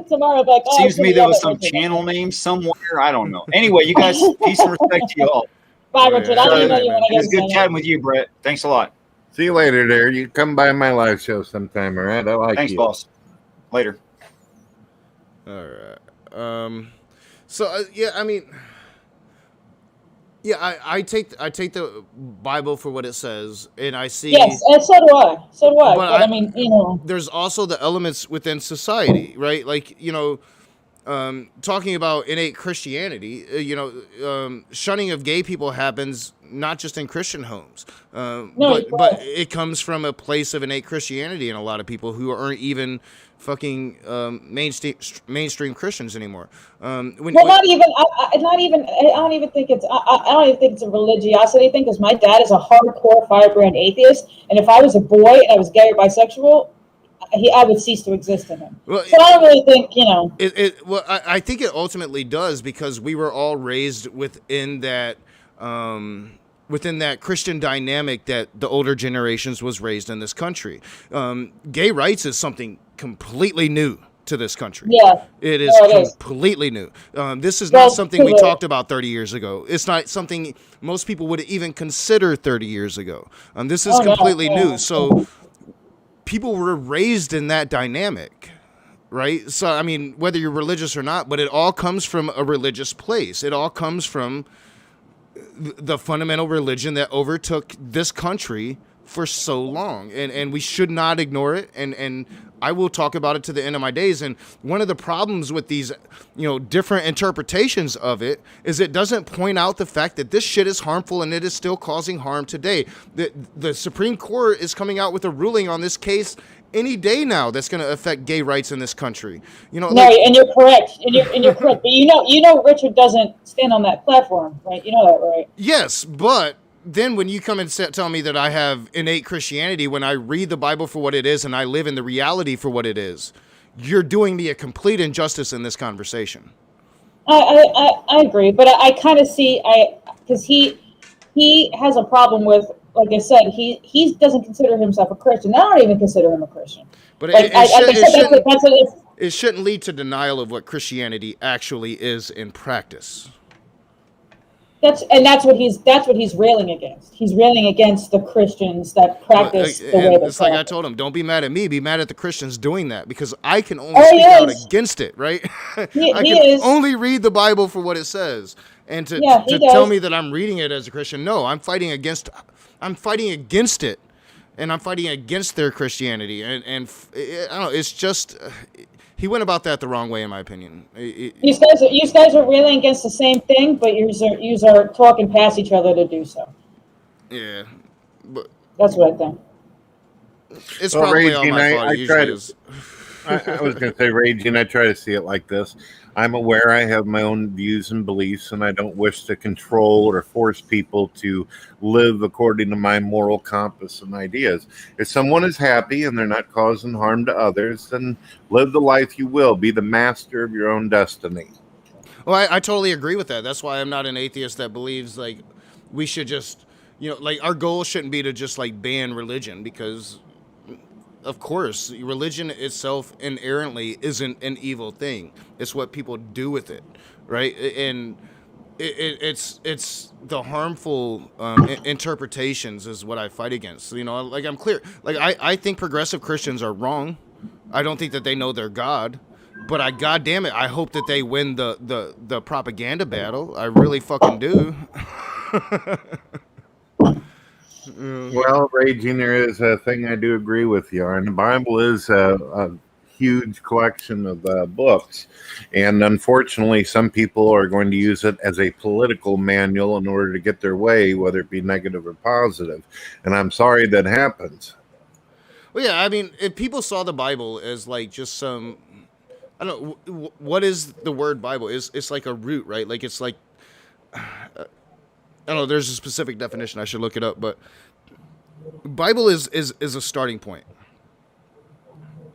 Tomorrow, like, Seems to me there was some channel name somewhere. I don't know. Anyway, you guys, peace and respect to you all. Bye, Richard. I'll email you when I It was good chatting with you, Brett. Thanks a lot. See you later there. You come by my live show sometime, all right? I like Thanks, you. boss. Later. All right. So yeah, I mean, yeah, I take the Bible for what it says, and I see. Yes, and so do I. But I mean, there's also the elements within society, right? Like, talking about innate Christianity, shunning of gay people happens not just in Christian homes, but it comes from a place of innate Christianity in a lot of people who aren't even fucking mainstream Christians anymore. I don't even think it's a religiosity thing, because my dad is a hardcore firebrand atheist, and if I was a boy and I was gay or bisexual, I would cease to exist in him. Well, so I don't really think, I think it ultimately does, because we were all raised within that Christian dynamic that the older generations was raised in this country. Gay rights is something completely new to this country. Yeah, it is completely new. This is not something we talked about 30 years ago. It's not something most people would even consider 30 years ago. This is completely new. So people were raised in that dynamic, right? So, I mean, whether you're religious or not, but it all comes from a religious place. It all comes from the fundamental religion that overtook this country for so long, and we should not ignore it, and I will talk about it to the end of my days. And one of the problems with these different interpretations of it is it doesn't point out the fact that this shit is harmful, and it is still causing harm today. The Supreme Court is coming out with a ruling on this case any day now that's going to affect gay rights in this country. And you're correct. And you're correct. But Richard doesn't stand on that platform, right? You know that, right? Yes, but then when you come and tell me that I have innate Christianity, when I read the Bible for what it is and I live in the reality for what it is, you're doing me a complete injustice in this conversation. I agree, but I kind of see, because he has a problem with, like I said, he doesn't consider himself a Christian. I don't even consider him a Christian. But like, it shouldn't lead to denial of what Christianity actually is in practice. That's what he's railing against. He's railing against the Christians that practice the way they It's like I told him, don't be mad at me, be mad at the Christians doing that, because I can only speak out against it, right? I can only read the Bible for what it says. And to tell me that I'm reading it as a Christian, no, I'm fighting against it. And I'm fighting against their Christianity. And I don't know, it's just he went about that the wrong way, in my opinion. You guys are railing against the same thing, but you are talking past each other to do so. Yeah, but that's what I think. It's probably all my fault. I was going to say, Raging, I try to see it like this. I'm aware I have my own views and beliefs, and I don't wish to control or force people to live according to my moral compass and ideas. If someone is happy and they're not causing harm to others, then live the life you will. Be the master of your own destiny. Well, I totally agree with that. That's why I'm not an atheist that believes, like, we should just, like, our goal shouldn't be to just, like, ban religion, because of course, religion itself inherently isn't an evil thing. It's what people do with it, right? And it's the harmful interpretations is what I fight against. Like, I'm clear. Like, I think progressive Christians are wrong. I don't think that they know their God. But goddamn it, I hope that they win the propaganda battle. I really fucking do. Well, Raging, there is a thing I do agree with you on. The Bible is a huge collection of books, and unfortunately, some people are going to use it as a political manual in order to get their way, whether it be negative or positive. And I'm sorry that happens. Well, yeah, I mean, if people saw the Bible as like just some, I don't know, what is the word Bible? It's like a root, right? Like, it's like I don't know. There's a specific definition. I should look it up, but Bible is a starting point,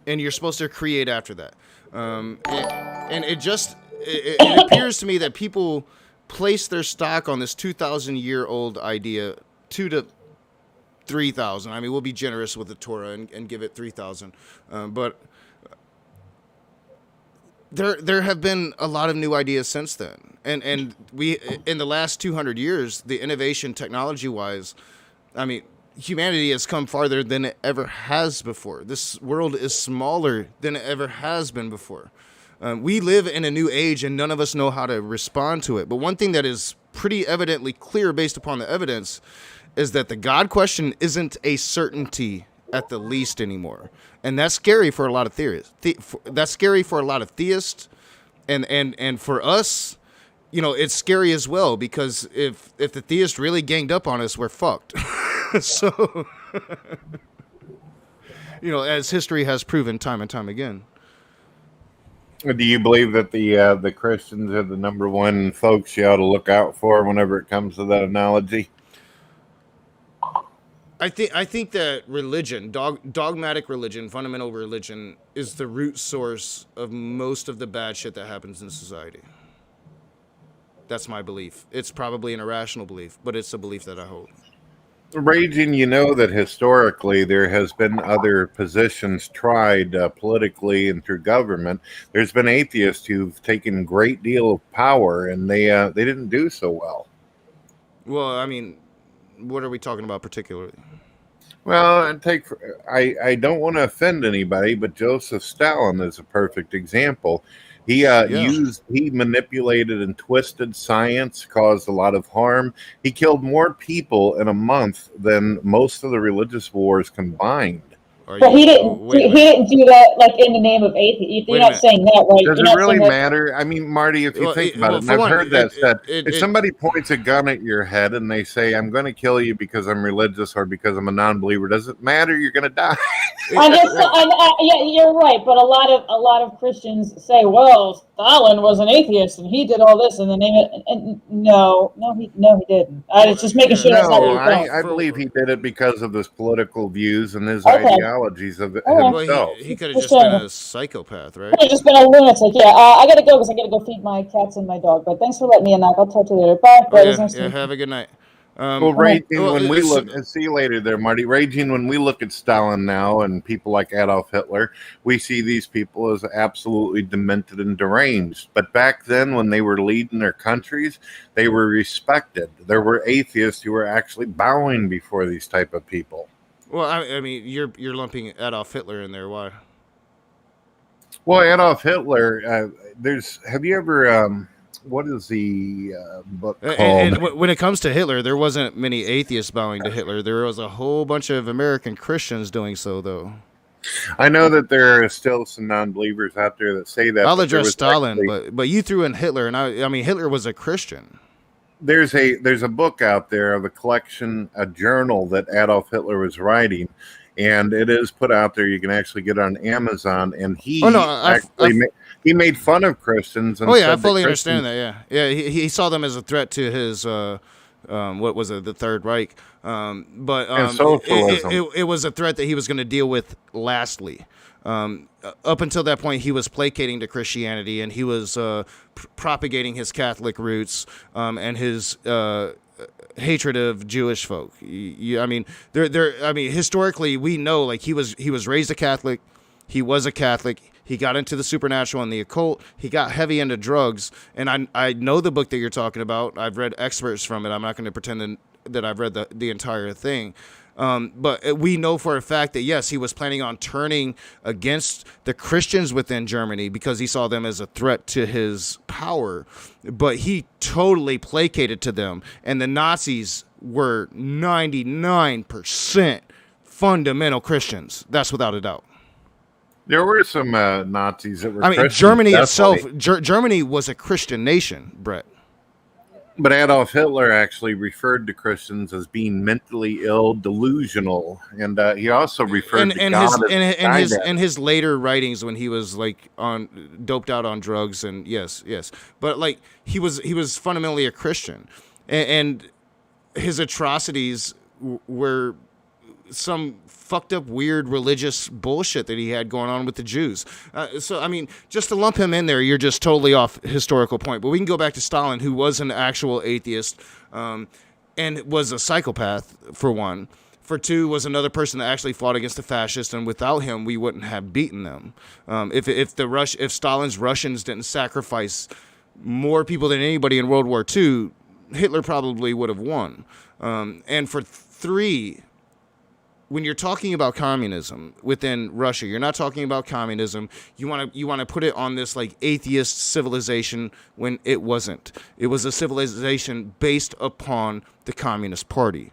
and you're supposed to create after that. And it appears to me that people place their stock on this 2,000-year-old idea, 3,000. I mean, we'll be generous with the Torah and give it 3,000, but there have been a lot of new ideas since then, and we in the last 200 years, the innovation technology wise, I mean, humanity has come farther than it ever has before. This world is smaller than it ever has been before. We live in a new age, and none of us know how to respond to it. But one thing that is pretty evidently clear based upon the evidence is that the God question isn't a certainty at the least anymore. And that's scary for a lot of theorists. That's scary for a lot of theists. And for us, you know, it's scary as well, because if the theists really ganged up on us, we're fucked. So, you know, as history has proven time and time again. Do you believe that the Christians are the number one folks you ought to look out for whenever it comes to that analogy? I think that religion, dogmatic religion, fundamental religion, is the root source of most of the bad shit that happens in society. That's my belief. It's probably an irrational belief, but it's a belief that I hold. Raging, you know that historically there has been other positions tried politically and through government. There's been atheists who've taken a great deal of power, and they didn't do so well. Well, I mean, what are we talking about particularly? Well, I don't want to offend anybody, but Joseph Stalin is a perfect example. He he manipulated and twisted science, caused a lot of harm. He killed more people in a month than most of the religious wars combined. But he didn't do that like in the name of atheism. You're not saying that, right? Does it really matter? I mean, Marty, if you think about it, and I've heard that said, if somebody points a gun at your head and they say, "I'm going to kill you because I'm religious or because I'm a non-believer," does it matter? You're going to die. Yeah, you're right. But a lot of Christians say, "Well, Stalin was an atheist and he did all this in the name of." And no, he didn't. I was just making sure that's not what you're saying. I believe he did it because of his political views and his ideologies of himself. Well, he could have just been a psychopath, right? Could have just been a lunatic. Yeah, I gotta go because I gotta go feed my cats and my dog. But thanks for letting me in. I'll talk to you later. Bye. Yeah, have a good night. See you later there, Marty. Raging, when we look at Stalin now and people like Adolf Hitler, we see these people as absolutely demented and deranged. But back then, when they were leading their countries, they were respected. There were atheists who were actually bowing before these type of people. Well, I mean, you're lumping Adolf Hitler in there. Why? Well, Adolf Hitler, have you ever, what is the book called? And when it comes to Hitler, there wasn't many atheists bowing to Hitler. There was a whole bunch of American Christians doing so, though. I know that there are still some non-believers out there that say that. I'll address Stalin, but you threw in Hitler, and I mean, Hitler was a Christian. There's a book out there of a journal that Adolf Hitler was writing, and it is put out there. You can actually get it on Amazon, and he made fun of Christians. And I fully understand that. Yeah. He saw them as a threat to his what was it, the Third Reich? But it was a threat that he was going to deal with lastly. Up until that point, he was placating to Christianity, and he was propagating his Catholic roots and his hatred of Jewish folk. I mean, historically, we know like he was raised a Catholic. He was a Catholic. He got into the supernatural and the occult. He got heavy into drugs. And I know the book that you're talking about. I've read excerpts from it. I'm not going to pretend that I've read the entire thing. But we know for a fact that, yes, he was planning on turning against the Christians within Germany because he saw them as a threat to his power. But he totally placated to them. And the Nazis were 99% fundamental Christians. That's without a doubt. There were some Nazis that were Christians. Germany itself, Germany was a Christian nation, Brett. But Adolf Hitler actually referred to Christians as being mentally ill, delusional, and he also referred to God in his later writings when he was like doped out on drugs, and yes, but like he was fundamentally a Christian, and his atrocities were some fucked up weird religious bullshit that he had going on with the Jews. So I mean, just to lump him in there, you're just totally off historical point. But we can go back to Stalin, who was an actual atheist and was a psychopath, for one. For two, was another person that actually fought against the fascists, and without him, we wouldn't have beaten them. If Stalin's Russians didn't sacrifice more people than anybody in World War II, Hitler probably would have won. And for three, when you're talking about communism within Russia, you're not talking about communism. You want to put it on this like atheist civilization when it wasn't. It was a civilization based upon the Communist Party.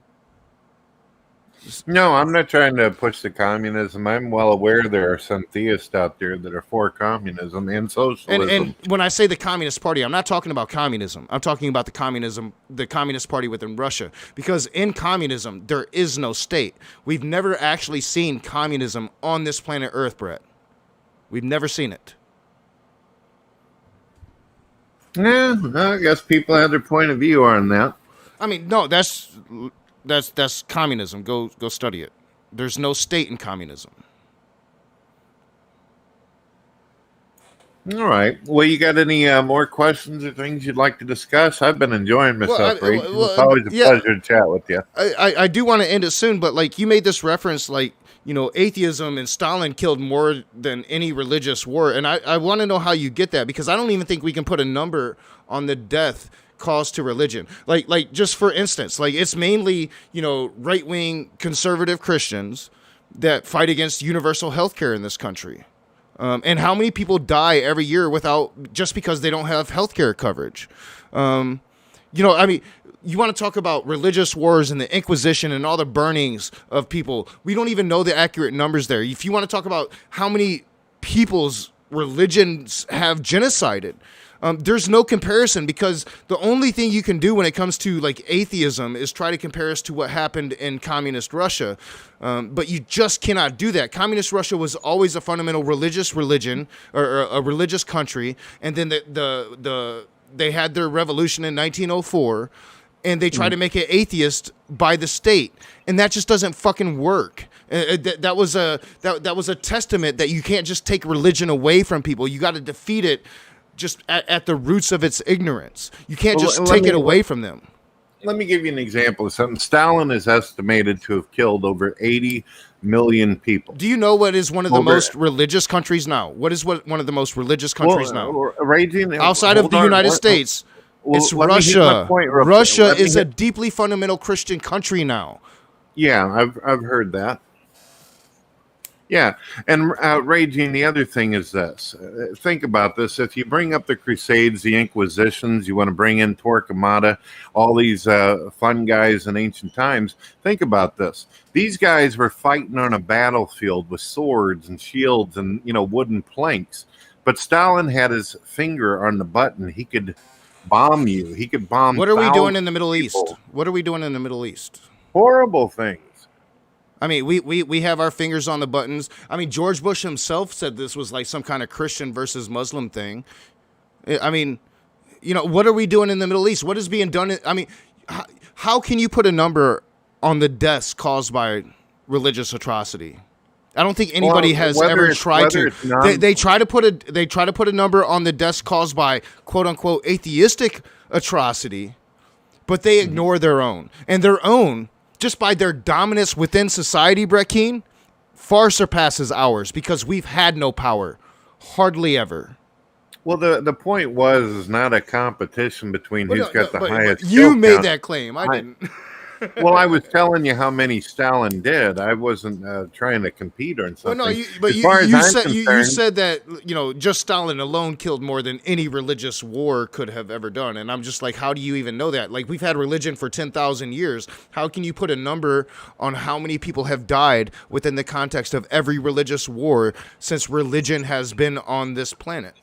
No, I'm not trying to push the communism. I'm well aware there are some theists out there that are for communism and socialism. And when I say the Communist Party, I'm not talking about communism. I'm talking about the Communist Party within Russia. Because in communism, there is no state. We've never actually seen communism on this planet Earth, Brett. We've never seen it. Yeah, I guess people have their point of view on that. I mean, no, that's communism. Go study it. There's no state in communism. All right. Well, you got any more questions or things you'd like to discuss? I've been enjoying myself, Ray. It's always a pleasure to chat with you. I do want to end it soon, but like you made this reference, like, you know, atheism and Stalin killed more than any religious war. And I want to know how you get that, because I don't even think we can put a number on the death caused to religion. Like just for instance, like it's mainly, you know, right-wing conservative Christians that fight against universal health care in this country. And how many people die every year just because they don't have health care coverage? You know, I mean, you want to talk about religious wars and the Inquisition and all the burnings of people. We don't even know the accurate numbers there. If you want to talk about how many people's religions have genocided, there's no comparison, because the only thing you can do when it comes to like atheism is try to compare us to what happened in communist Russia. But you just cannot do that. Communist Russia was always a fundamental religious religion, or a religious country. And then they had their revolution in 1904, and they tried to make it atheist by the state. And that just doesn't fucking work. That was a testament that you can't just take religion away from people. You got to defeat it just at the roots of its ignorance. You can't just take it away from them. Let me give you an example of something. Stalin is estimated to have killed over 80 million people. Do you know what is one of the most religious countries now? What is one of the most religious countries now? Outside of the United States, it's Russia. Russia is a deeply fundamental Christian country now. Yeah, I've heard that. Yeah, and Raging, the other thing is this. Think about this. If you bring up the Crusades, the Inquisitions, you want to bring in Torquemada, all these fun guys in ancient times, think about this. These guys were fighting on a battlefield with swords and shields and, you know, wooden planks. But Stalin had his finger on the button. He could bomb you. He could bomb. What are we doing in the Middle East? What are we doing in the Middle East? Horrible things. I mean, we have our fingers on the buttons. I mean, George Bush himself said this was like some kind of Christian versus Muslim thing. I mean, you know, what are we doing in the Middle East? What is being done? I mean, how can you put a number on the deaths caused by religious atrocity? I don't think anybody has ever tried to. They try to put a number on the deaths caused by quote unquote atheistic atrocity, but they ignore their own, and their own, just by their dominance within society, Brett Keane, far surpasses ours, because we've had no power, hardly ever. Well, the point was not a competition between who's got the highest. You made that claim. I didn't. Well, I was telling you how many Stalin did. I wasn't trying to compete on something. Well, no, you said that, you know, just Stalin alone killed more than any religious war could have ever done. And I'm just like, how do you even know that? Like, we've had religion for 10,000 years. How can you put a number on how many people have died within the context of every religious war since religion has been on this planet?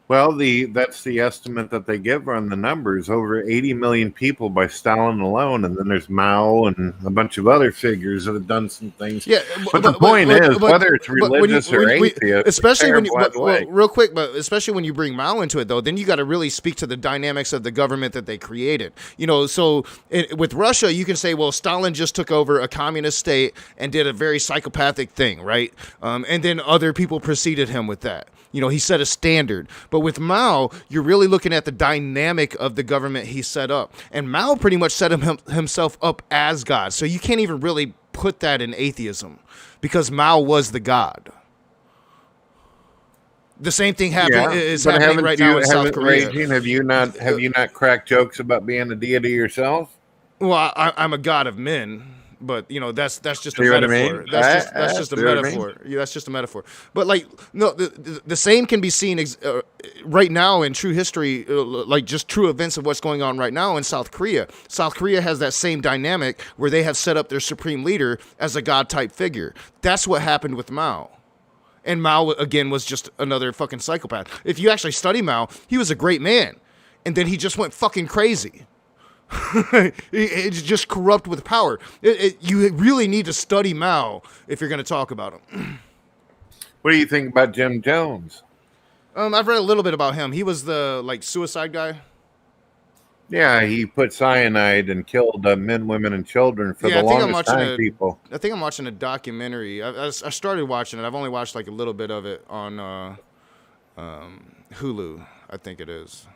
Well, that's the estimate that they give on the numbers. Over 80 million people by Stalin alone, and then there's Mao and a bunch of other figures that have done some things. Yeah, but the point is, whether it's religious or atheist, especially when you, well, real quick, but especially when you bring Mao into it, though, then you got to really speak to the dynamics of the government that they created. You know, so with Russia, you can say, well, Stalin just took over a communist state and did a very psychopathic thing, right? And then other people preceded him with that. You know, he set a standard. But with Mao, you're really looking at the dynamic of the government he set up. And Mao pretty much set himself up as God. So you can't even really put that in atheism because Mao was the God. The same thing is happening right now in South Korea. Have you not cracked jokes about being a deity yourself? Well, I'm a god of men. But you know that's just a metaphor. That's just a metaphor. Yeah, that's just a metaphor. But like no, the same can be seen right now in true history, like just true events of what's going on right now in South Korea. South Korea has that same dynamic where they have set up their supreme leader as a god type figure. That's what happened with Mao. And Mao again was just another fucking psychopath. If you actually study Mao, he was a great man, and then he just went fucking crazy. It's just corrupt with power. You really need to study Mao if you're going to talk about him. What do you think about Jim Jones? I've read a little bit about him. He was the suicide guy. Yeah, he put cyanide and killed men, women, and children for the longest time. People. I think I'm watching a documentary. I started watching it. I've only watched like a little bit of it on Hulu. I think it is.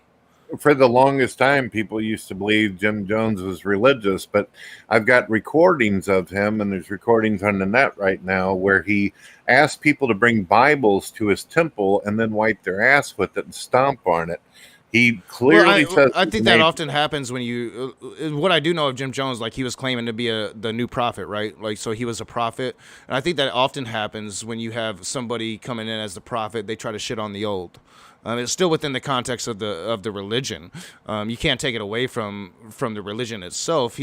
For the longest time, people used to believe Jim Jones was religious, but I've got recordings of him, and there's recordings on the net right now where he asked people to bring Bibles to his temple and then wipe their ass with it and stomp on it. He clearly says... I think that often happens when you... what I do know of Jim Jones, like he was claiming to be the new prophet, right? Like, so he was a prophet. And I think that often happens when you have somebody coming in as the prophet, they try to shit on the old. It's still within the context of the religion. You can't take it away from the religion itself.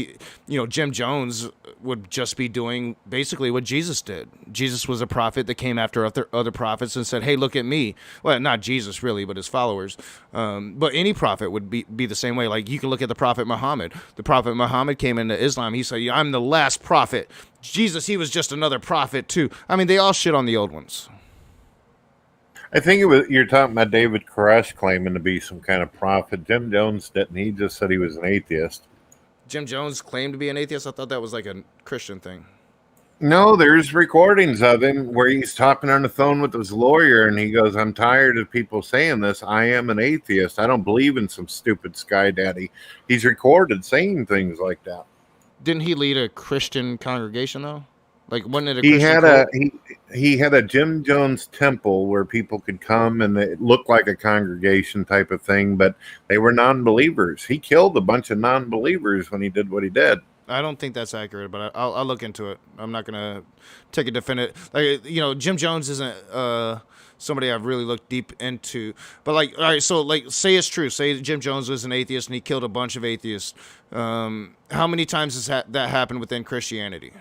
Jim Jones would just be doing basically what Jesus did. Jesus was a prophet that came after other prophets and said, "Hey, look at me." Well, not Jesus really, but his followers. But any prophet would be the same way. Like you can look at the Prophet Muhammad. The Prophet Muhammad came into Islam. He said, "I'm the last prophet." Jesus, he was just another prophet too. I mean, they all shit on the old ones. I think you're talking about David Koresh claiming to be some kind of prophet. Jim Jones didn't. He just said he was an atheist. Jim Jones claimed to be an atheist? I thought that was like a Christian thing. No, there's recordings of him where he's talking on the phone with his lawyer, and he goes, "I'm tired of people saying this. I am an atheist. I don't believe in some stupid sky daddy." He's recorded saying things like that. Didn't he lead a Christian congregation, though? Like, wasn't it a he Christian had cult? he had a Jim Jones temple where people could come, and it looked like a congregation type of thing, but they were non-believers. He killed a bunch of non-believers when he did what he did. I don't think that's accurate, but I'll look into it. I'm not gonna take a definitive. Like, Jim Jones isn't somebody I've really looked deep into. But like, all right, so like, say it's true. Say Jim Jones was an atheist and he killed a bunch of atheists. How many times has that happened within Christianity?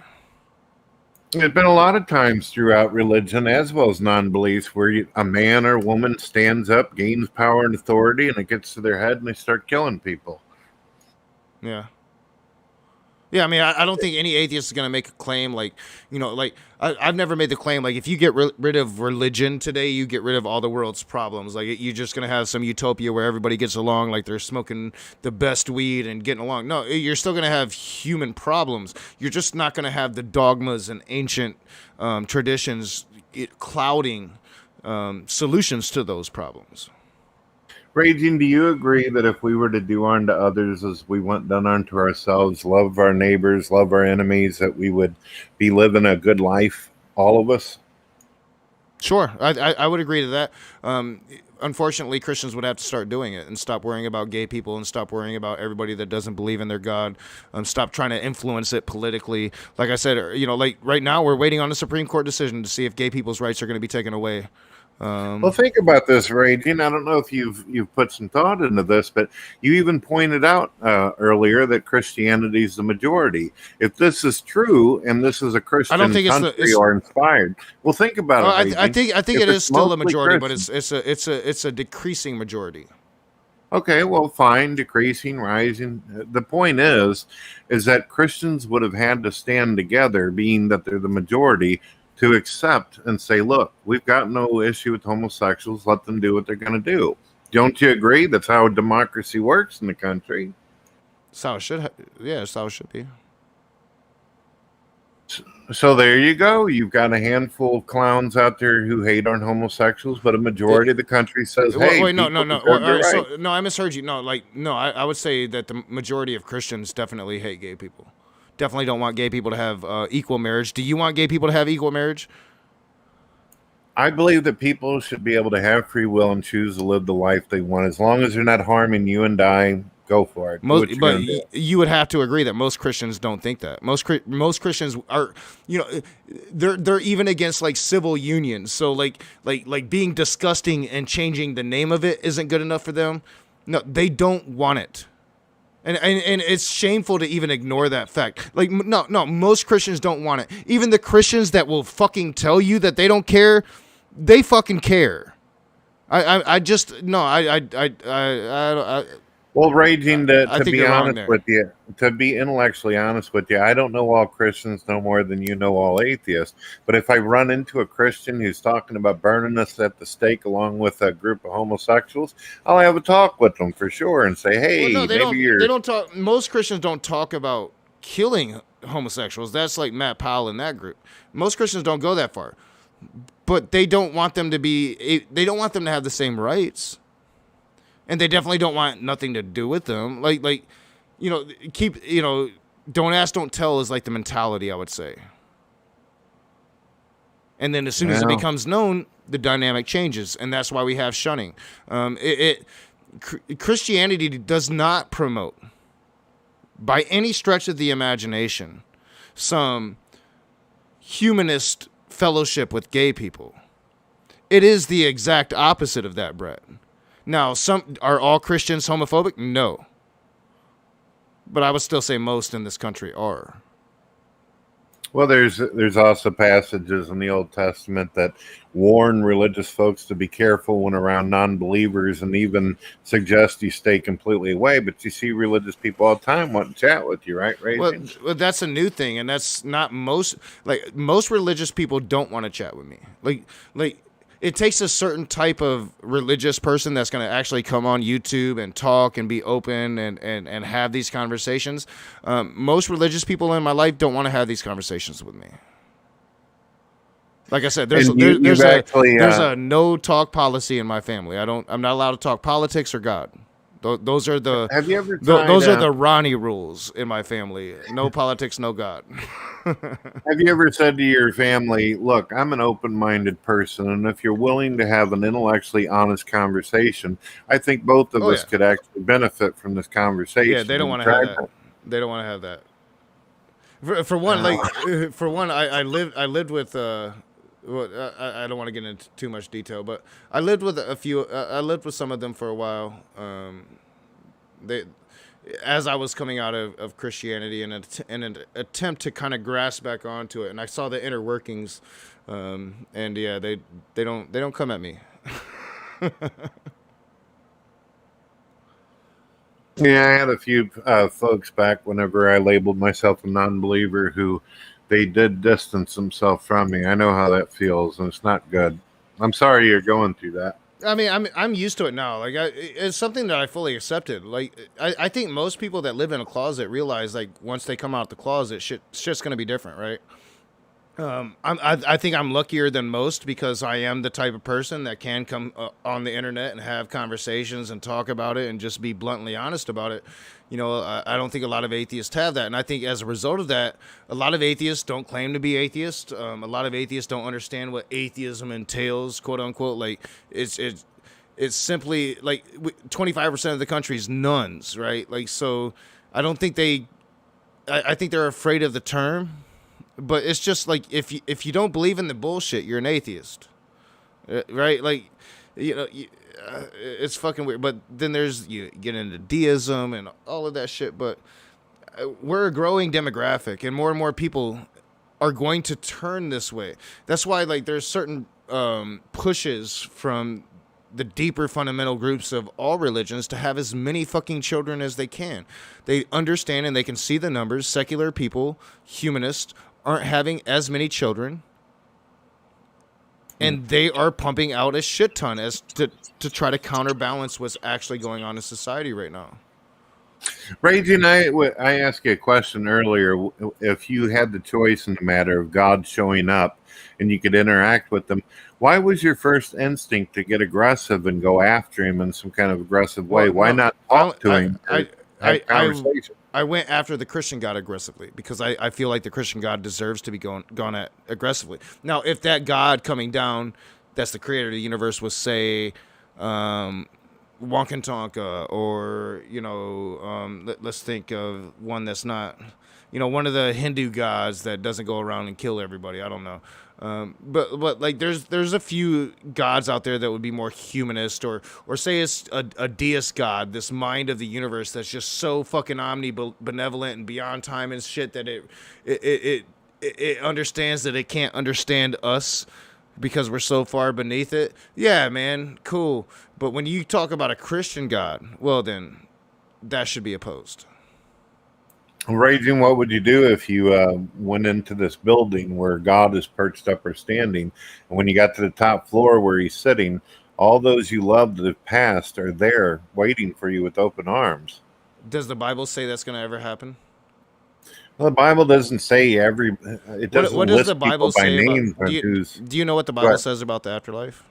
There's been a lot of times throughout religion, as well as non-beliefs, where a man or woman stands up, gains power and authority, and it gets to their head, and they start killing people. Yeah. Yeah, I mean, I don't think any atheist is going to make a claim like, I've never made the claim, like, if you get rid of religion today, you get rid of all the world's problems. Like, you're just going to have some utopia where everybody gets along, like they're smoking the best weed and getting along. No, you're still going to have human problems. You're just not going to have the dogmas and ancient traditions clouding solutions to those problems. Raging, do you agree that if we were to do unto others as we want done unto ourselves, love our neighbors, love our enemies, that we would be living a good life, all of us? Sure, I would agree to that. Unfortunately, Christians would have to start doing it and stop worrying about gay people and stop worrying about everybody that doesn't believe in their God. Stop trying to influence it politically. Like I said, like right now, we're waiting on a Supreme Court decision to see if gay people's rights are going to be taken away. Well, think about this, Raging. I don't know if you've put some thought into this, but you even pointed out earlier that Christianity is the majority. If this is true, and this is a Christian country or inspired, well, think about it. Raging. I think If it is it's still a mostly majority, Christian- but it's a decreasing majority. Okay, well, fine, decreasing, rising. The point is that Christians would have had to stand together, being that they're the majority, to accept and say, look, we've got no issue with homosexuals. Let them do what they're going to do. Don't you agree? That's how democracy works in the country. That's how it should. That's how it should be. So there you go. You've got a handful of clowns out there who hate on homosexuals, but a majority of the country says, "Hey, wait, no. Right. No, I misheard you. No, I would say that the majority of Christians definitely hate gay people. Definitely don't want gay people to have equal marriage. Do you want gay people to have equal marriage? I believe that people should be able to have free will and choose to live the life they want, as long as they're not harming you and I. Go for it. But you would have to agree that most Christians don't think that. Most Christians are, they're even against like civil unions. So like being disgusting and changing the name of it isn't good enough for them. No, they don't want it. And it's shameful to even ignore that fact. Like, no, most Christians don't want it. Even the Christians that will fucking tell you that they don't care, they fucking care. Well, Raging, to be honest with you, to be intellectually honest with you, I don't know all Christians no more than you know all atheists. But if I run into a Christian who's talking about burning us at the stake along with a group of homosexuals, I'll have a talk with them for sure and say, hey, they maybe don't talk. Most Christians don't talk about killing homosexuals. That's like Matt Powell in that group. Most Christians don't go that far, but they don't want them to be. They don't want them to have the same rights. And they definitely don't want nothing to do with them. Don't ask, don't tell is like the mentality, I would say. And then as soon as it becomes known, the dynamic changes. And that's why we have shunning. Christianity does not promote, by any stretch of the imagination, some humanist fellowship with gay people. It is the exact opposite of that, Brett. Now, are all Christians homophobic? No. But I would still say most in this country are. Well, there's also passages in the Old Testament that warn religious folks to be careful when around non-believers and even suggest you stay completely away. But you see religious people all the time want to chat with you, right, Raging? Well, that's a new thing, and that's not most religious people don't want to chat with me. Like it takes a certain type of religious person that's going to actually come on YouTube and talk and be open and have these conversations. Most religious people in my life don't want to have these conversations with me. Like I said, there's a no talk policy in my family. I'm not allowed to talk politics or God. Those are the are the Ronnie rules in my family. No politics, no God. Have you ever said to your family, look, I'm an open-minded person, and if you're willing to have an intellectually honest conversation, I think both of us could actually benefit from this conversation. Yeah, they don't want to have that. They don't want to have that. For one, I lived with I don't want to get into too much detail, but I lived with I lived with some of them for a while. As I was coming out of Christianity in an attempt to kind of grasp back onto it, and I saw the inner workings, and yeah, they don't come at me. Yeah, I had a few folks back whenever I labeled myself a non-believer who they did distance themselves from me. I know how that feels, and it's not good. I'm sorry you're going through that. I mean, I'm used to it now. Like, it's something that I fully accepted. Like, I think most people that live in a closet realize, like, once they come out the closet, shit's gonna be different, right? I think I'm luckier than most because I am the type of person that can come on the internet and have conversations and talk about it and just be bluntly honest about it. You know, I don't think a lot of atheists have that. And I think as a result of that, a lot of atheists don't claim to be atheists. A lot of atheists don't understand what atheism entails, quote unquote. Like, it's simply like 25% of the country's nuns, right? Like, so I don't think I think they're afraid of the term. But it's just like if you don't believe in the bullshit, you're an atheist. right? Like, it's fucking weird. But then you get into deism and all of that shit. But we're a growing demographic, and more people are going to turn this way. That's why, like, there's certain pushes from the deeper fundamental groups of all religions to have as many fucking children as they can. They understand and they can see the numbers. Secular people, humanists, aren't having as many children, and they are pumping out a shit ton as to try to counterbalance what's actually going on in society right now. Raging, I asked you a question earlier. If you had the choice in the matter of God showing up and you could interact with them, why was your first instinct to get aggressive and go after him in some kind of aggressive way? Why not talk to him? I went after the Christian God aggressively because I feel like the Christian God deserves to be gone at aggressively. Now, if that God coming down, that's the creator of the universe, was, say, Wankantonka, or, let's think of one that's not, one of the Hindu gods that doesn't go around and kill everybody. I don't know. But like there's a few gods out there that would be more humanist, or say it's a deist god, this mind of the universe that's just so fucking omnibenevolent and beyond time and shit that it understands that it can't understand us because we're so far beneath it. Yeah, man, cool. But when you talk about a Christian God, well, then that should be opposed. Raging, what would you do if you went into this building where God is perched up or standing, and when you got to the top floor where he's sitting, all those you loved that have passed are there waiting for you with open arms? Does the Bible say that's going to ever happen? Well, the Bible doesn't say it doesn't what does the Bible say by name. Do you know what the Bible says about the afterlife?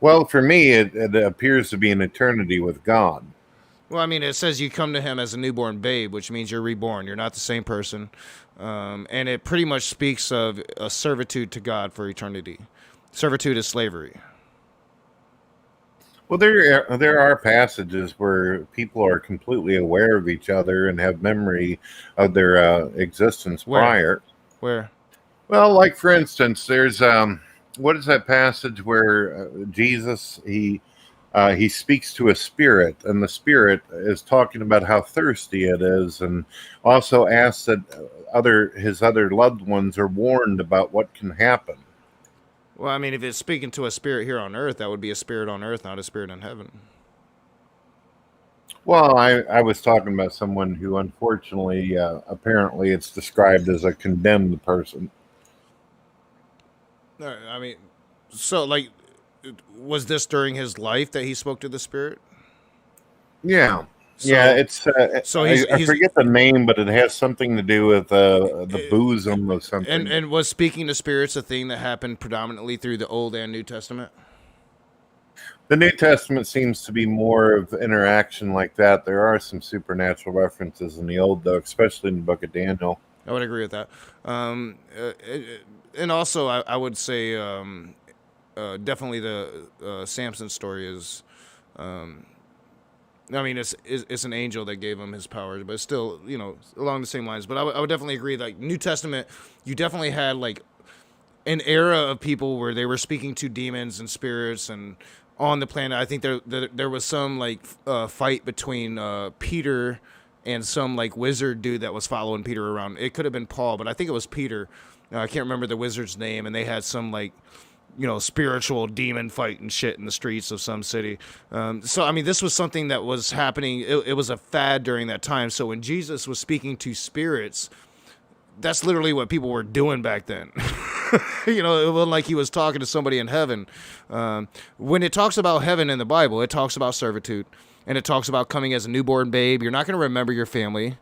Well, for me, it appears to be an eternity with God. Well, I mean, it says you come to him as a newborn babe, which means you're reborn. You're not the same person. And it pretty much speaks of a servitude to God for eternity. Servitude is slavery. Well, there are passages where people are completely aware of each other and have memory of their existence prior. Where? Well, like, for instance, there's what is that passage where Jesus, he speaks to a spirit, and the spirit is talking about how thirsty it is, and also asks that his other loved ones are warned about what can happen. Well, I mean, if it's speaking to a spirit here on earth, that would be a spirit on earth, not a spirit in heaven. Well, I was talking about someone who, unfortunately, apparently it's described as a condemned person. I mean, so, like, was this during his life that he spoke to the spirit? Yeah. So, it's so I forget the name, but it has something to do with the bosom of something. And was speaking to spirits a thing that happened predominantly through the Old and New Testament? The New Testament seems to be more of interaction like that. There are some supernatural references in the Old, though, especially in the book of Daniel. I would agree with that. And also, I would say definitely the Samson story is... I mean, it's an angel that gave him his powers, but still, along the same lines. But I would definitely agree, like, New Testament, you definitely had, like, an era of people where they were speaking to demons and spirits and on the planet. I think there was some, like, fight between Peter and some, like, wizard dude that was following Peter around. It could have been Paul, but I think it was Peter. I can't remember the wizard's name, and they had some, like, spiritual demon fight and shit in the streets of some city. So, I mean, this was something that was happening. It was a fad during that time. So when Jesus was speaking to spirits, that's literally what people were doing back then. It wasn't like he was talking to somebody in heaven. When it talks about heaven in the Bible, it talks about servitude, and it talks about coming as a newborn babe. You're not going to remember your family.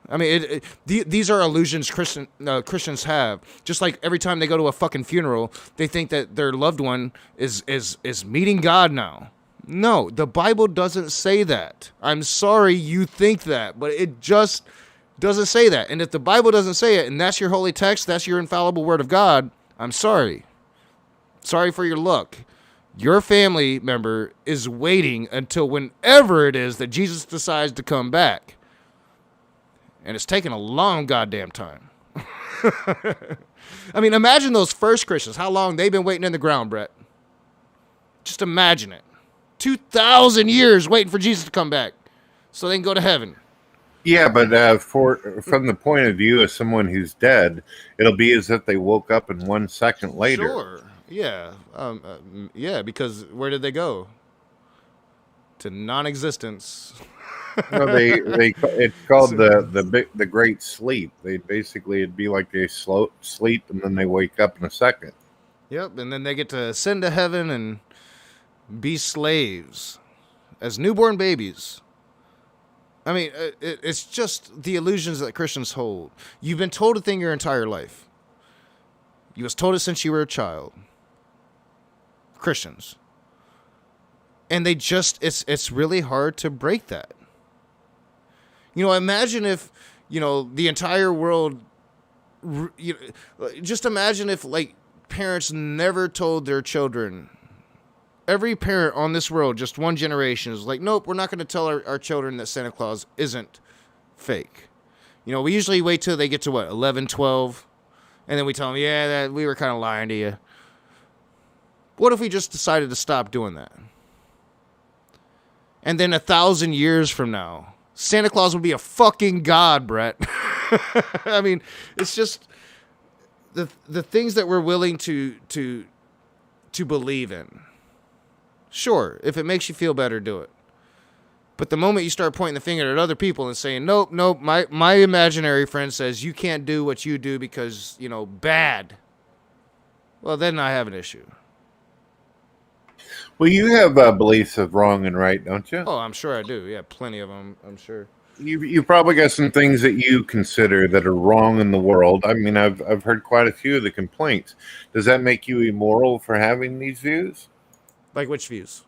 I mean, these are illusions Christians have. Just like every time they go to a fucking funeral, they think that their loved one is meeting God now. No, the Bible doesn't say that. I'm sorry you think that, but it just doesn't say that. And if the Bible doesn't say it, and that's your holy text, that's your infallible word of God, I'm sorry. Sorry for your luck. Your family member is waiting until whenever it is that Jesus decides to come back. And it's taken a long goddamn time. I mean, imagine those first Christians, how long they've been waiting in the ground, Brett. Just imagine it. 2,000 years waiting for Jesus to come back so they can go to heaven. Yeah, but from the point of view of someone who's dead, it'll be as if they woke up in 1 second later. Sure. Yeah. Yeah, because where did they go? To non-existence. No, it's called the Great Sleep. They basically, it'd be like they sleep and then they wake up in a second. Yep, and then they get to ascend to heaven and be slaves as newborn babies. I mean, it's just the illusions that Christians hold. You've been told a thing your entire life. You was told it since you were a child. Christians. And they just, it's really hard to break that. You know, imagine if, you know, the entire world, just imagine if, like, parents never told their children. Every parent on this world, just one generation, is like, nope, we're not going to tell our children that Santa Claus isn't fake. You know, we usually wait till they get to, 11, 12, and then we tell them, yeah, that we were kind of lying to you. What if we just decided to stop doing that? And then 1,000 years from now, Santa Claus would be a fucking god, Brett. I mean, it's just the things that we're willing to believe in. Sure, if it makes you feel better, do it. But the moment you start pointing the finger at other people and saying, nope, my imaginary friend says you can't do what you do because, you know, bad. Well, then I have an issue. Well, you have beliefs of wrong and right, don't you? Oh, I'm sure I do. Yeah, plenty of them, I'm sure. You probably got some things that you consider that are wrong in the world. I mean, I've heard quite a few of the complaints. Does that make you immoral for having these views? Like which views?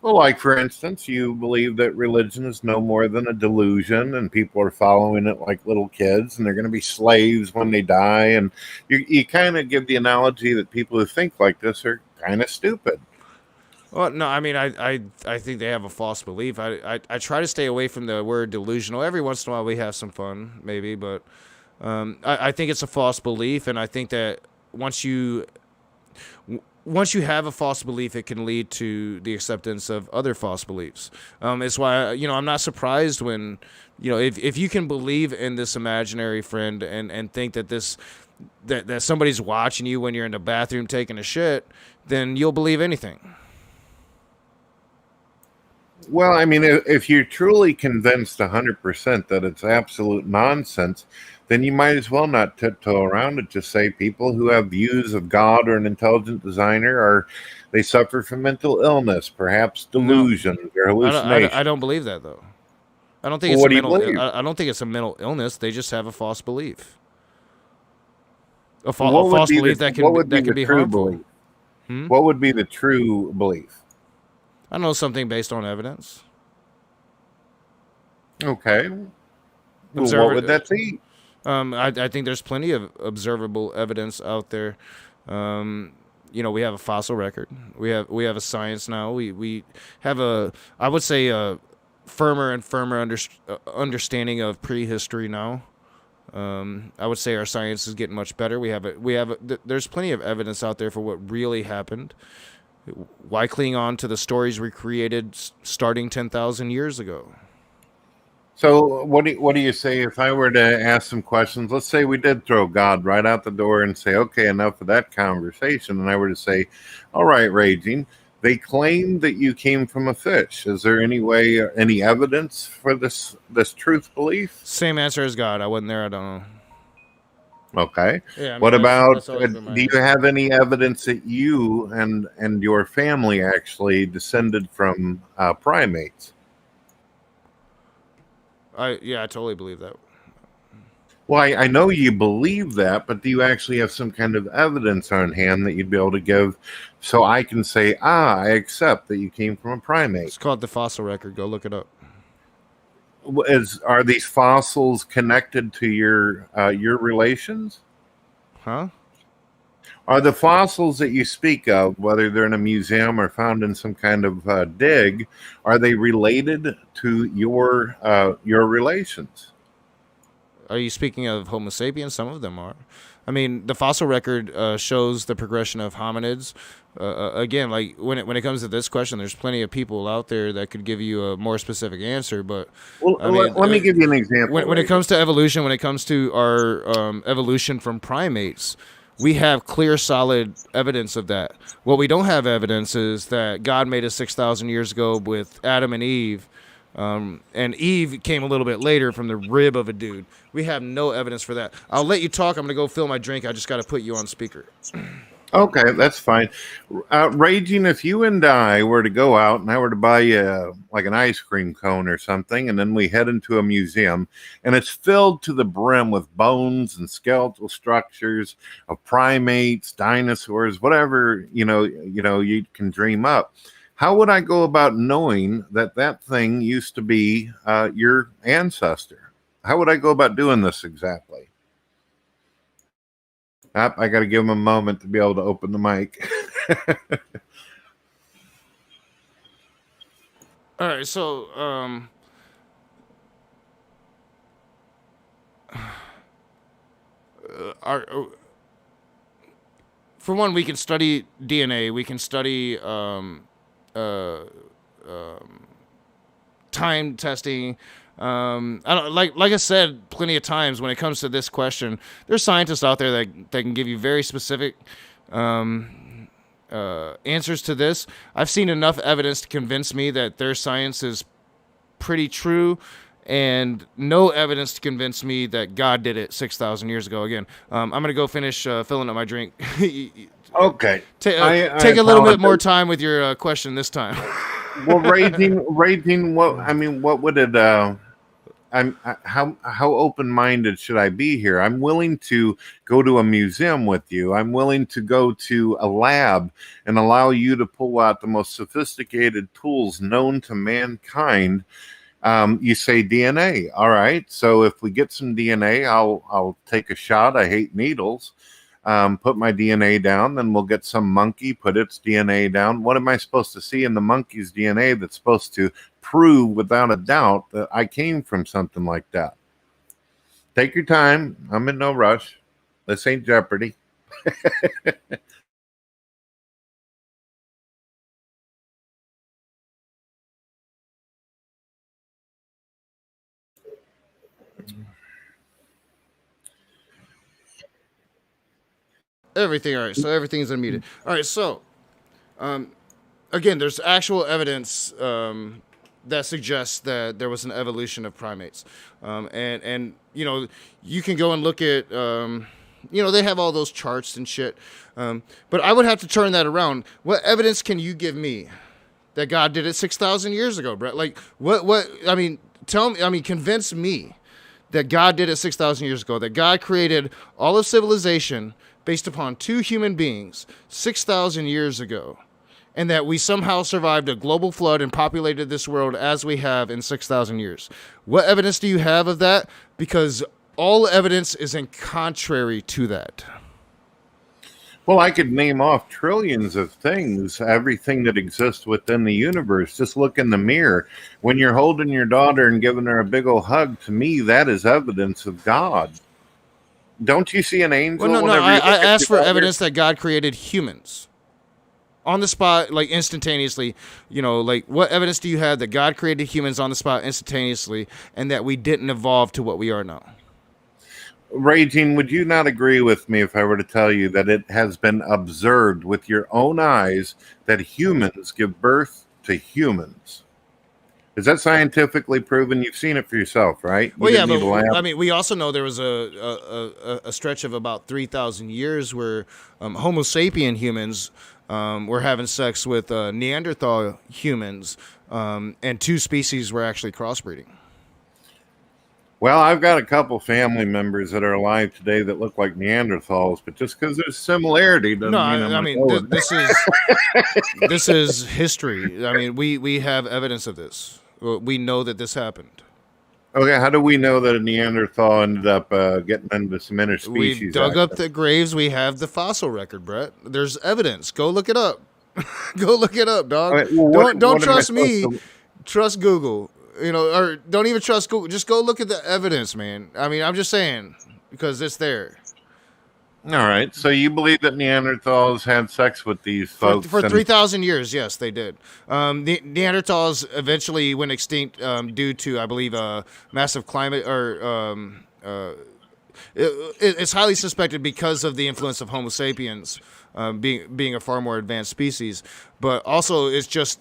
Well, like, for instance, you believe that religion is no more than a delusion and people are following it like little kids and they're going to be slaves when they die. And you kind of give the analogy that people who think like this are kind of stupid. Well, no, I mean, I think they have a false belief. I try to stay away from the word delusional. Every once in a while we have some fun, maybe, but I think it's a false belief, and I think that once you have a false belief, it can lead to the acceptance of other false beliefs. It's why, you know, I'm not surprised when, you know, if you can believe in this imaginary friend and think that that somebody's watching you when you're in the bathroom taking a shit, then you'll believe anything. Well, I mean, if you're truly convinced 100% that it's absolute nonsense, then you might as well not tiptoe around it. Just say people who have views of God or an intelligent designer they suffer from mental illness, perhaps delusions or hallucinations. I don't believe that, though. I don't think it's I don't think it's a mental illness. They just have a false belief. A false belief that can be harmful. What would be the true belief? I know, something based on evidence. Okay. Well, what would that be? I think there's plenty of observable evidence out there. You know, we have a fossil record. We have a science now. We have I would say a firmer and firmer understanding of prehistory now. I would say our science is getting much better. There's plenty of evidence out there for what really happened. Why cling on to the stories we created starting 10,000 years ago? So what do you say if I were to ask some questions? Let's say we did throw God right out the door and say, okay, enough of that conversation. And I were to say, all right, Raging, they claim that you came from a fish. Is there any evidence for this truth belief? Same answer as God. I wasn't there. I don't know. Okay. Yeah, I mean, what about, do you have any evidence that you and your family actually descended from primates? I totally believe that. Well, I know you believe that, but do you actually have some kind of evidence on hand that you'd be able to give so I can say, I accept that you came from a primate? It's called the fossil record. Go look it up. Are these fossils connected to your relations? Huh? Are the fossils that you speak of, whether they're in a museum or found in some kind of dig, are they related to your relations? Are you speaking of Homo sapiens? Some of them are. I mean, the fossil record shows the progression of hominids. Again, like when it comes to this question, there's plenty of people out there that could give you a more specific answer. But Well, I mean, let me give you an example. when it comes to evolution, when it comes to our evolution from primates, we have clear, solid evidence of that. What we don't have evidence is that God made us 6,000 years ago with Adam and Eve, and Eve came a little bit later from the rib of a dude. We have no evidence for that. I'll let you talk. I'm going to go fill my drink. I just got to put you on speaker. Okay, that's fine. Raging, if you and I were to go out and I were to buy you like an ice cream cone or something, and then we head into a museum and it's filled to the brim with bones and skeletal structures of primates, dinosaurs, whatever, you can dream up. How would I go about knowing that that thing used to be your ancestor? How would I go about doing this exactly? I got to give him a moment to be able to open the mic. All right, so for one, we can study DNA. We can study time testing. I don't, like I said plenty of times, when it comes to this question, there's scientists out there that can give you very specific answers to this. I've seen enough evidence to convince me that their science is pretty true, and no evidence to convince me that God did it 6,000 years ago. Again, I'm gonna go finish filling up my drink. Okay. Take a little bit more time with your question this time. Well, raging. What would it? How open-minded should I be here? I'm willing to go to a museum with you. I'm willing to go to a lab and allow you to pull out the most sophisticated tools known to mankind. You say DNA. All right. So if we get some DNA, I'll take a shot. I hate needles. Put my DNA down, then we'll get some monkey, put its DNA down. What am I supposed to see in the monkey's DNA that's supposed to prove without a doubt that I came from something like that? Take your time. I'm in no rush. This ain't Jeopardy. Everything, all right. So everything's unmuted. All right. So, again, there's actual evidence that suggests that there was an evolution of primates, and you can go and look at they have all those charts and shit, but I would have to turn that around. What evidence can you give me that God did it 6,000 years ago, Brett? Like what? I mean, convince me that God did it 6,000 years ago. That God created all of civilization based upon two human beings 6,000 years ago, and that we somehow survived a global flood and populated this world as we have in 6,000 years. What evidence do you have of that? Because all evidence is in contrary to that. Well, I could name off trillions of things, everything that exists within the universe. Just look in the mirror. When you're holding your daughter and giving her a big old hug, to me, that is evidence of God. Don't you see an angel? Well, no. I asked for evidence that God created humans on the spot, like instantaneously. What evidence do you have that God created humans on the spot instantaneously, and that we didn't evolve to what we are now? Raging, would you not agree with me if I were to tell you that it has been observed with your own eyes that humans give birth to humans? Is that scientifically proven? You've seen it for yourself, right? Well, yeah, but we also know there was a stretch of about 3,000 years where Homo sapien humans were having sex with Neanderthal humans, and two species were actually crossbreeding. Well, I've got a couple family members that are alive today that look like Neanderthals, but just because there's similarity doesn't mean this is history. I mean, we have evidence of this. We know that this happened. Okay, how do we know that a Neanderthal ended up getting into some interspecies? We dug up the graves. We have the fossil record, Brett. There's evidence. Go look it up. Go look it up, dog. Right, well, don't trust me. Trust Google. or don't even trust Google. Just go look at the evidence, man. I mean, I'm just saying because it's there. All right. So you believe that Neanderthals had sex with these folks For 3,000 years, yes, they did. The Neanderthals eventually went extinct due to, I believe, massive climate it's highly suspected because of the influence of Homo sapiens being a far more advanced species, but also it's just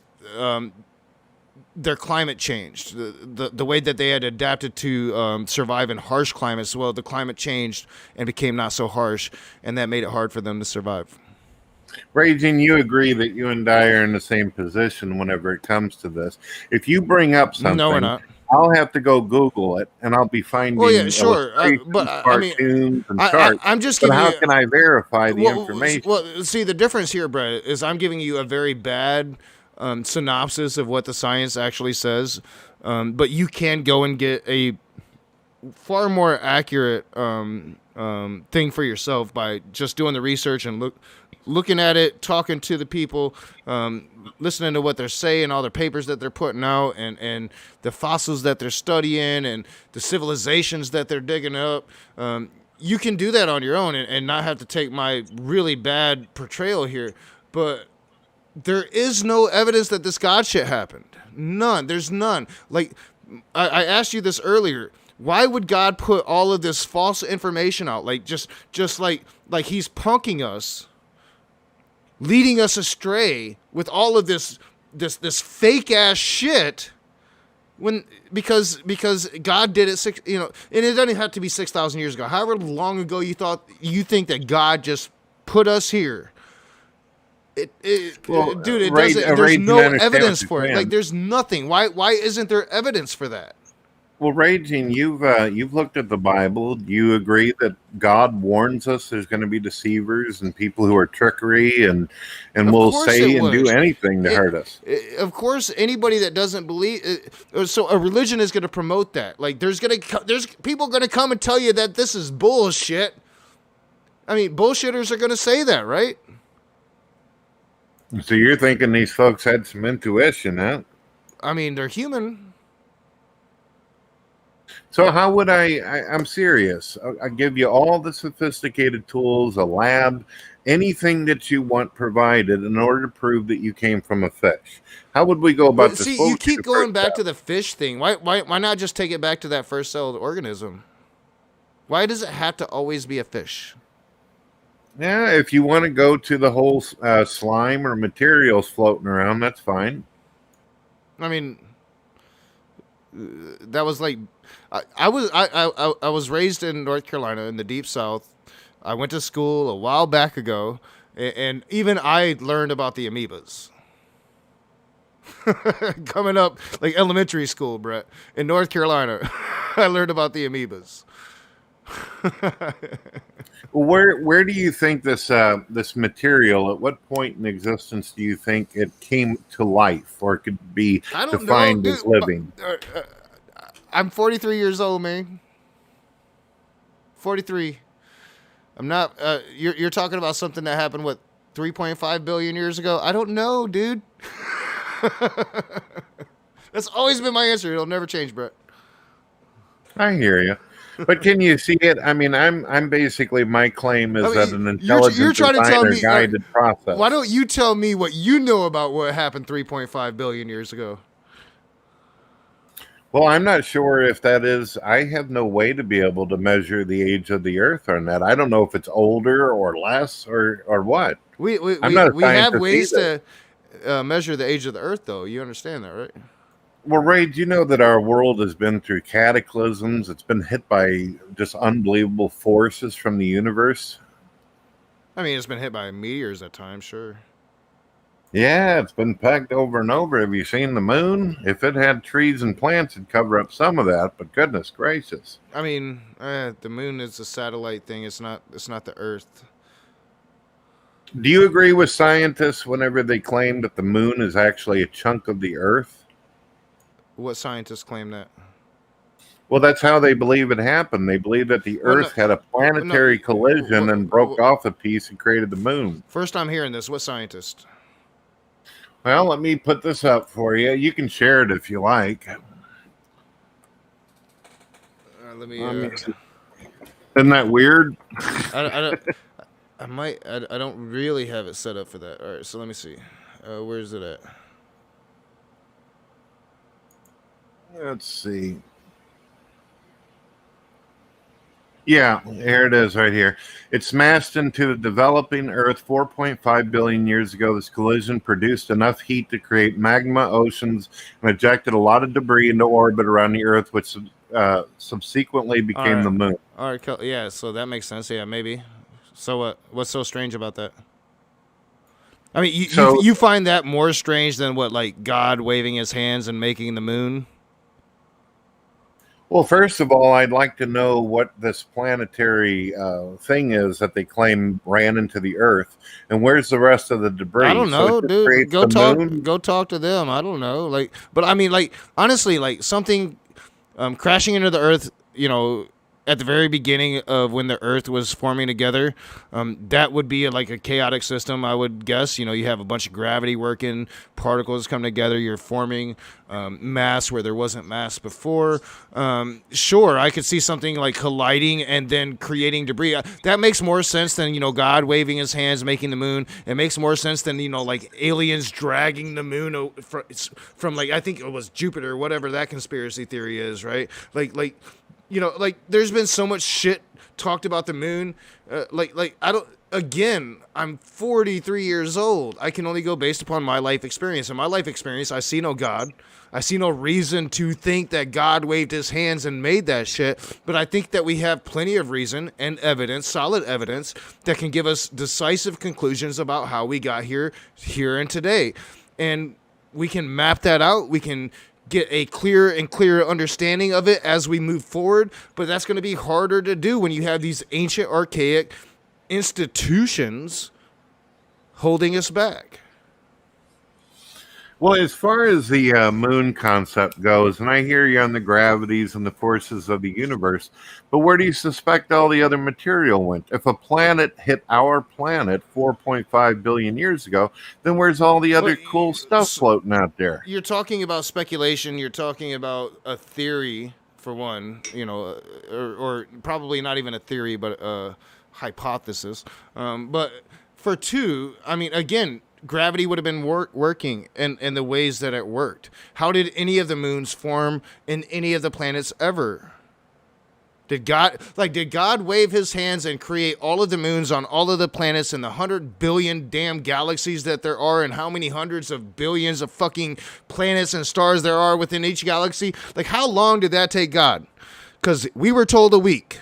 their climate changed. The way that they had adapted to survive in harsh climates, well, the climate changed and became not so harsh, and that made it hard for them to survive. Raging, you agree that you and I are in the same position whenever it comes to this. If you bring up something, no, we're not. I'll have to go Google it, and I'll be finding sure. cartoons and charts. I'm just but giving how you, can I verify the information? Well, see, the difference here, Brett, is I'm giving you a very bad synopsis of what the science actually says, but you can go and get a far more accurate thing for yourself by just doing the research and looking at it, talking to the people, listening to what they're saying, all their papers that they're putting out, and the fossils that they're studying, and the civilizations that they're digging up. You can do that on your own and not have to take my really bad portrayal here, but there is no evidence that this God shit happened. None. There's none. Like, I asked you this earlier. Why would God put all of this false information out? Like, just like he's punking us, leading us astray with all of this fake ass shit. Because God did it and it doesn't have to be 6,000 years ago. However long ago you think that God just put us here. There's no evidence for it. Like, there's nothing. Why isn't there evidence for that? Well, Raging, you've looked at the Bible. Do you agree that God warns us there's going to be deceivers and people who are trickery and will say and do anything to hurt us? Of course, anybody that doesn't believe, so a religion is going to promote that. Like, there's people going to come and tell you that this is bullshit. I mean, bullshitters are going to say that, right? So you're thinking these folks had some intuition, huh? I mean, they're human. So how would I'm serious. I give you all the sophisticated tools, a lab, anything that you want provided in order to prove that you came from a fish. How would we go about this? See, you keep going back to the fish thing. Why not just take it back to that first celled organism? Why does it have to always be a fish? Yeah, if you want to go to the whole slime or materials floating around, that's fine. I mean, that was like, I was raised in North Carolina in the deep South. I went to school a while back ago, and even I learned about the amoebas. Coming up, like elementary school, Brett, in North Carolina, I learned about the amoebas. Where do you think this material, at what point in existence do you think it came to life or could be defined as living? I'm 43 years old, man. 43. I'm not. You're talking about something that happened 3.5 billion years ago. I don't know, dude. That's always been my answer. It'll never change, Brett. I hear you. But can you see it? I mean, I'm basically, my claim is that an intelligent you're trying to tell me, guided process. Why don't you tell me what you know about what happened 3.5 billion years ago? Well, I'm not sure if that is. I have no way to be able to measure the age of the Earth on that. I don't know if it's older or less or what. We have ways to measure the age of the Earth, though. You understand that, right? Well, Ray, do you know that our world has been through cataclysms? It's been hit by just unbelievable forces from the universe. I mean, it's been hit by meteors at times, sure. Yeah, it's been pegged over and over. Have you seen the moon? If it had trees and plants, it'd cover up some of that, but goodness gracious. I mean, the moon is a satellite thing. It's not the Earth. Do you agree with scientists whenever they claim that the moon is actually a chunk of the Earth? What scientists claim that? Well, that's how they believe it happened. They believe that the Earth had a planetary collision and broke off a piece and created the moon. First time hearing this. What scientist? Well, let me put this up for you. You can share it if you like. Let me. Isn't that weird? I don't. I might. I don't really have it set up for that. All right. So let me see. Where's it at? Let's see. Yeah, here it is right here. It smashed into the developing Earth 4.5 billion years ago. This collision produced enough heat to create magma oceans and ejected a lot of debris into orbit around the Earth, which subsequently became the moon. All right. Yeah. So that makes sense. Yeah. Maybe. So what? What's so strange about that? I mean, you find that more strange than what, like God waving his hands and making the moon? Well, first of all, I'd like to know what this planetary thing is that they claim ran into the Earth, and where's the rest of the debris? I don't know, dude. Go talk to them. I don't know. Like, but I mean, like, honestly, like something crashing into the Earth, you know, at the very beginning of when the Earth was forming together, that would be like a chaotic system, I would guess. You know, you have a bunch of gravity working, particles come together, you're forming mass where there wasn't mass before. Sure, I could see something like colliding and then creating debris. That makes more sense than, you know, God waving his hands, making the moon. It makes more sense than, you know, like aliens dragging the moon from like, I think it was Jupiter, whatever that conspiracy theory is, right? Like. You know, like, there's been so much shit talked about the moon. I don't. Again, I'm 43 years old. I can only go based upon my life experience. In my life experience, I see no God. I see no reason to think that God waved his hands and made that shit. But I think that we have plenty of reason and evidence, solid evidence, that can give us decisive conclusions about how we got here and today. And we can map that out. We can get a clearer and clearer understanding of it as we move forward, but that's going to be harder to do when you have these ancient, archaic institutions holding us back. Well, as far as the moon concept goes, and I hear you on the gravities and the forces of the universe, but where do you suspect all the other material went? If a planet hit our planet 4.5 billion years ago, then where's all the other cool stuff floating out there? You're talking about speculation. You're talking about a theory, for one, you know, or probably not even a theory, but a hypothesis. But for two, I mean, again, gravity would have been working in the ways that it worked. How did any of the moons form in any of the planets ever? Did God wave his hands and create all of the moons on all of the planets in the 100 billion damn galaxies that there are, and how many hundreds of billions of fucking planets and stars there are within each galaxy? Like, how long did that take God? Because we were told a week.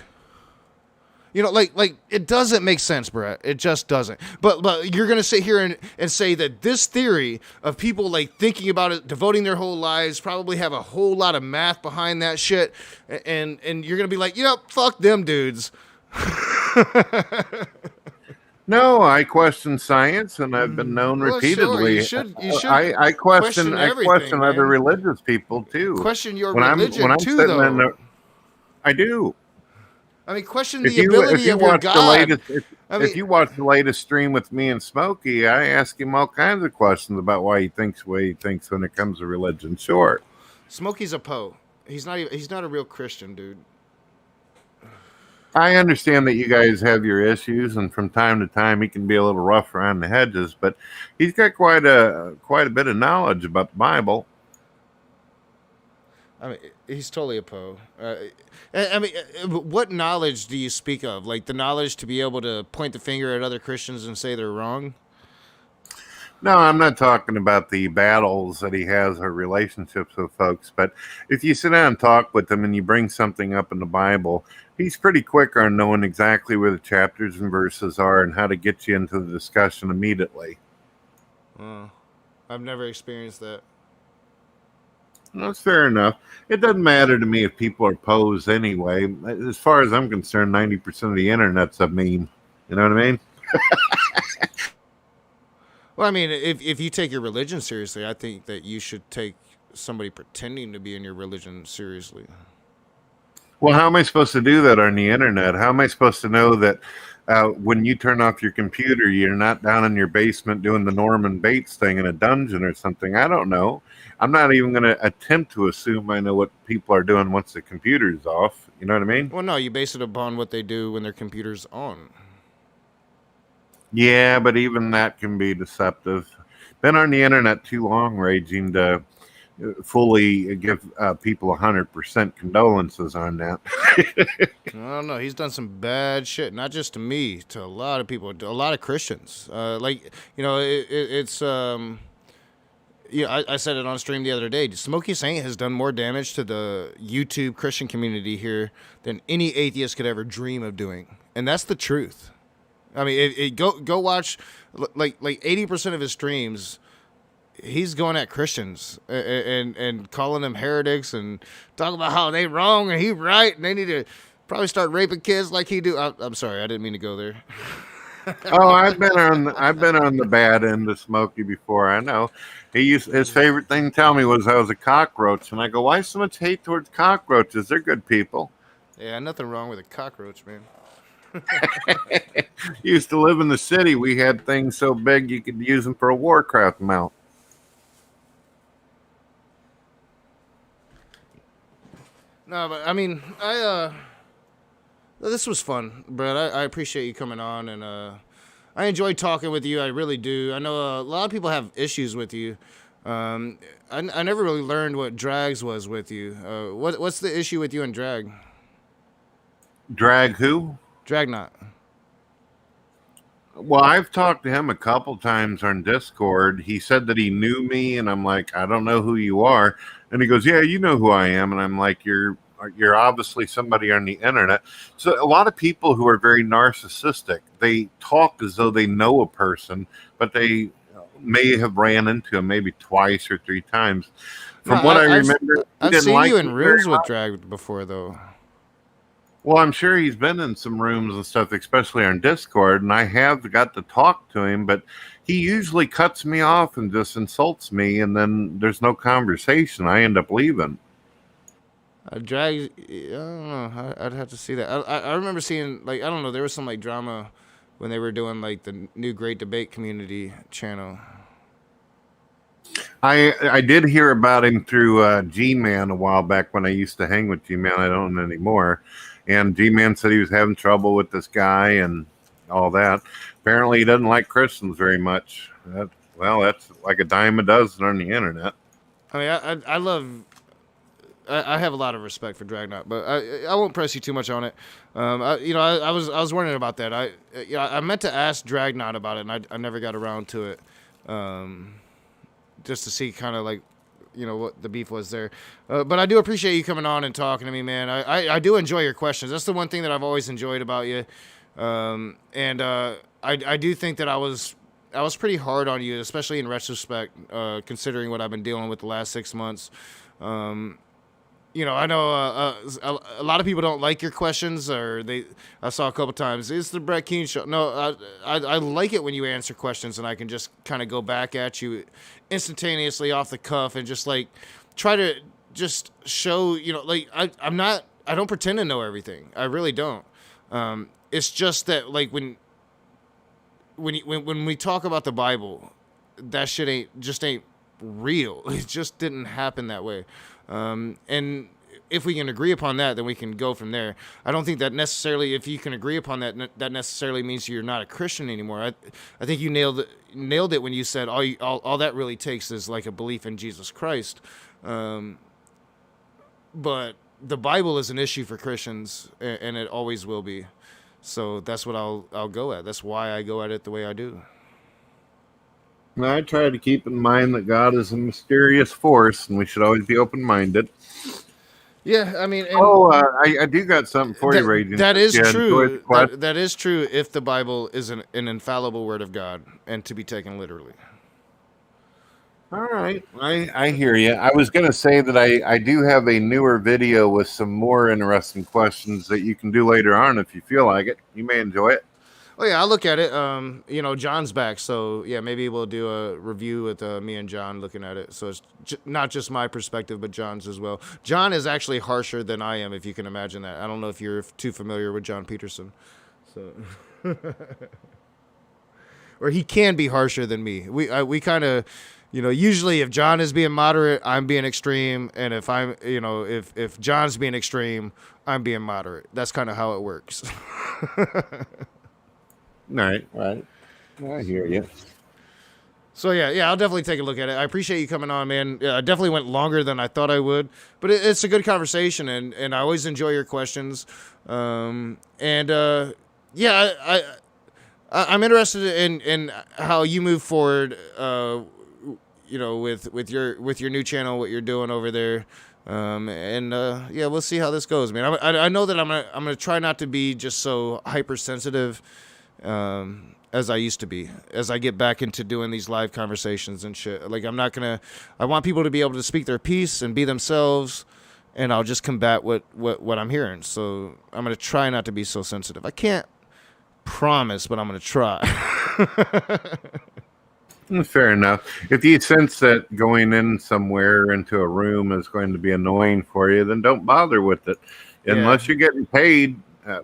You know, like it doesn't make sense, Brett. It just doesn't. But you're going to sit here and say that this theory of people like thinking about it, devoting their whole lives, probably have a whole lot of math behind that shit. And you're going to be like, you know, fuck them dudes. No, I question science, and I've been known repeatedly. Sure. You should I question other religious people too. Question your religion too, though. I do. I mean, question the ability of your God. If you watch the latest stream with me and Smokey, I ask him all kinds of questions about why he thinks the way he thinks when it comes to religion. Sure. Smokey's a Poe. He's not a real Christian, dude. I understand that you guys have your issues, and from time to time he can be a little rough around the hedges, but he's got quite a bit of knowledge about the Bible. I mean, he's totally a Poe. I mean, what knowledge do you speak of? Like the knowledge to be able to point the finger at other Christians and say they're wrong? No, I'm not talking about the battles that he has or relationships with folks, but if you sit down and talk with him and you bring something up in the Bible, he's pretty quick on knowing exactly where the chapters and verses are and how to get you into the discussion immediately. I've never experienced that. That's fair enough. It doesn't matter to me if people are posed anyway. As far as I'm concerned, 90% of the internet's a meme. You know what I mean? Well, I mean, if you take your religion seriously, I think that you should take somebody pretending to be in your religion seriously. Well, how am I supposed to do that on the internet? How am I supposed to know that when you turn off your computer, you're not down in your basement doing the Norman Bates thing in a dungeon or something. I don't know. I'm not even going to attempt to assume I know what people are doing once the computer's off. You know what I mean? Well, no, you base it upon what they do when their computer's on. Yeah, but even that can be deceptive. Been on the internet too long, raging to fully give people 100% condolences on that. I don't know. He's done some bad shit, not just to me, to a lot of people, to a lot of Christians. It's I said it on stream the other day. Smokey Saint has done more damage to the YouTube Christian community here than any atheist could ever dream of doing, and that's the truth. I mean, go watch like 80% of his streams. He's going at Christians and calling them heretics and talking about how they wrong and he right and they need to probably start raping kids like he do. I'm sorry, I didn't mean to go there. Oh, I've been on the bad end of Smokey before. I know. His favorite thing to tell me was I was a cockroach, and I go, "Why so much hate towards cockroaches? They're good people." Yeah, nothing wrong with a cockroach, man. Used to live in the city. We had things so big you could use them for a Warcraft mount. No, but I mean, this was fun, Brett. I appreciate you coming on, and I enjoyed talking with you. I really do. I know a lot of people have issues with you. I never really learned what Drags was with you. What's the issue with you and Drag? Drag who? Dragnot. Well, I've talked to him a couple times on Discord. He said that he knew me, and I'm like, I don't know who you are. And he goes, yeah, you know who I am. And I'm like, you're obviously somebody on the internet. So a lot of people who are very narcissistic, they talk as though they know a person, but they may have ran into him maybe twice or three times. From what I remember, I've seen you in rooms with Drag before, though. Well, I'm sure he's been in some rooms and stuff, especially on Discord, and I have got to talk to him, but he usually cuts me off and just insults me, and then there's no conversation. I end up leaving. Drag, I don't know. I'd have to see that. I remember seeing, like, I don't know, there was some, like, drama when they were doing, like, the new Great Debate Community channel. I did hear about him through G-Man a while back when I used to hang with G-Man. I don't anymore. And G-Man said he was having trouble with this guy and all that. Apparently he doesn't like Christians very much. That's like a dime a dozen on the internet. I mean, I have a lot of respect for Dragnot, but I won't press you too much on it. I was wondering about that. I meant to ask Dragnot about it, and I never got around to it. Just to see kind of like, what the beef was there. But I do appreciate you coming on and talking to me, man. I do enjoy your questions. That's the one thing that I've always enjoyed about you. I do think that I was pretty hard on you, especially in retrospect, considering what I've been dealing with the last 6 months. I know a lot of people don't like your questions, or I saw a couple times, it's the Brett Keane show. No, I like it when you answer questions and I can just kind of go back at you instantaneously off the cuff and just like try to just show, I don't pretend to know everything. I really don't. It's just that like when we talk about the Bible, that shit ain't real. It just didn't happen that way. And if we can agree upon that, then we can go from there. I don't think that necessarily, if you can agree upon that, that necessarily means you're not a Christian anymore. I think you nailed it when you said all that really takes is like a belief in Jesus Christ. But the Bible is an issue for Christians, and it always will be. So that's what I'll go at. That's why I go at it the way I do. I try to keep in mind that God is a mysterious force, and we should always be open-minded. Yeah, I mean... I do got something for you, Raging. That is true. That is true if the Bible is an infallible word of God and to be taken literally. All right. I hear you. I was going to say that I do have a newer video with some more interesting questions that you can do later on if you feel like it. You may enjoy it. Oh, yeah, I'll look at it. John's back, so, yeah, maybe we'll do a review with me and John looking at it. So it's not just my perspective, but John's as well. John is actually harsher than I am, if you can imagine that. I don't know if you're too familiar with John Peterson. So, or he can be harsher than me. We kind of, usually if John is being moderate, I'm being extreme, and if I'm, if John's being extreme, I'm being moderate. That's kind of how it works. Right. I hear you. So yeah, I'll definitely take a look at it. I appreciate you coming on, man. Yeah, I definitely went longer than I thought I would, but it's a good conversation, and I always enjoy your questions. Yeah, I'm interested in how you move forward. With your new channel, what you're doing over there. Yeah, we'll see how this goes, man. I know that I'm gonna try not to be just so hypersensitive as I used to be, as I get back into doing these live conversations and shit. Like, I want people to be able to speak their piece and be themselves, and I'll just combat what I'm hearing. So I'm going to try not to be so sensitive. I can't promise, but I'm going to try. Fair enough. If you sense that going in somewhere into a room is going to be annoying for you, then don't bother with it. Unless you're getting paid.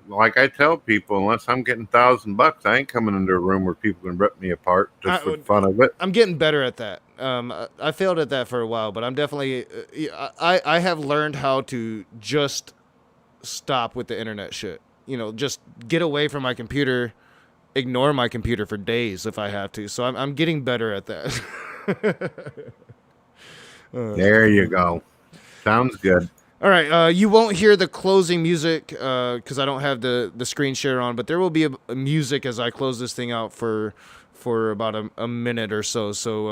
Like I tell people, unless I'm getting $1,000, I ain't coming into a room where people can rip me apart just for fun of it. I'm getting better at that. I failed at that for a while, but I'm definitely. I have learned how to just stop with the internet shit. Just get away from my computer, ignore my computer for days if I have to. So I'm getting better at that. There you go. Sounds good. All right, you won't hear the closing music because I don't have the screen share on, but there will be a music as I close this thing out for about a minute or so. So,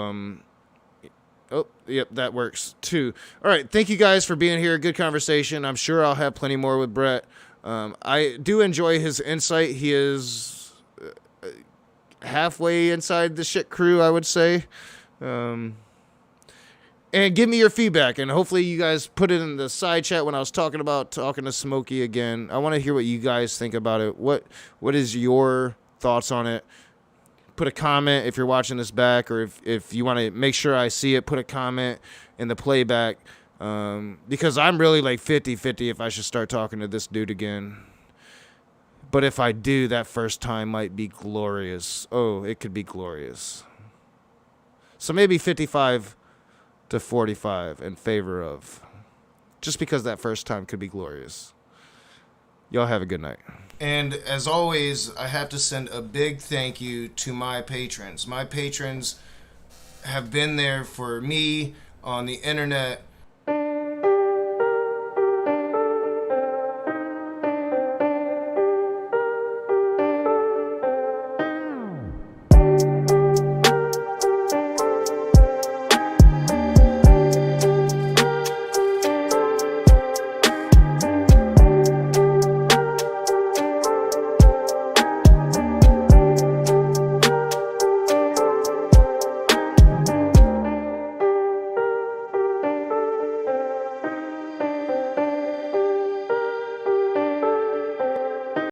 oh, yep, that works too. All right, thank you guys for being here. Good conversation. I'm sure I'll have plenty more with Brett. I do enjoy his insight. He is halfway inside the shit crew, I would say. And give me your feedback, and hopefully you guys put it in the side chat when I was talking to Smokey again. I want to hear what you guys think about it. What is your thoughts on it? Put a comment if you're watching this back, or if you want to make sure I see it, put a comment in the playback. Because I'm really like 50-50 if I should start talking to this dude again. But if I do, that first time might be glorious. Oh, it could be glorious. So maybe 55 to 45 in favor of, just because that first time could be glorious. Y'all have a good night. And as always, I have to send a big thank you to my patrons. My patrons have been there for me on the internet